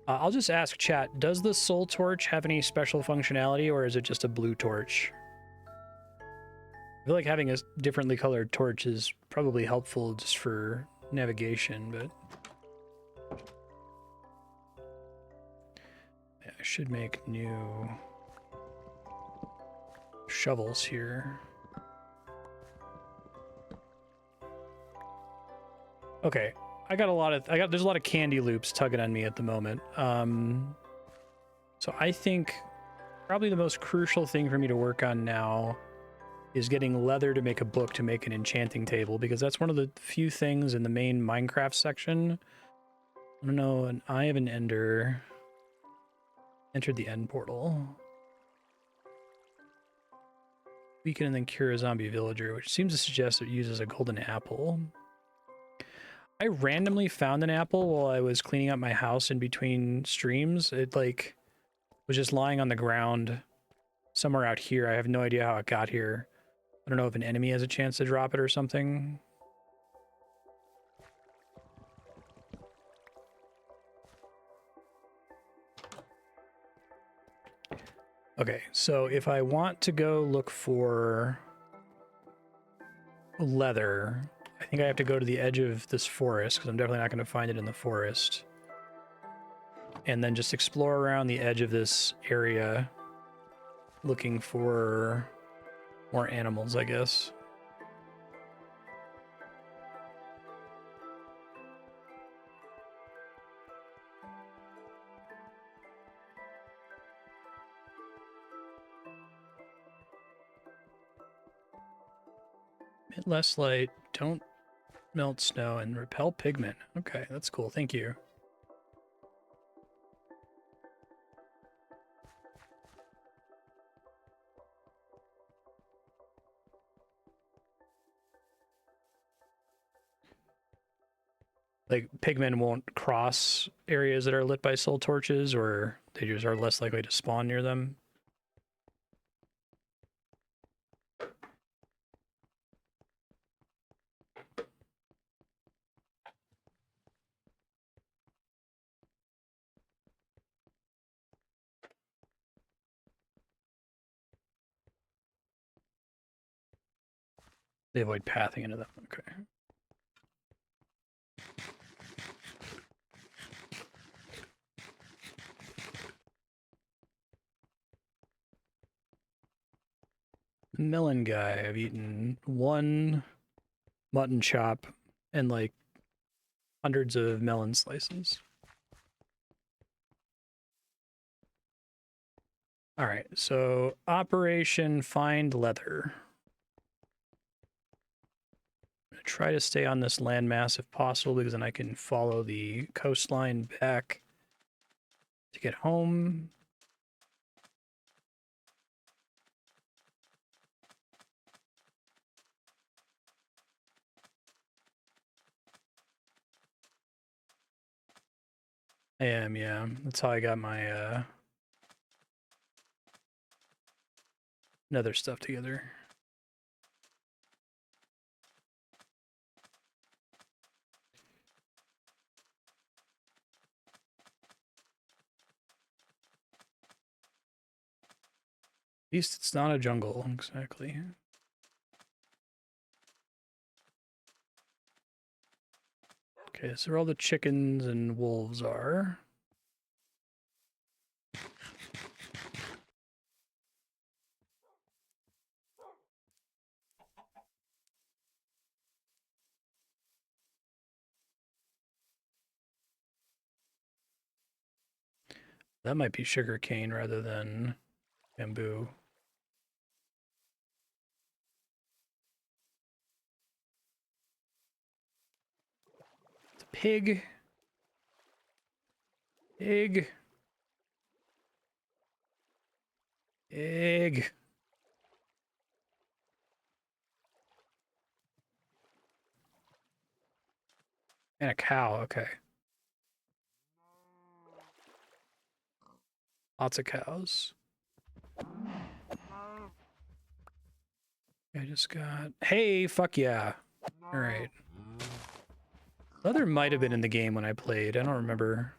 I'll just ask chat, does the soul torch have any special functionality, or is it just a blue torch? I feel like having a differently colored torch is probably helpful just for navigation, but... Yeah, I should make new shovels here. Okay, there's a lot of candy loops tugging on me at the moment. So I think probably the most crucial thing for me to work on now is getting leather to make a book to make an enchanting table, because that's one of the few things in the main Minecraft section. I don't know, an Eye of an Ender. Entered the end portal. Weaken and then cure a zombie villager, which seems to suggest it uses a golden apple. I randomly found an apple while I was cleaning up my house in between streams. It like was just lying on the ground somewhere out here. I have no idea how it got here. I don't know if an enemy has a chance to drop it or something. Okay, so if I want to go look for leather, I think I have to go to the edge of this forest, because I'm definitely not going to find it in the forest. And then just explore around the edge of this area, looking for more animals, I guess. Emit less light, don't melt snow, and repel pigment. Okay, that's cool. Thank you. Like, pigmen won't cross areas that are lit by soul torches, or they just are less likely to spawn near them? They avoid pathing into them. Okay. Melon guy. I've eaten one mutton chop and like hundreds of melon slices. All right, so Operation Find Leather. I'm gonna try to stay on this landmass if possible, because then I can follow the coastline back to get home. I am, yeah. That's how I got my nether stuff together. At least it's not a jungle, exactly. Okay, so where all the chickens and wolves are. That might be sugar cane rather than bamboo. It's a pig. Pig. Pig. And a cow, okay. Lots of cows. I just got... Hey, fuck yeah. All right. Leather might have been in the game when I played. I don't remember.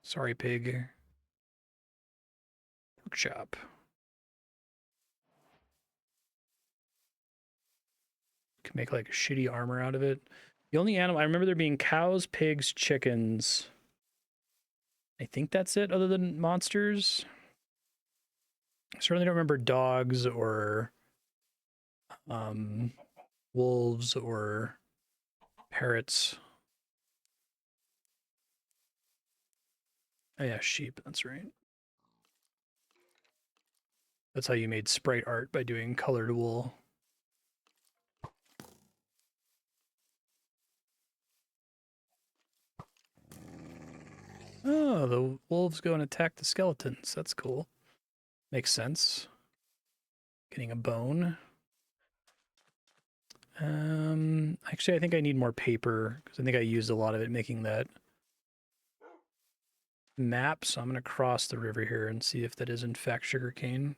Sorry, pig. Workshop. Can make like shitty armor out of it. The only animal... I remember there being cows, pigs, chickens. I think that's it, other than monsters. I certainly don't remember dogs or wolves or parrots. Oh yeah, sheep, that's right. That's how you made sprite art, by doing colored wool. Oh, the wolves go and attack the skeletons. That's cool. Makes sense. Getting a bone. Actually, I think I need more paper, because I think I used a lot of it making that map, so I'm going to cross the river here and see if that is in fact sugarcane.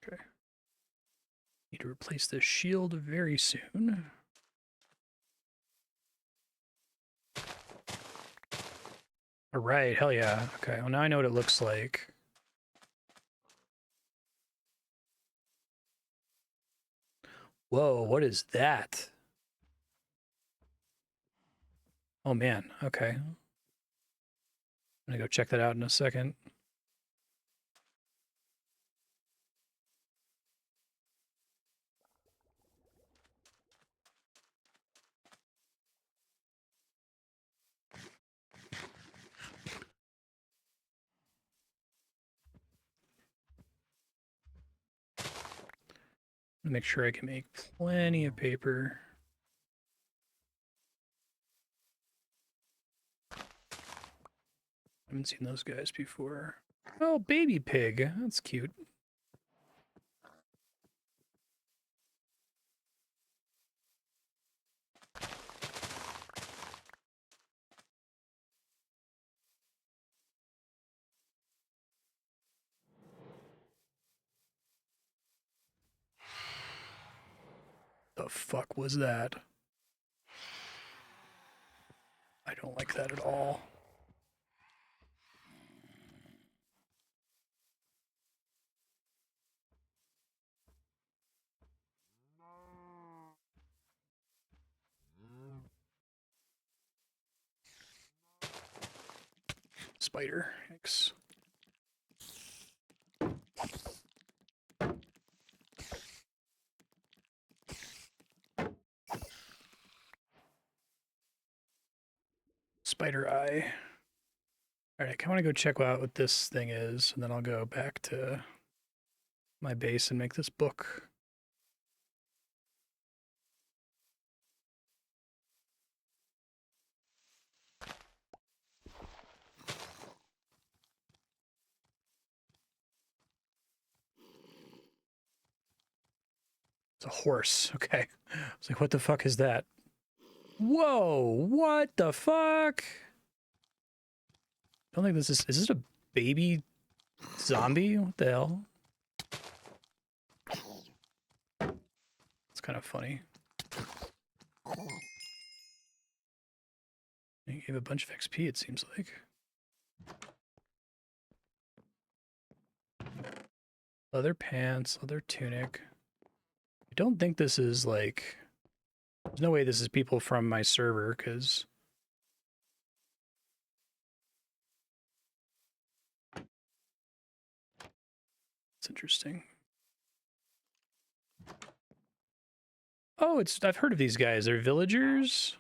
Okay. Need to replace this shield very soon. All right, hell yeah. Okay, well now I know what it looks like. Whoa, what is that? Oh man, okay. I'm gonna go check that out in a second. Make sure I can make plenty of paper. Haven't seen those guys before. Oh, baby pig. That's cute. The fuck was that? I don't like that at all. spider. Thanks. Spider eye. All right, I want to go check out what this thing is, and then I'll go back to my base and make this book. It's a horse. Okay. I was like, what the fuck is that? Whoa, what the fuck? I don't think this is this a baby zombie? What the hell? It's kind of funny. He gave a bunch of XP, it seems like. Leather pants, leather tunic. I don't think this is like... There's no way this is people from my server, because... It's interesting. Oh, it's... I've heard of these guys. They're villagers?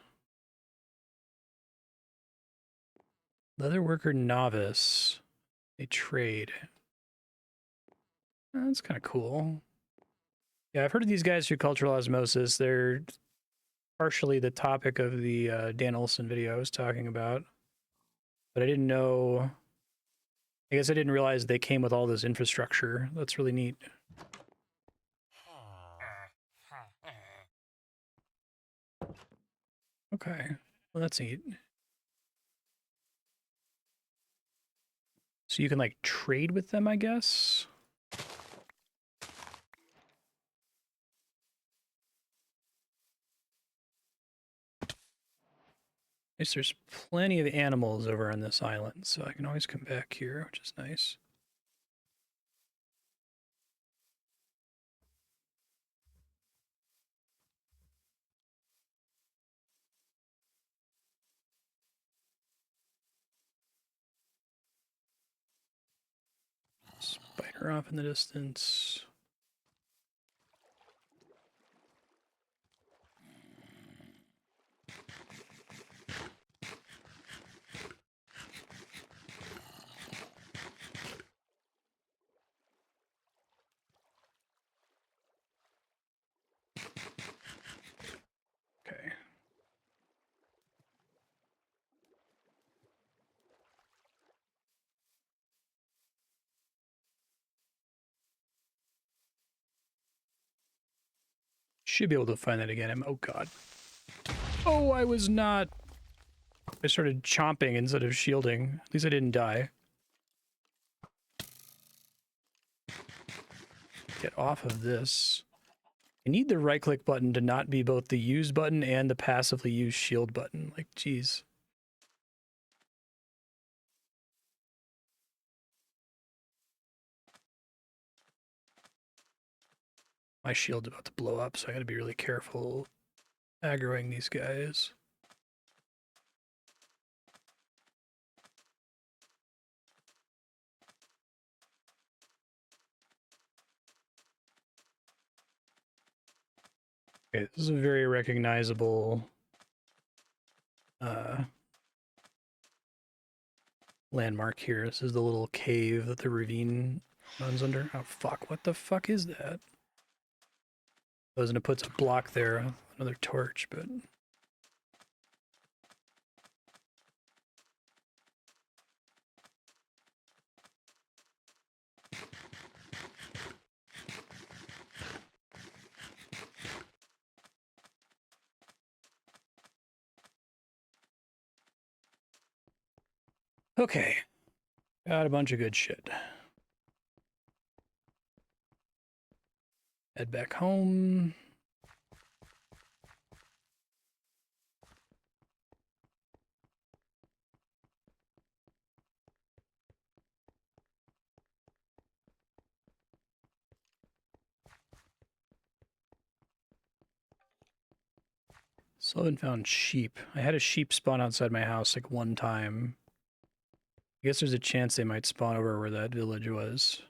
Leatherworker novice. They trade. That's kind of cool. Yeah, I've heard of these guys through cultural osmosis. They're partially the topic of the Dan Olson video I was talking about. But I didn't know... I guess I didn't realize they came with all this infrastructure. That's really neat. Okay, well that's neat. So you can like trade with them, I guess? Yes, there's plenty of animals over on this island, so I can always come back here, which is nice. Spider off in the distance. Okay. Should be able to find that again. Oh god. Oh, I was not... I started chomping instead of shielding. At least I didn't die. Get off of this. I need the right-click button to not be both the use button and the passively use shield button. Like, geez. My shield's about to blow up, so I gotta be really careful aggroing these guys. Okay, this is a very recognizable landmark here. This is the little cave that the ravine runs under. Oh fuck, what the fuck is that? I was gonna put a block there, another torch, but... Okay, got a bunch of good shit. Head back home. Still haven't found sheep. I had a sheep spawn outside my house like one time. I guess there's a chance they might spawn over where that village was.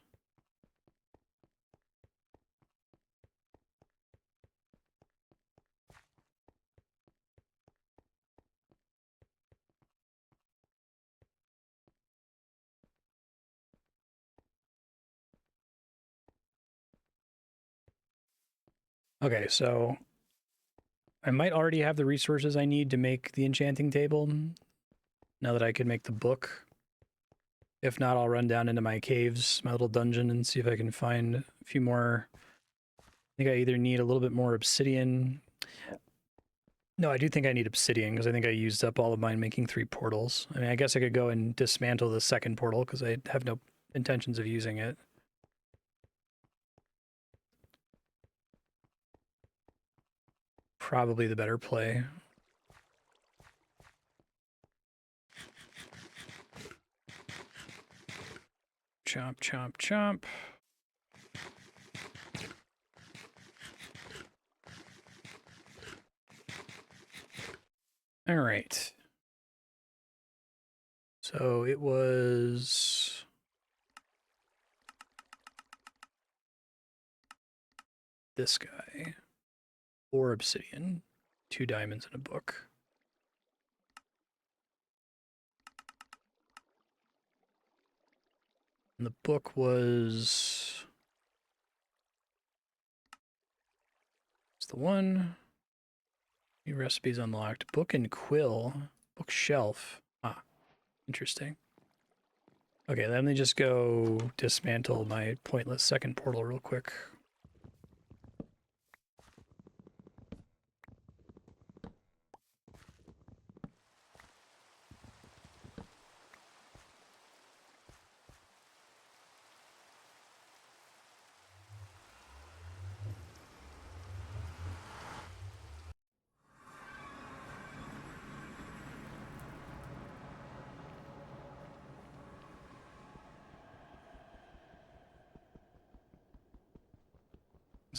Okay, so I might already have the resources I need to make the enchanting table now that I can make the book. If not, I'll run down into my caves, my little dungeon, and see if I can find a few more. I think I either need a little bit more obsidian. No, I do think I need obsidian because I think I used up all of mine making 3 portals. I mean, I guess I could go and dismantle the second portal because I have no intentions of using it. Probably the better play. Chomp, chomp, chomp. All right. So it was this guy. 4 obsidian, 2 diamonds, and a book. And the book was... It's the one. New recipes unlocked. Book and quill. Bookshelf. Ah, interesting. Okay, let me just go dismantle my pointless second portal real quick.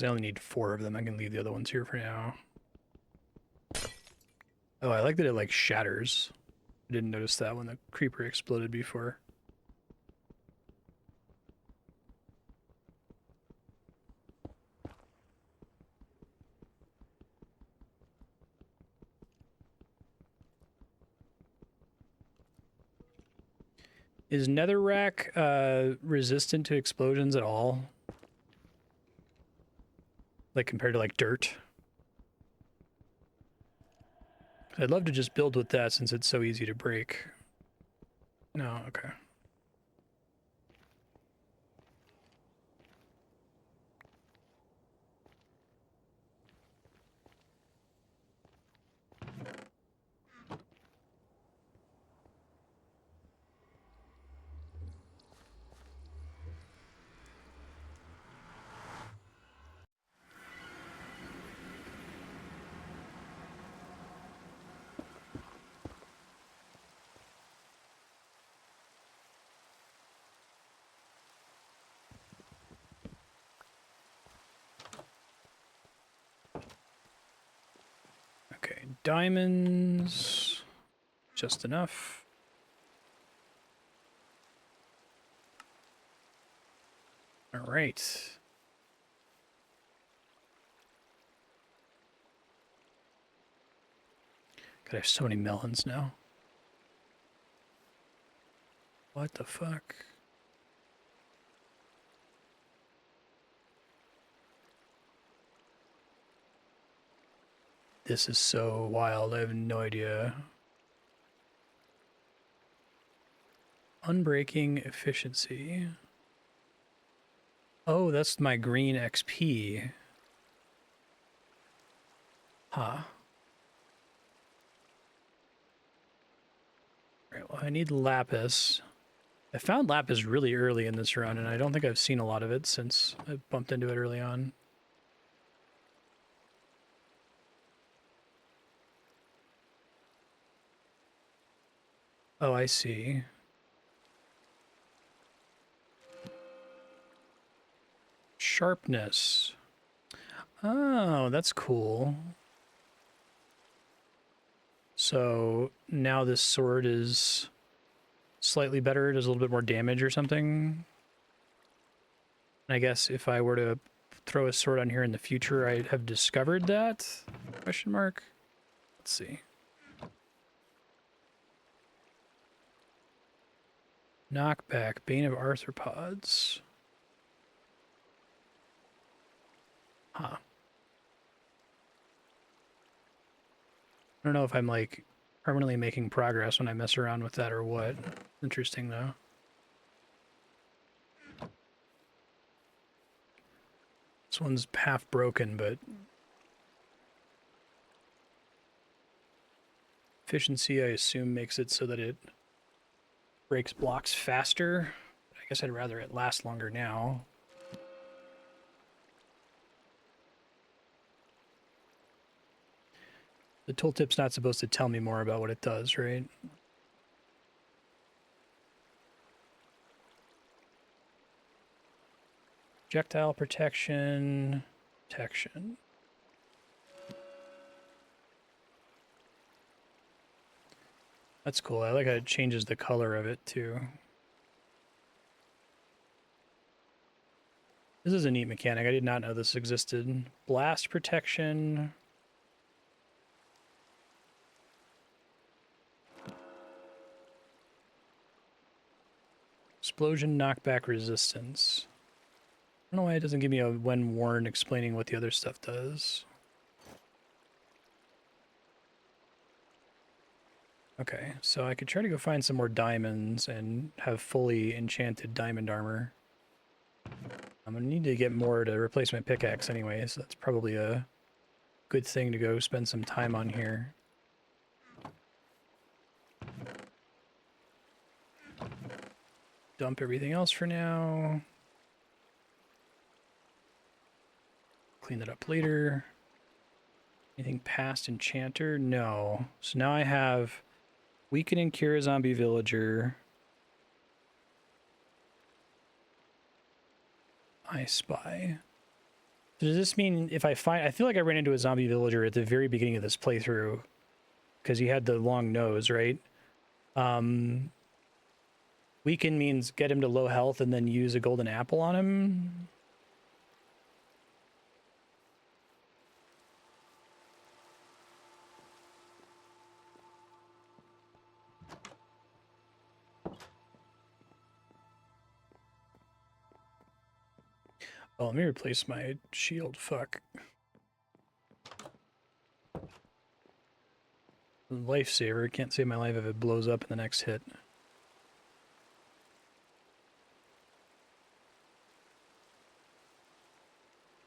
I only need 4 of them. I can leave the other ones here for now. Oh, I like that it like shatters. I didn't notice that when the creeper exploded before. Is netherrack resistant to explosions at all? Like compared to like dirt? I'd love to just build with that since it's so easy to break. No, okay. Okay, diamonds. Just enough. All right. God, I have so many melons now. What the fuck? This is so wild. I have no idea. Unbreaking efficiency. Oh, that's my green XP. Huh. Right, well, I need lapis. I found lapis really early in this run, and I don't think I've seen a lot of it since I bumped into it early on. Oh, I see. Sharpness. Oh, that's cool. So now this sword is slightly better, does a little bit more damage or something. And I guess if I were to throw a sword on here in the future, I'd have discovered that? Question mark. Let's see. Knockback, Bane of Arthropods. Huh. I don't know if I'm like permanently making progress when I mess around with that or what. Interesting though. This one's half broken, but efficiency, I assume, makes it so that it breaks blocks faster. I guess I'd rather it last longer now. The tooltip's not supposed to tell me more about what it does, right? Projectile protection. Protection. That's cool. I like how it changes the color of it, too. This is a neat mechanic. I did not know this existed. Blast protection. Explosion knockback resistance. I don't know why it doesn't give me a when worn explaining what the other stuff does. Okay, so I could try to go find some more diamonds and have fully enchanted diamond armor. I'm gonna need to get more to replace my pickaxe anyway, so that's probably a good thing to go spend some time on here. Dump everything else for now. Clean that up later. Anything past enchanter? No. So now I have weaken and cure a zombie villager. I spy. So does this mean if I find... I feel like I ran into a zombie villager at the very beginning of this playthrough because he had the long nose, right? Weaken means get him to low health and then use a golden apple on him. Oh, let me replace my shield. Fuck. Lifesaver. Can't save my life if it blows up in the next hit.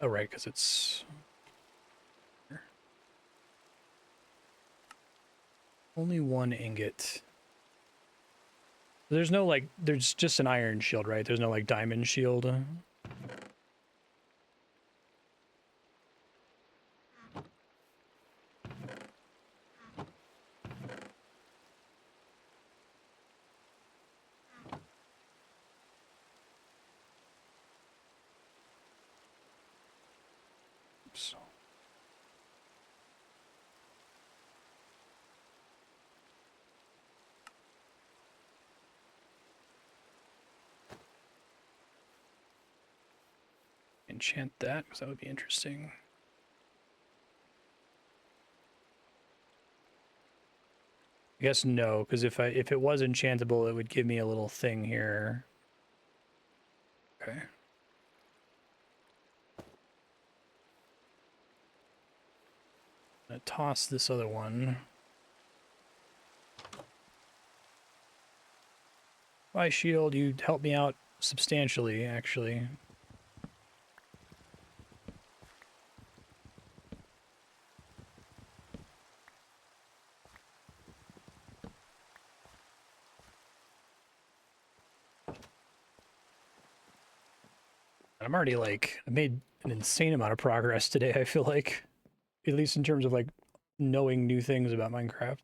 Oh, right, because it's... Only one ingot. There's no, like... There's just an iron shield, right? There's no, like, diamond shield. Oops. Enchant that, because that would be interesting. I guess no, because if it was enchantable, it would give me a little thing here. Okay. I'm gonna toss this other one. Bye, shield. You helped me out substantially, actually. I'm already like, I made an insane amount of progress today, I feel like. At least in terms of like knowing new things about Minecraft.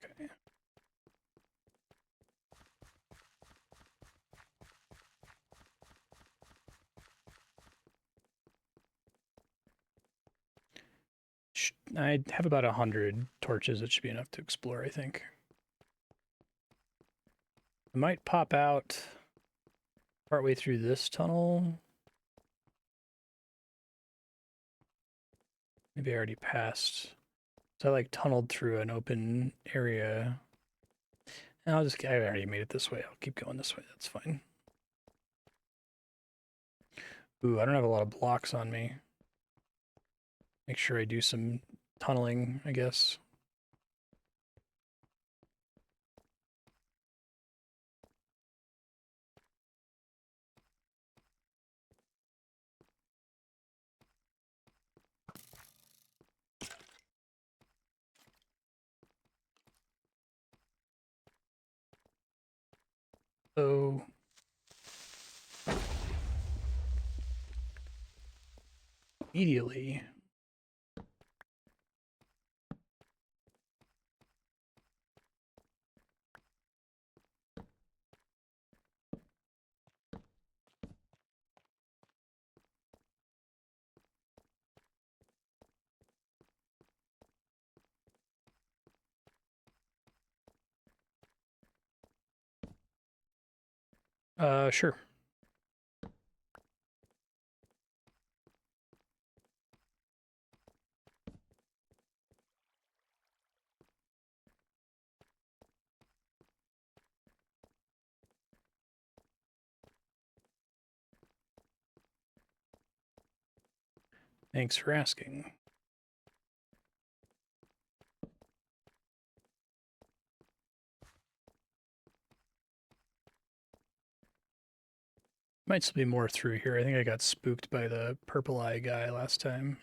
Okay. I have about 100 torches. That should be enough to explore, I think. I might pop out partway through this tunnel. Maybe I already passed. So I like tunneled through an open area. And I already made it this way. I'll keep going this way. That's fine. Ooh, I don't have a lot of blocks on me. Make sure I do some tunneling, I guess. So immediately. Sure. Thanks for asking. Might still be more through here. I think I got spooked by the purple eye guy last time.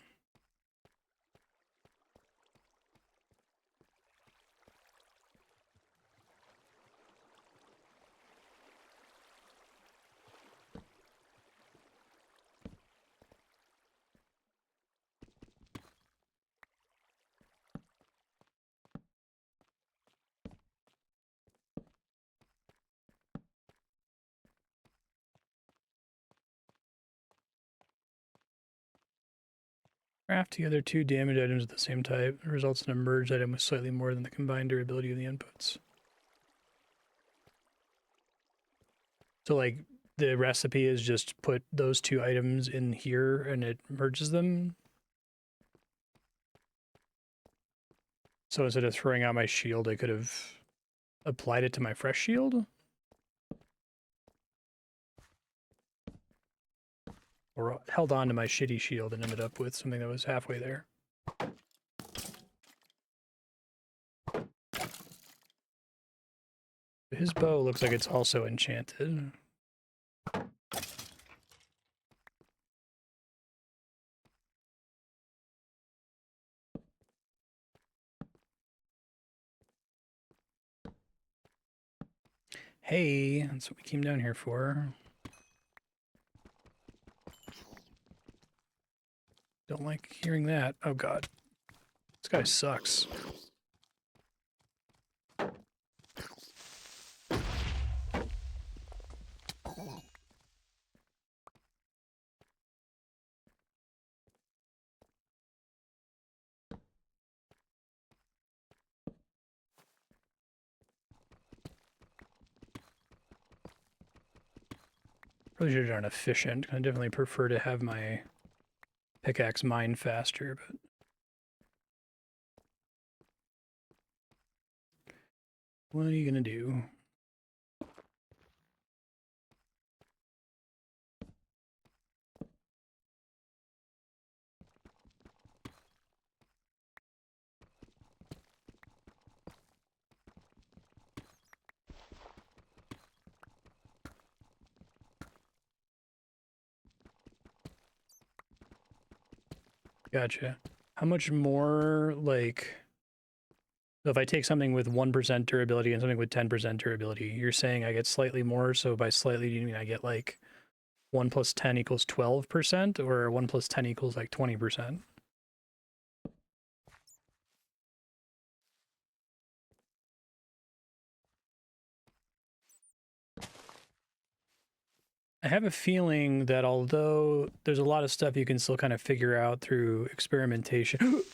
Craft together 2 damaged items of the same type. It results in a merged item with slightly more than the combined durability of the inputs. So, like, the recipe is just put those 2 items in here and it merges them. So instead of throwing out my shield, I could have applied it to my fresh shield? Or held on to my shitty shield and ended up with something that was halfway there. His bow looks like it's also enchanted. Hey, that's what we came down here for. Don't like hearing that. Oh god. This guy sucks. Probably should have done efficient. I definitely prefer to have my pickaxe mine faster, but what are you gonna do? Gotcha. How much more, like, if I take something with 1% durability and something with 10% durability, you're saying I get slightly more, so by slightly, do you mean I get, like, 1 plus 10 equals 12%, or 1 plus 10 equals, like, 20%? I have a feeling that although there's a lot of stuff you can still kind of figure out through experimentation.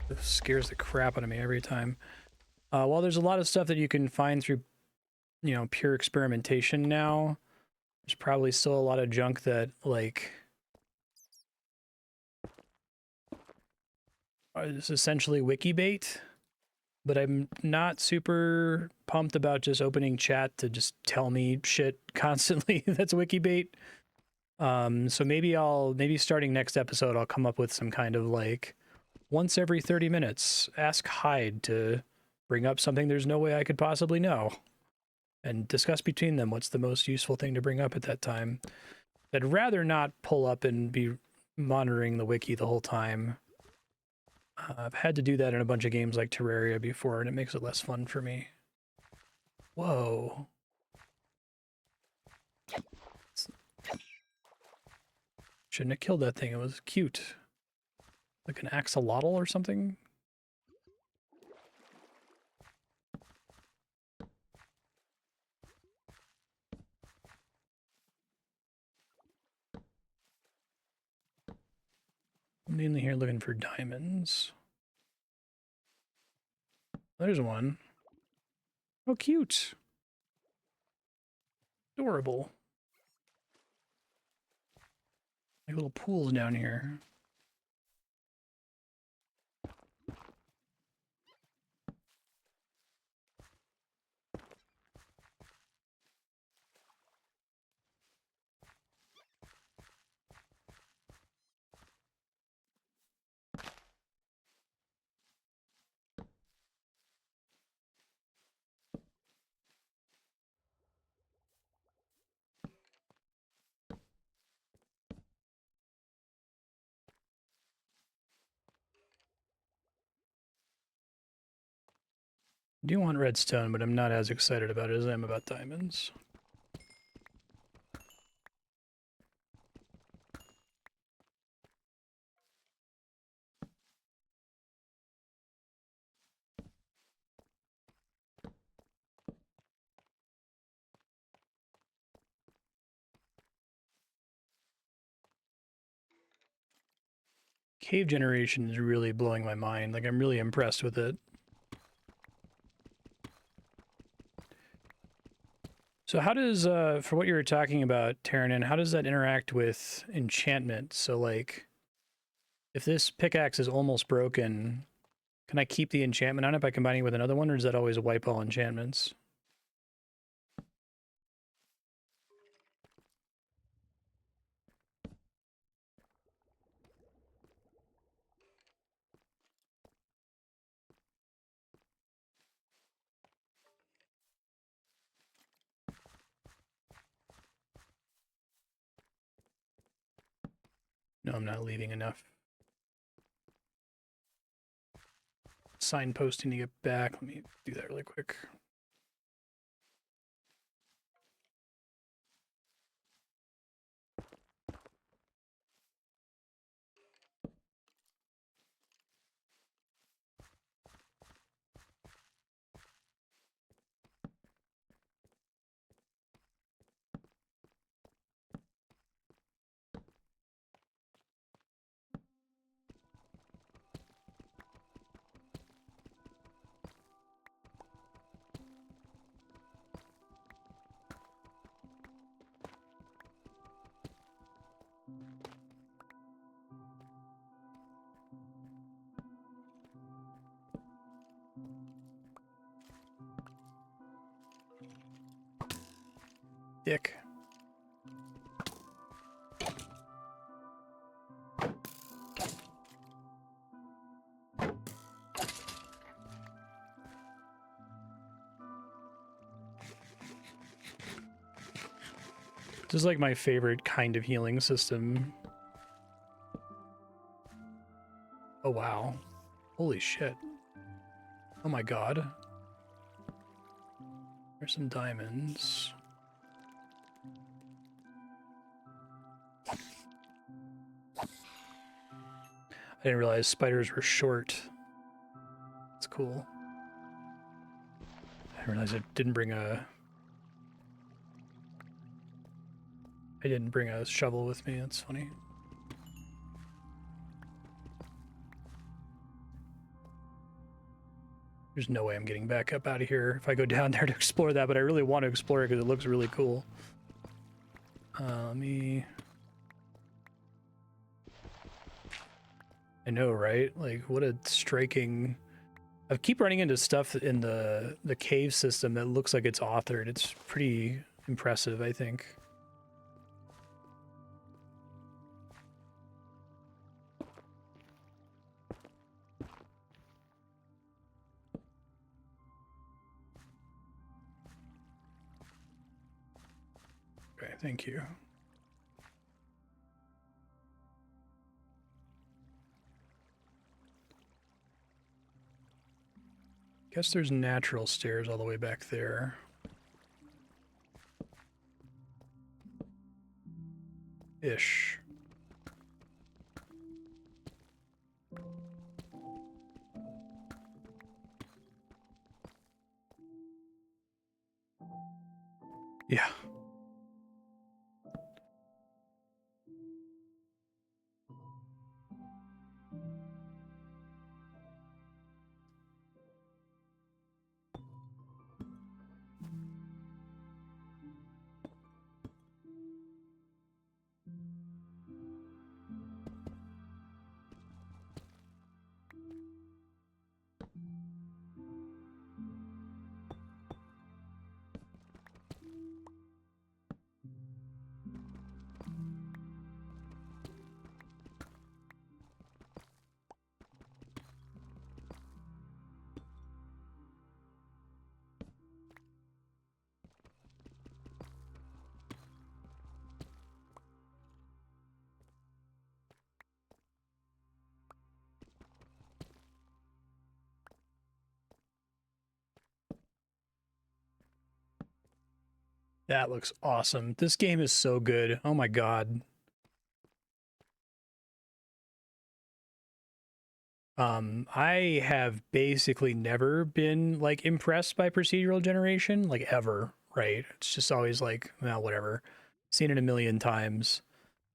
It scares the crap out of me every time. While there's a lot of stuff that you can find through, you know, pure experimentation now, there's probably still a lot of junk that, like, is essentially wiki bait, but I'm not super pumped about just opening chat to just tell me shit constantly that's wiki bait. So maybe starting next episode, I'll come up with some kind of, like, once every 30 minutes, ask Hyde to bring up something there's no way I could possibly know, and discuss between them what's the most useful thing to bring up at that time. I'd rather not pull up and be monitoring the wiki the whole time. I've had to do that in a bunch of games like Terraria before, and it makes it less fun for me. Whoa. Shouldn't have killed that thing. It was cute. Like an axolotl or something? I'm mainly here looking for diamonds. There's one. Oh, cute. Adorable. Like little pools down here. I do want redstone, but I'm not as excited about it as I am about diamonds. Cave generation is really blowing my mind. Like, I'm really impressed with it. So how does, for what you were talking about, Terranin, how does that interact with enchantment? So, like, if this pickaxe is almost broken, can I keep the enchantment on it by combining it with another one, or does that always wipe all enchantments? No, I'm not leaving enough signposting to get back. Let me do that really quick. Dick. This is like my favorite kind of healing system. Oh, wow. Holy shit. Oh my god. There's some diamonds. I didn't realize spiders were short. That's cool. I realized I didn't bring a shovel with me. That's funny. There's no way I'm getting back up out of here if I go down there to explore that, but I really want to explore it because it looks really cool. Let me... I know, right? Like, what a striking... I keep running into stuff in the cave system that looks like it's authored. It's pretty impressive, I think. Okay, thank you. Guess there's natural stairs all the way back there. Ish. Yeah. That looks awesome. This game is so good. Oh my god. I have basically never been like impressed by procedural generation, like ever, right? It's just always like, well, whatever. Seen it a million times.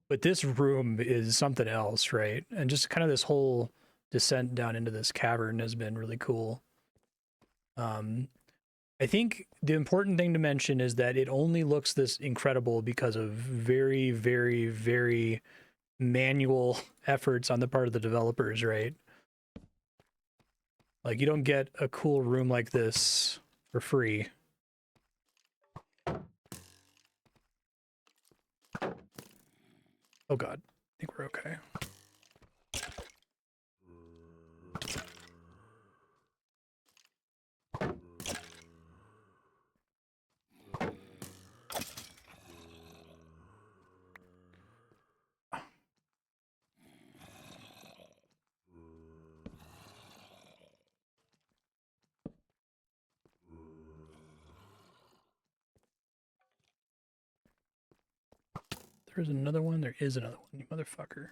But this room is something else, right? And just kind of this whole descent down into this cavern has been really cool. I think the important thing to mention is that it only looks this incredible because of very, very, very manual efforts on the part of the developers, right? Like, you don't get a cool room like this for free. Oh god, I think we're okay. There's another one? There is another one, you motherfucker.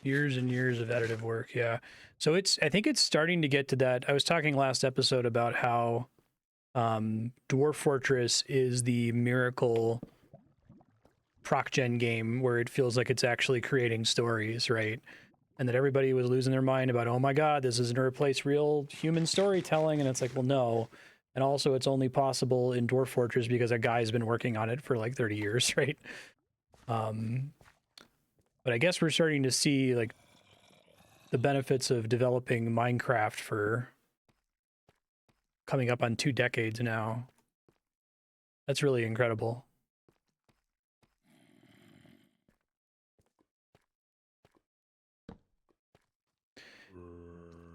Years and years of additive work, yeah. So I think it's starting to get to that. I was talking last episode about how Dwarf Fortress is the miracle proc gen game where it feels like it's actually creating stories, right? And that everybody was losing their mind about, oh my god, this isn't to replace real human storytelling. And it's like, well, no. And also it's only possible in Dwarf Fortress because a guy's been working on it for like 30 years, right? But I guess we're starting to see like the benefits of developing Minecraft for coming up on 2 decades now. That's really incredible.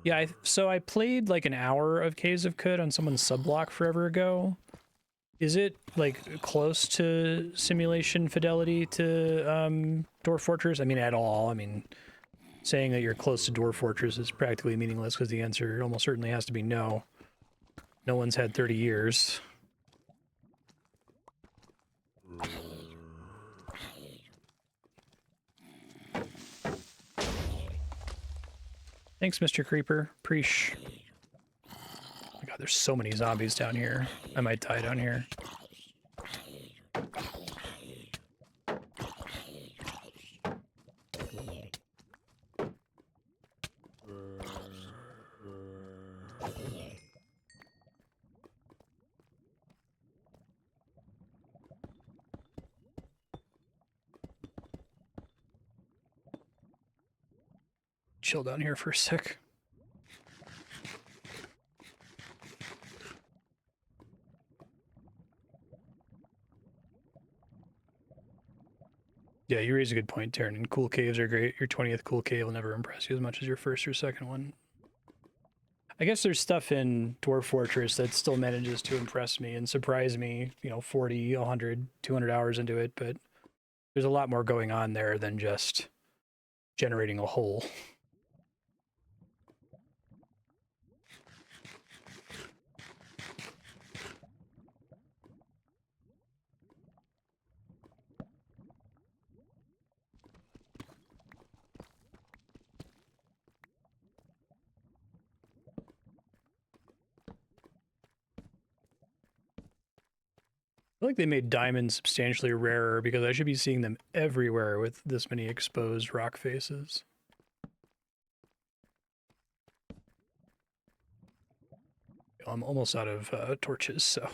Yeah, so I played like an hour of Caves of Kut on someone's subblock forever ago. Is it like close to simulation fidelity to Dwarf Fortress? I mean, at all. I mean, saying that you're close to Dwarf Fortress is practically meaningless because the answer almost certainly has to be no. No one's had 30 years. Thanks, Mr. Creeper. Preesh. Oh my god, there's so many zombies down here. I might die down here. chill down here for a sec. Yeah, you raise a good point, Taryn. And cool caves are great. Your 20th cool cave will never impress you as much as your first or second one. I guess there's stuff in Dwarf Fortress that still manages to impress me and surprise me, 40, 100, 200 hours into it, but there's a lot more going on there than just generating a hole. I feel like they made diamonds substantially rarer because I should be seeing them everywhere with this many exposed rock faces. I'm almost out of torches, so.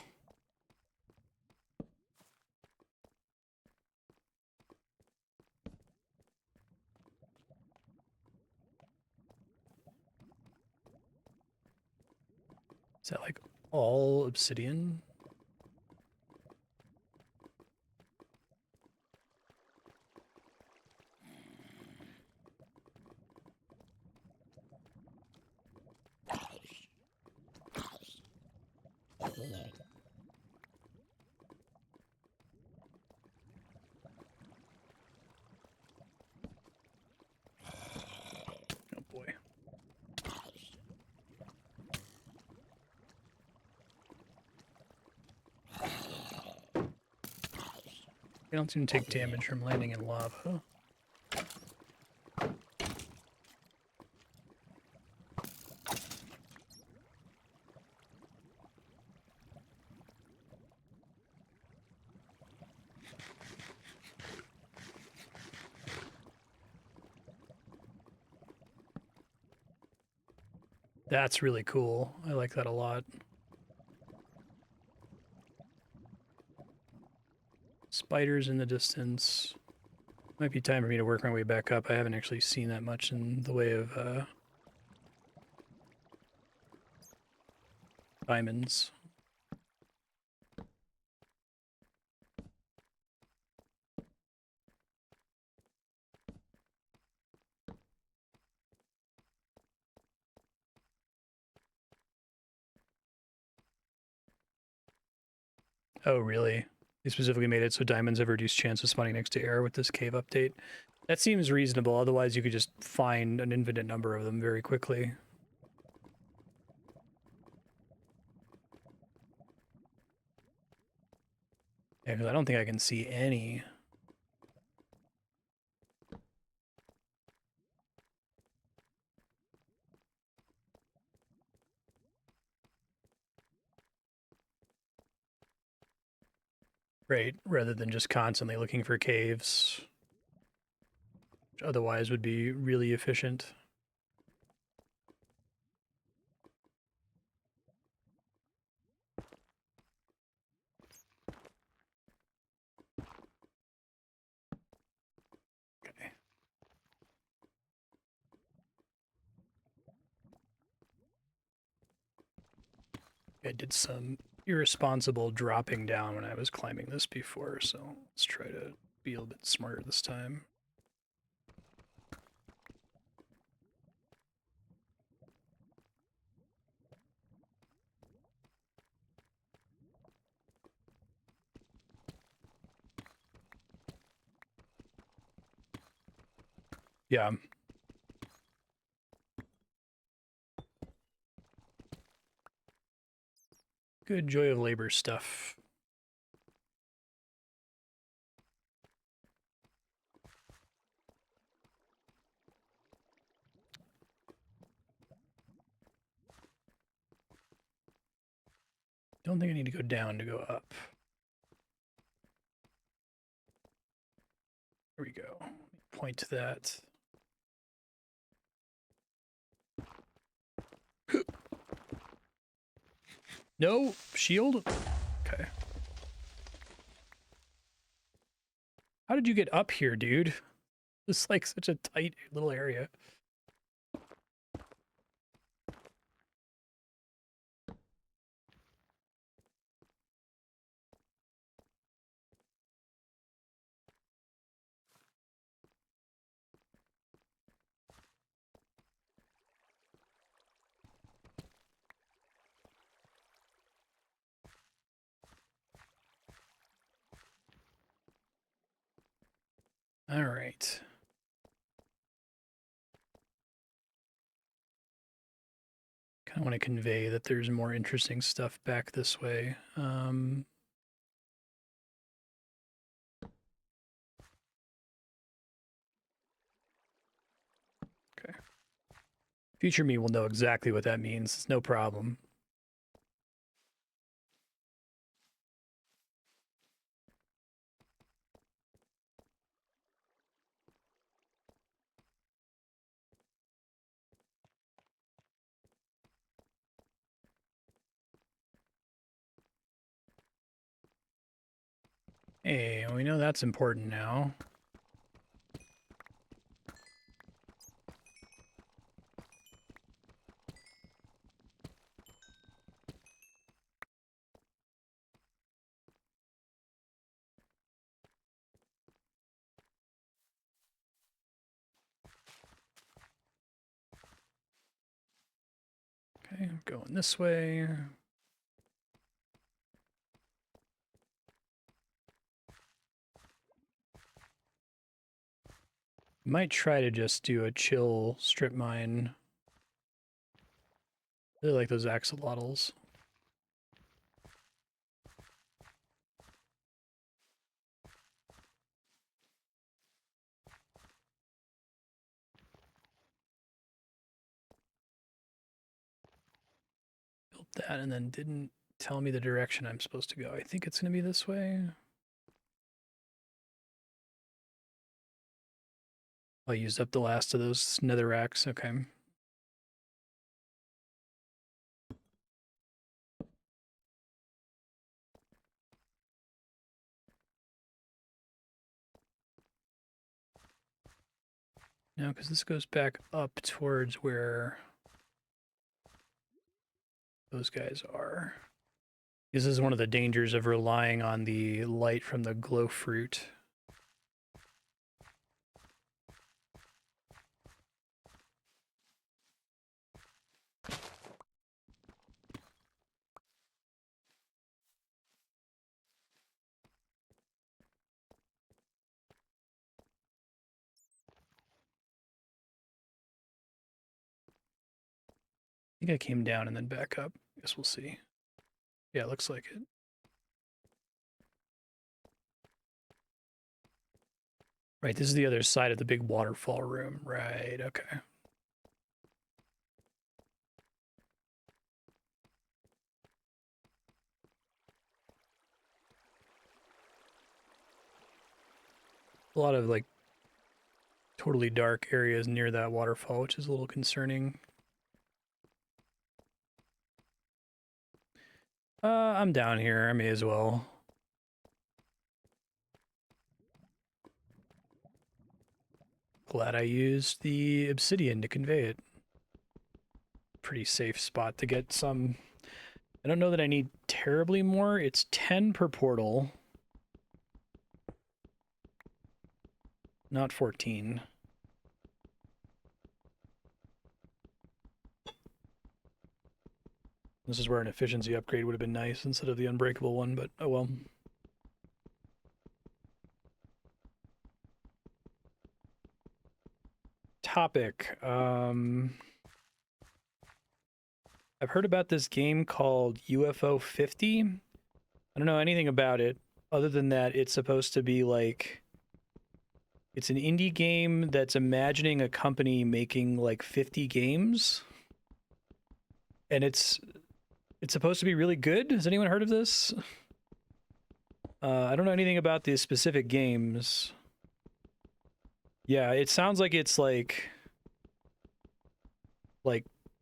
Is that like all obsidian? Oh boy. They don't seem to take damage from landing in lava. That's really cool. I like that a lot. Spiders in the distance. Might be time for me to work my way back up. I haven't actually seen that much in the way of diamonds. Oh, really? They specifically made it so diamonds have a reduced chance of spawning next to air with this cave update. That seems reasonable. Otherwise, you could just find an infinite number of them very quickly. Yeah, because I don't think I can see any. Right, rather than just constantly looking for caves, which otherwise would be really efficient. Okay. I did some irresponsible dropping down when I was climbing this before, so let's try to be a little bit smarter this time. Yeah. Good joy of labor stuff. Don't think I need to go down to go up. There we go. Point to that. No shield? Okay. How did you get up here, dude? It's like such a tight little area. All right. Kind of want to convey that there's more interesting stuff back this way. Okay. Future me will know exactly what that means. It's no problem. Hey, we know that's important now. Okay, I'm going this way. Might try to just do a chill strip mine. Really like those axolotls. Built that and then didn't tell me the direction I'm supposed to go. I think it's going to be this way. I used up the last of those netherracks. Okay. No, because this goes back up towards where those guys are. This is one of the dangers of relying on the light from the glow fruit. I think I came down and then back up. Guess we'll see. Yeah, it looks like it. Right, this is the other side of the big waterfall room. Right, okay. A lot of like totally dark areas near that waterfall, which is a little concerning. I'm down here. I may as well. Glad I used the obsidian to convey it. Pretty safe spot to get some. I don't know that I need terribly more. It's 10 per portal. Not 14. This is where an efficiency upgrade would have been nice instead of the unbreakable one, but oh well. Topic. I've heard about this game called UFO 50. I don't know anything about it other than that it's supposed to be like it's an indie game that's imagining a company making like 50 games. And it's supposed to be really good. Has anyone heard of this? I don't know anything about the specific games. Yeah, it sounds like it's like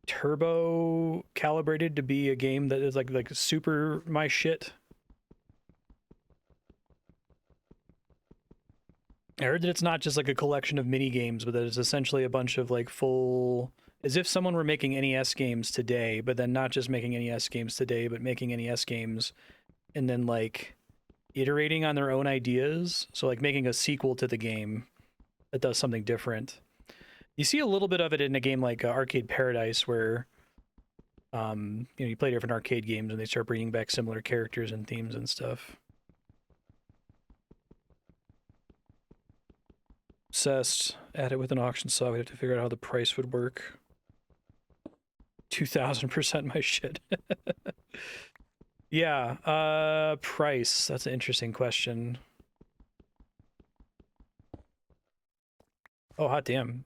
turbo calibrated to be a game that is like super my shit. I heard that it's not just like a collection of mini games, but that it's essentially a bunch of like full, as if someone were making NES games today, but then not just making NES games today, but making NES games and then like iterating on their own ideas. So like making a sequel to the game that does something different. You see a little bit of it in a game like Arcade Paradise, where you play different arcade games and they start bringing back similar characters and themes and stuff. obsessed. Add it with an auction saw. We have to figure out how the price would work. 2000% my shit. Yeah, price. That's an interesting question. Oh, hot damn.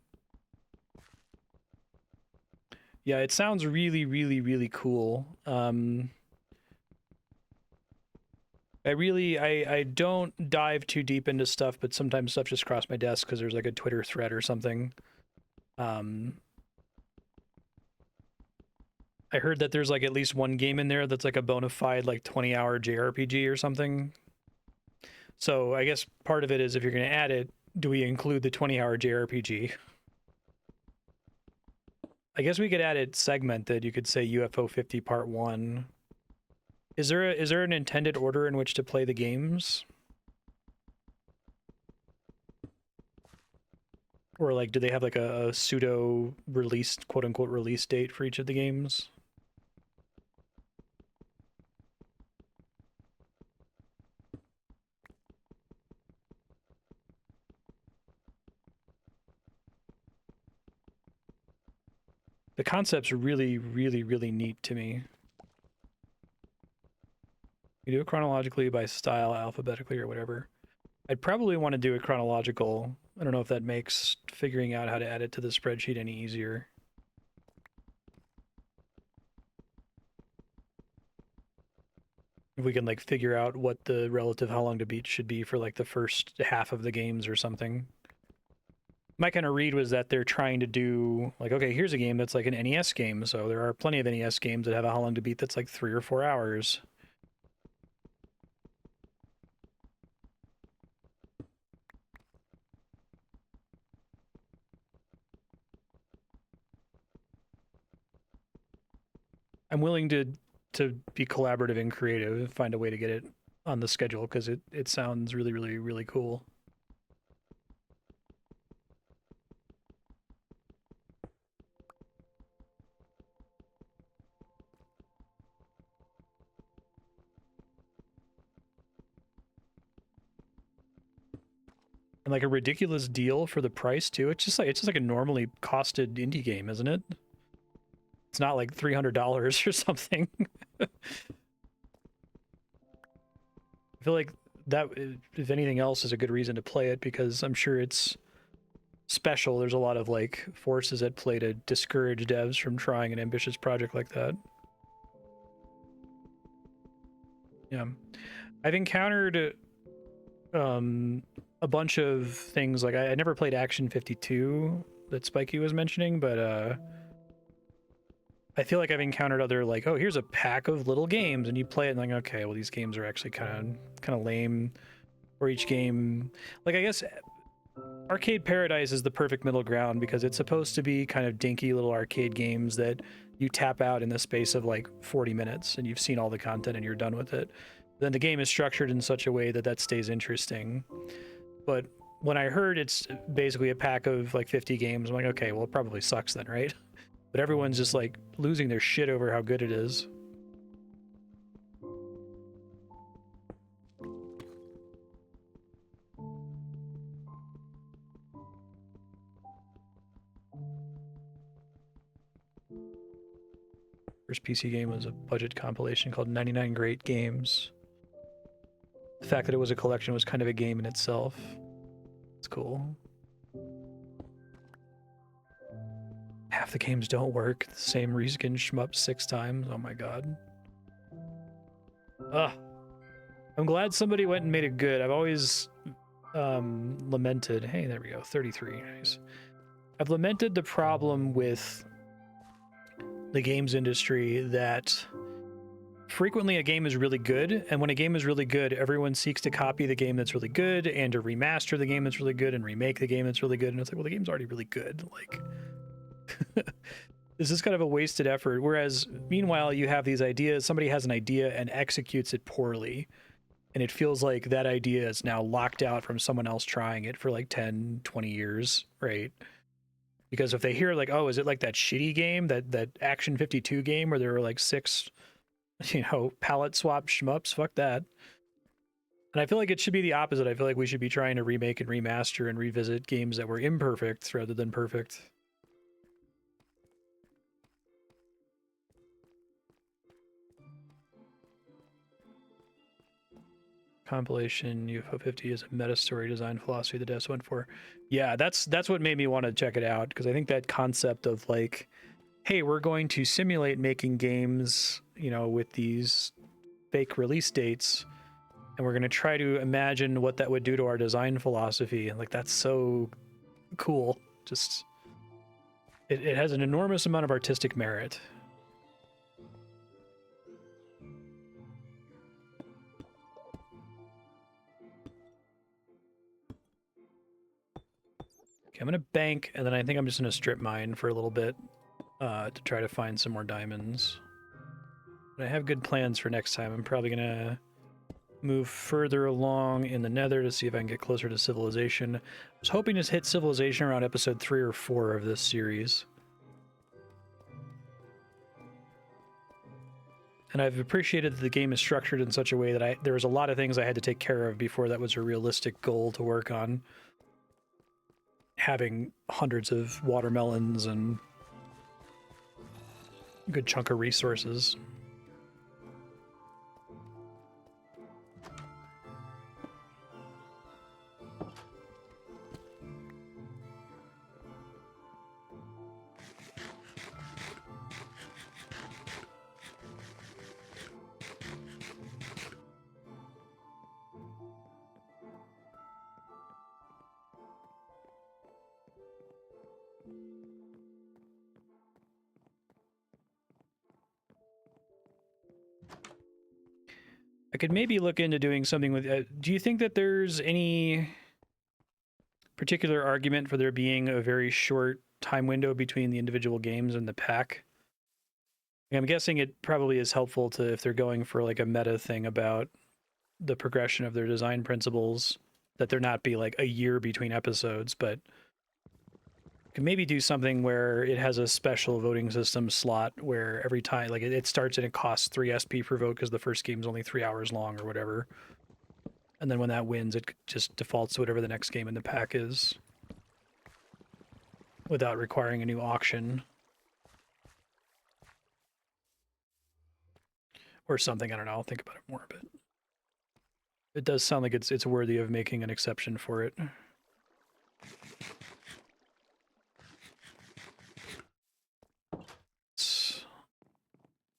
Yeah, it sounds really, really, really cool. I don't dive too deep into stuff, but sometimes stuff just crossed my desk because there's like a Twitter thread or something. I heard that there's like at least one game in there that's like a bona fide like 20-hour JRPG or something. So I guess part of it is if you're going to add it, do we include the 20-hour JRPG? I guess we could add it segmented. You could say UFO 50 Part 1. Is there an intended order in which to play the games? Or like do they have like a pseudo release, quote unquote release date for each of the games? The concept's really, really, really neat to me. You do it chronologically by style, alphabetically, or whatever. I'd probably want to do it chronological. I don't know if that makes figuring out how to add it to the spreadsheet any easier. If we can like figure out what the relative how long to beat should be for like the first half of the games or something. My kind of read was that they're trying to do like, okay, here's a game that's like an NES game. So there are plenty of NES games that have a how long to beat that's like 3 or 4 hours. I'm willing to be collaborative and creative and find a way to get it on the schedule because it sounds really, really, really cool. And like a ridiculous deal for the price too. It's just like a normally costed indie game, isn't it? It's not like $300 or something. I feel like that, if anything else, is a good reason to play it because I'm sure it's special. There's a lot of like forces at play to discourage devs from trying an ambitious project like that. Yeah, I've encountered a bunch of things like I never played Action 52 that Spiky was mentioning, but I feel like I've encountered other like, oh, here's a pack of little games, and you play it and like, okay, well these games are actually kind of lame. Or each game, like I guess Arcade Paradise is the perfect middle ground because it's supposed to be kind of dinky little arcade games that you tap out in the space of like 40 minutes and you've seen all the content and you're done with it. Then the game is structured in such a way that that stays interesting. But when I heard it's basically a pack of like 50 games, I'm like, okay, well, it probably sucks then, right? But everyone's just like losing their shit over how good it is. First PC game was a budget compilation called 99 Great Games. The fact that it was a collection was kind of a game in itself. It's cool. Half the games don't work. The same reskin shmup 6 times. Oh my god. Ugh. I'm glad somebody went and made it good. I've always lamented. Hey, there we go. 33. Nice. I've lamented the problem with the games industry that frequently a game is really good, and when a game is really good, everyone seeks to copy the game that's really good and to remaster the game that's really good and remake the game that's really good, and it's like, well, the game's already really good. Like, this is kind of a wasted effort. Whereas, meanwhile, you have these ideas, somebody has an idea and executes it poorly, and it feels like that idea is now locked out from someone else trying it for like 10, 20 years, right? Because if they hear like, oh, is it like that shitty game, that Action 52 game where there were like 6, palette swap shmups? Fuck that. And I feel like it should be the opposite. I feel like we should be trying to remake and remaster and revisit games that were imperfect rather than perfect. Compilation UFO 50 is a meta story design philosophy the devs went for. Yeah, that's what made me want to check it out, because I think that concept of like, hey, we're going to simulate making games, you know, with these fake release dates, and we're going to try to imagine what that would do to our design philosophy. And like, that's so cool. Just it has an enormous amount of artistic merit. Okay, I'm gonna bank, and then I think I'm just gonna strip mine for a little bit to try to find some more diamonds. But I have good plans for next time. I'm probably gonna move further along in the Nether to see if I can get closer to civilization. I was hoping to hit civilization around episode 3 or 4 of this series. And I've appreciated that the game is structured in such a way that there was a lot of things I had to take care of before that was a realistic goal to work on. Having hundreds of watermelons and a good chunk of resources. I could maybe look into doing something with... do you think that there's any particular argument for there being a very short time window between the individual games and the pack? I'm guessing it probably is helpful to, if they're going for like a meta thing about the progression of their design principles, that there not be like a year between episodes, but could maybe do something where it has a special voting system slot where every time, like it starts and it costs 3 SP per vote because the first game's only 3 hours long or whatever. And then when that wins, it just defaults to whatever the next game in the pack is without requiring a new auction. Or something, I don't know, I'll think about it more, but it does sound like it's worthy of making an exception for it. Let's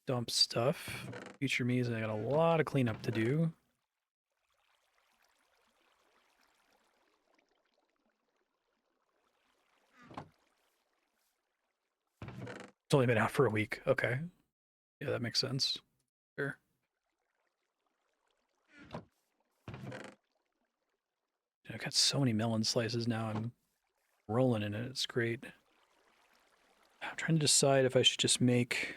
dump stuff. Future me is I got a lot of cleanup to do. It's only been out for a week. Okay. Yeah, that makes sense. Sure. I've got so many melon slices now. I'm rolling in it. It's great. I'm trying to decide if I should just make...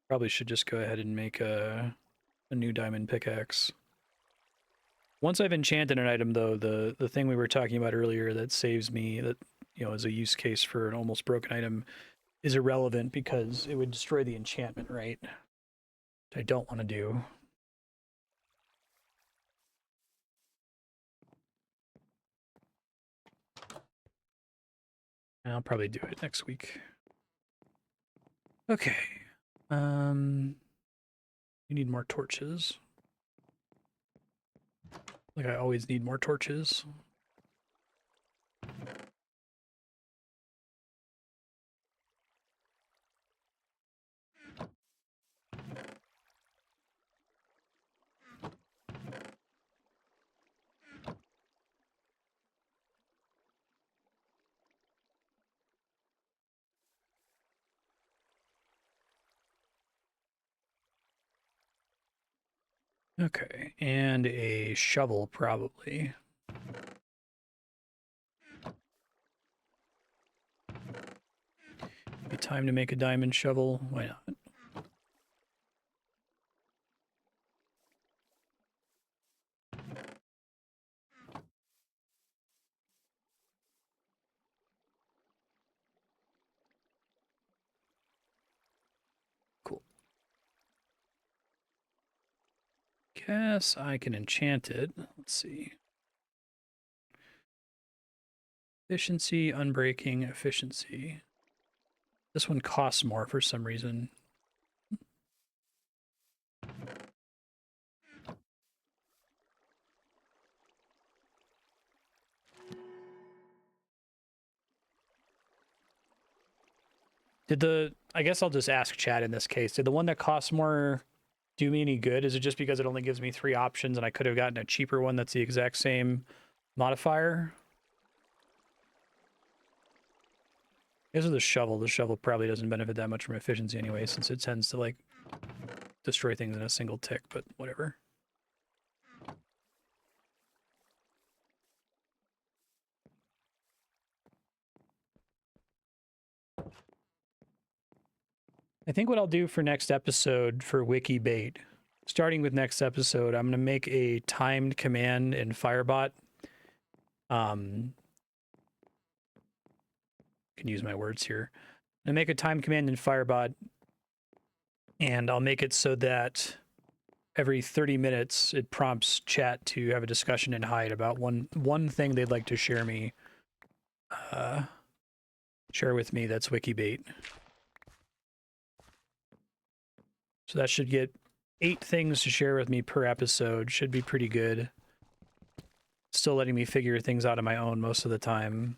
Probably should just go ahead and make a new diamond pickaxe. Once I've enchanted an item, though, the thing we were talking about earlier that saves me, that, you know, is a use case for an almost broken item, is irrelevant because it would destroy the enchantment, right? Which I don't want to do. I'll probably do it next week. Okay. You need more torches. Like I always need more torches. Okay, and a shovel probably. Be time to make a diamond shovel. Why not? guess I can enchant it. Let's see. Efficiency, unbreaking, efficiency. This one costs more for some reason. I guess I'll just ask chat in this case. Did the one that costs more do me any good? Is it just because it only gives me 3 options and I could have gotten a cheaper one that's the exact same modifier? This is the shovel. The shovel probably doesn't benefit that much from efficiency anyway, since it tends to, like, destroy things in a single tick, but whatever. I think what I'll do for next episode for Wiki Bait, starting with next episode, I'm going to make a timed command in Firebot. Can use my words here. I'm going to make a timed command in Firebot, and I'll make it so that every 30 minutes it prompts chat to have a discussion in Hide about one thing they'd like to share with me that's Wiki Bait. So that should get 8 things to share with me per episode. Should be pretty good. Still letting me figure things out on my own most of the time.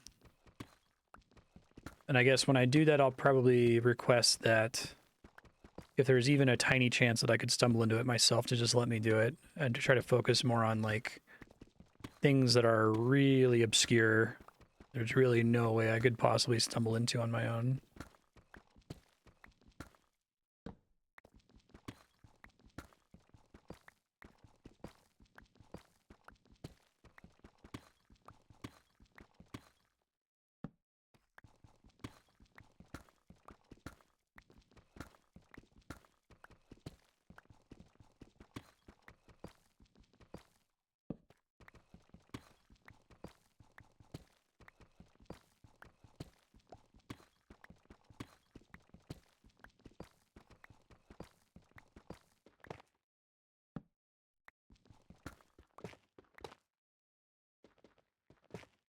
And I guess when I do that, I'll probably request that if there's even a tiny chance that I could stumble into it myself, to just let me do it, and to try to focus more on, like, things that are really obscure. There's really no way I could possibly stumble into on my own.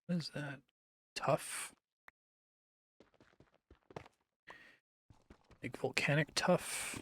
What is that? Tough? Like volcanic tough?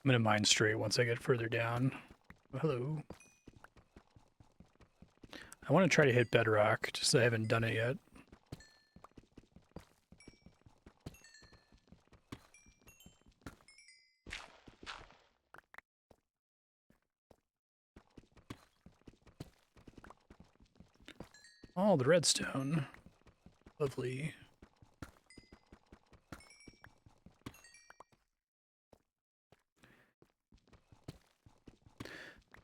I'm gonna mine straight once I get further down. Oh, hello. I want to try to hit bedrock, just I haven't done it yet. Oh, the redstone. Lovely.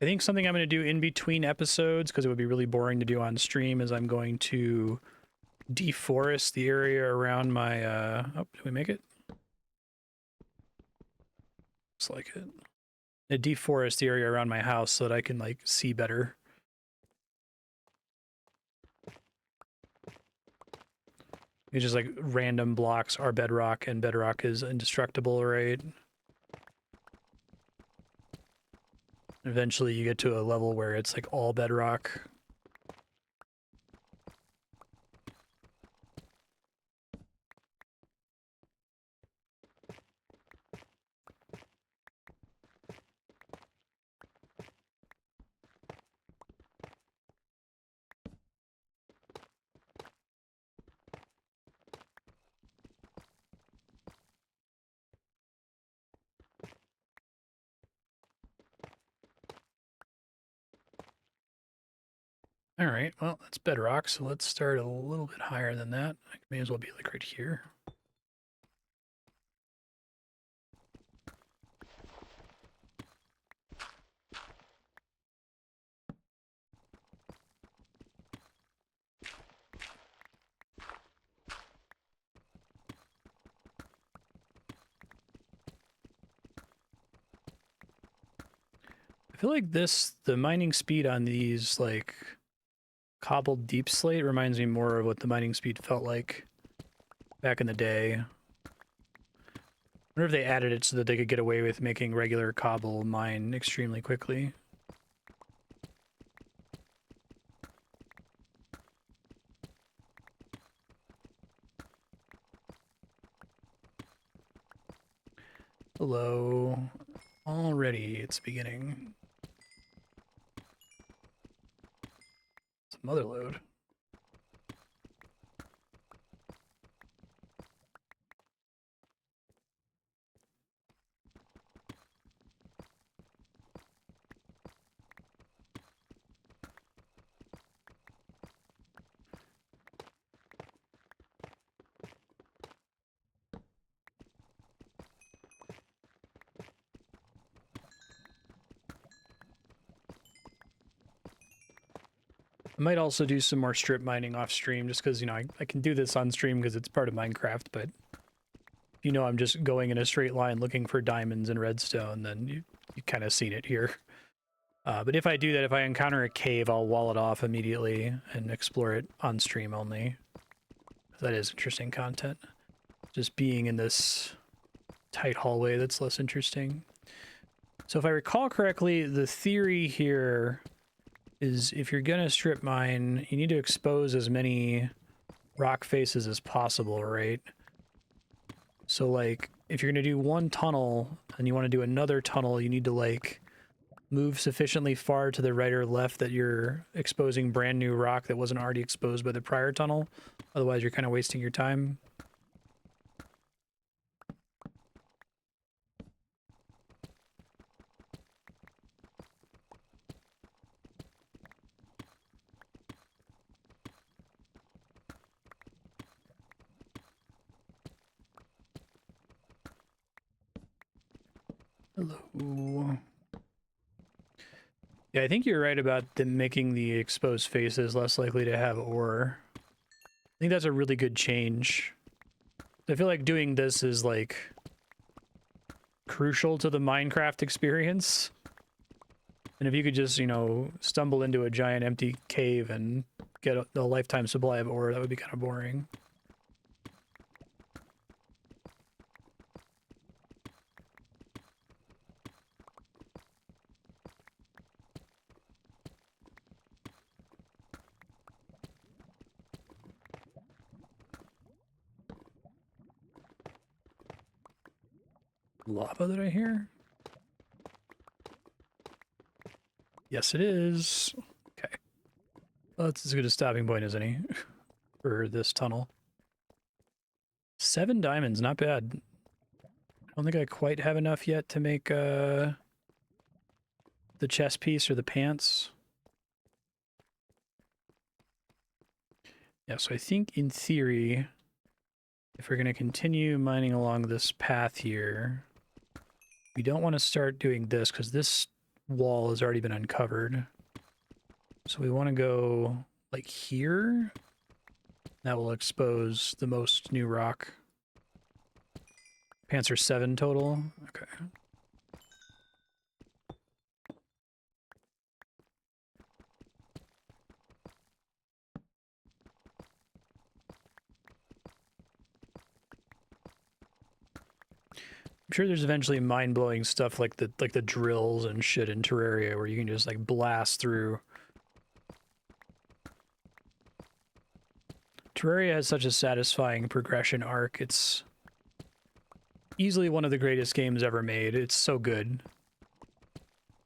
I think something I'm going to do in between episodes, because it would be really boring to do on stream, is I'm going to deforest the area around my, oh, did we make it? Looks like it. I deforest the area around my house so that I can, like, see better. It's just like random blocks are bedrock, and bedrock is indestructible, right? Eventually you get to a level where it's like all bedrock. All right, well, that's bedrock, so let's start a little bit higher than that. I may as well be like right here. I feel like the mining speed on these, like, cobbled deep slate reminds me more of what the mining speed felt like back in the day. I wonder if they added it so that they could get away with making regular cobble mine extremely quickly. Hello. Already it's beginning. It's a mother load. I might also do some more strip mining off stream just because, you know, I can do this on stream because it's part of Minecraft, but you know I'm just going in a straight line looking for diamonds and redstone, then you kind of seen it here. But if I do that, if I encounter a cave, I'll wall it off immediately and explore it on stream only. That is interesting content. Just being in this tight hallway, that's less interesting. So if I recall correctly, the theory here is if you're gonna strip mine, you need to expose as many rock faces as possible, right? So like, if you're gonna do one tunnel and you want to do another tunnel, you need to like move sufficiently far to the right or left that you're exposing brand new rock that wasn't already exposed by the prior tunnel. Otherwise, you're kind of wasting your time. Hello. Yeah, I think you're right about them making the exposed faces less likely to have ore. I think that's a really good change. I feel like doing this is like crucial to the Minecraft experience. And if you could just, you know, stumble into a giant empty cave and get a lifetime supply of ore, that would be kind of boring. Lava that I hear? Yes, it is. Okay. Well, that's as good a stopping point as any for this tunnel. 7 diamonds, not bad. I don't think I quite have enough yet to make the chest piece or the pants. Yeah, so I think in theory, if we're going to continue mining along this path here, we don't want to start doing this because this wall has already been uncovered. So we want to go like here. That will expose the most new rock. Pants are 7 total. Okay. I'm sure there's eventually mind-blowing stuff like the drills and shit in Terraria where you can just like blast through. Terraria has such a satisfying progression arc. It's easily one of the greatest games ever made. It's so good.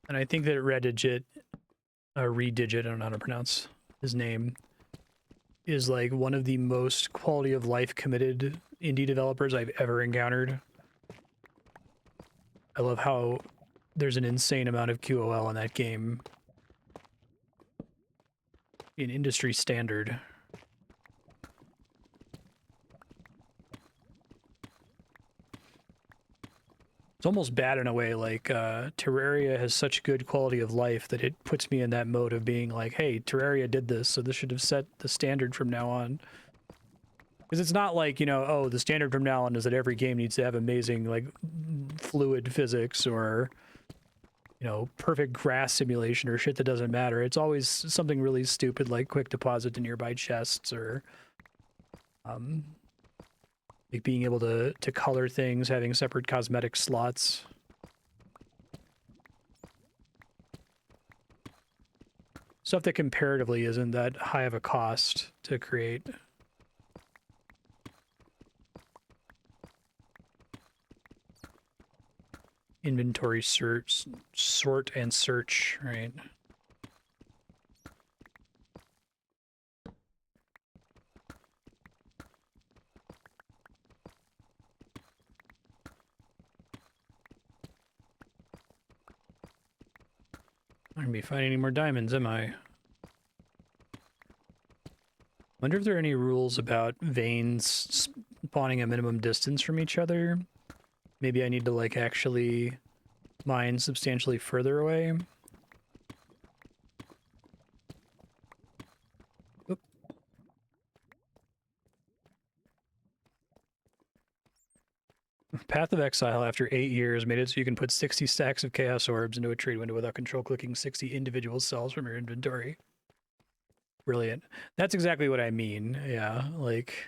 And I think that Redigit, Redigit, I don't know how to pronounce his name, is like one of the most quality of life committed indie developers I've ever encountered. I love how there's an insane amount of QOL in that game. Be an industry standard. It's almost bad in a way, like Terraria has such good quality of life that it puts me in that mode of being like, hey, Terraria did this, so this should have set the standard from now on. Because it's not like, you know, oh, the standard from now on is that every game needs to have amazing, like, fluid physics or, you know, perfect grass simulation or shit that doesn't matter. It's always something really stupid like quick deposit to nearby chests or like being able to color things, having separate cosmetic slots. Stuff that comparatively isn't that high of a cost to create. Inventory search, sort and search, right? I'm gonna be finding any more diamonds, am I? Wonder if there are any rules about veins spawning a minimum distance from each other. Maybe I need to, like, actually mine substantially further away. Oop. Path of Exile after 8 years made it so you can put 60 stacks of Chaos Orbs into a trade window without control clicking 60 individual cells from your inventory. Brilliant. That's exactly what I mean. Yeah, like,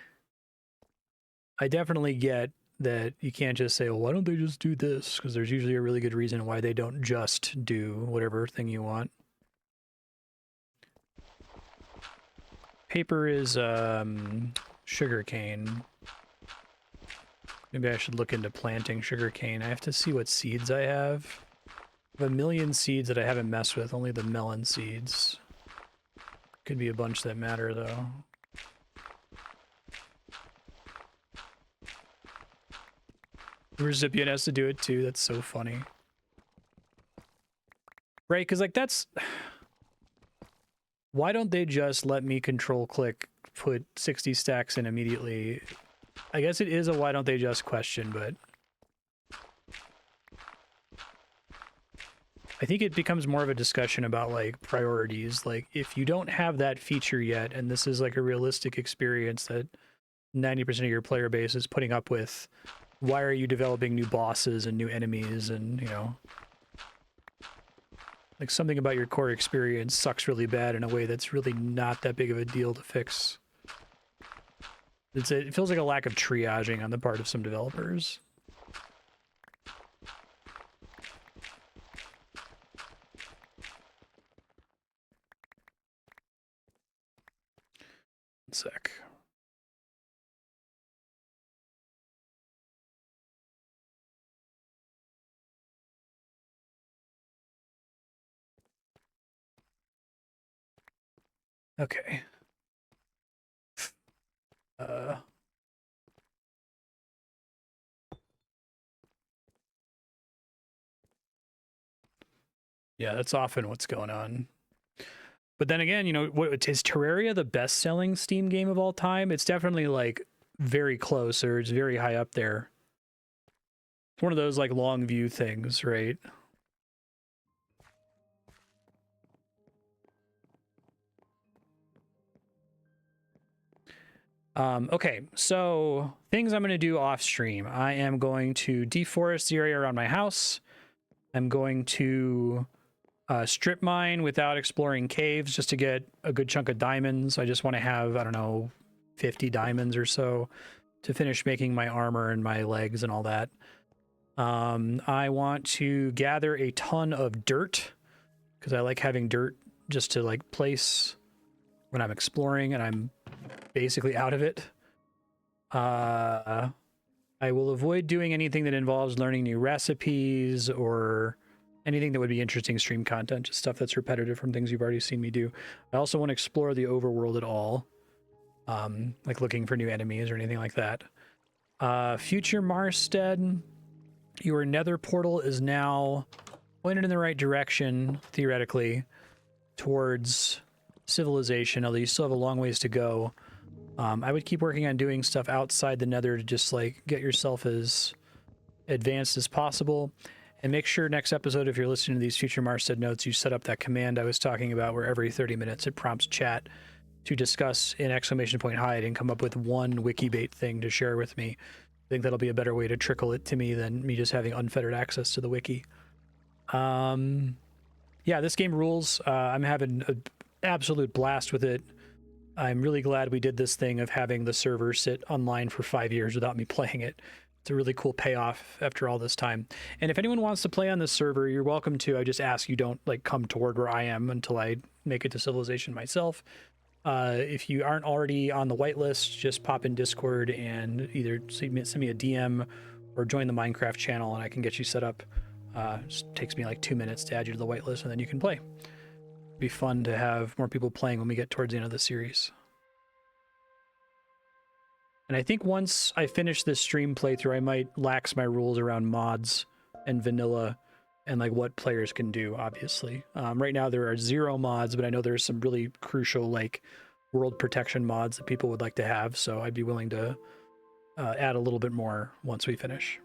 I definitely get that you can't just say, well, why don't they just do this? Because there's usually a really good reason why they don't just do whatever thing you want. Paper is sugarcane. Maybe I should look into planting sugarcane. I have to see what seeds I have. I have a million seeds that I haven't messed with, only the melon seeds. Could be a bunch that matter, though. The recipient has to do it, too. That's so funny. Right, because, like, that's... Why don't they just let me control-click, put 60 stacks in immediately? I guess it is a why don't they just question, but... I think it becomes more of a discussion about, like, priorities. Like, if you don't have that feature yet, and this is, like, a realistic experience that 90% of your player base is putting up with, why are you developing new bosses and new enemies and, you know... Like, something about your core experience sucks really bad in a way that's really not that big of a deal to fix. It feels like a lack of triaging on the part of some developers. One sec. Okay. Yeah, that's often what's going on. But then again, you know, is Terraria the best-selling Steam game of all time? It's definitely, like, very close, or it's very high up there. It's one of those, like, long view things, right? Okay, so things I'm going to do off stream. I am going to deforest the area around my house. I'm going to strip mine without exploring caves just to get a good chunk of diamonds. I just want to have, I don't know, 50 diamonds or so to finish making my armor and my legs and all that. I want to gather a ton of dirt because I like having dirt just to, like, place when I'm exploring and I'm basically out of it. I will avoid doing anything that involves learning new recipes or anything that would be interesting stream content, just stuff that's repetitive from things you've already seen me do. I also want to explore the overworld at all, like looking for new enemies or anything like that. Future Marstead, your nether portal is now pointed in the right direction, theoretically, towards civilization, although you still have a long ways to go. I would keep working on doing stuff outside the Nether to just like get yourself as advanced as possible. And make sure next episode, if you're listening to these future Marstead notes, you set up that command I was talking about where every 30 minutes it prompts chat to discuss in exclamation point hide and come up with one wikibait thing to share with me. I think that'll be a better way to trickle it to me than me just having unfettered access to the wiki. Yeah, this game rules. I'm having an absolute blast with it. I'm really glad we did this thing of having the server sit online for 5 years without me playing it. It's a really cool payoff after all this time. And if anyone wants to play on this server, you're welcome to. I just ask you don't like come toward where I am until I make it to civilization myself. If you aren't already on the whitelist, just pop in Discord and either send me a DM or join the Minecraft channel and I can get you set up. Just takes me like 2 minutes to add you to the whitelist and then you can play. It'd be fun to have more people playing when we get towards the end of the series. And I think once I finish this stream playthrough, I might lax my rules around mods and vanilla and like what players can do, obviously. Right now there are 0 mods, but I know there's some really crucial like world protection mods that people would like to have, so I'd be willing to add a little bit more once we finish.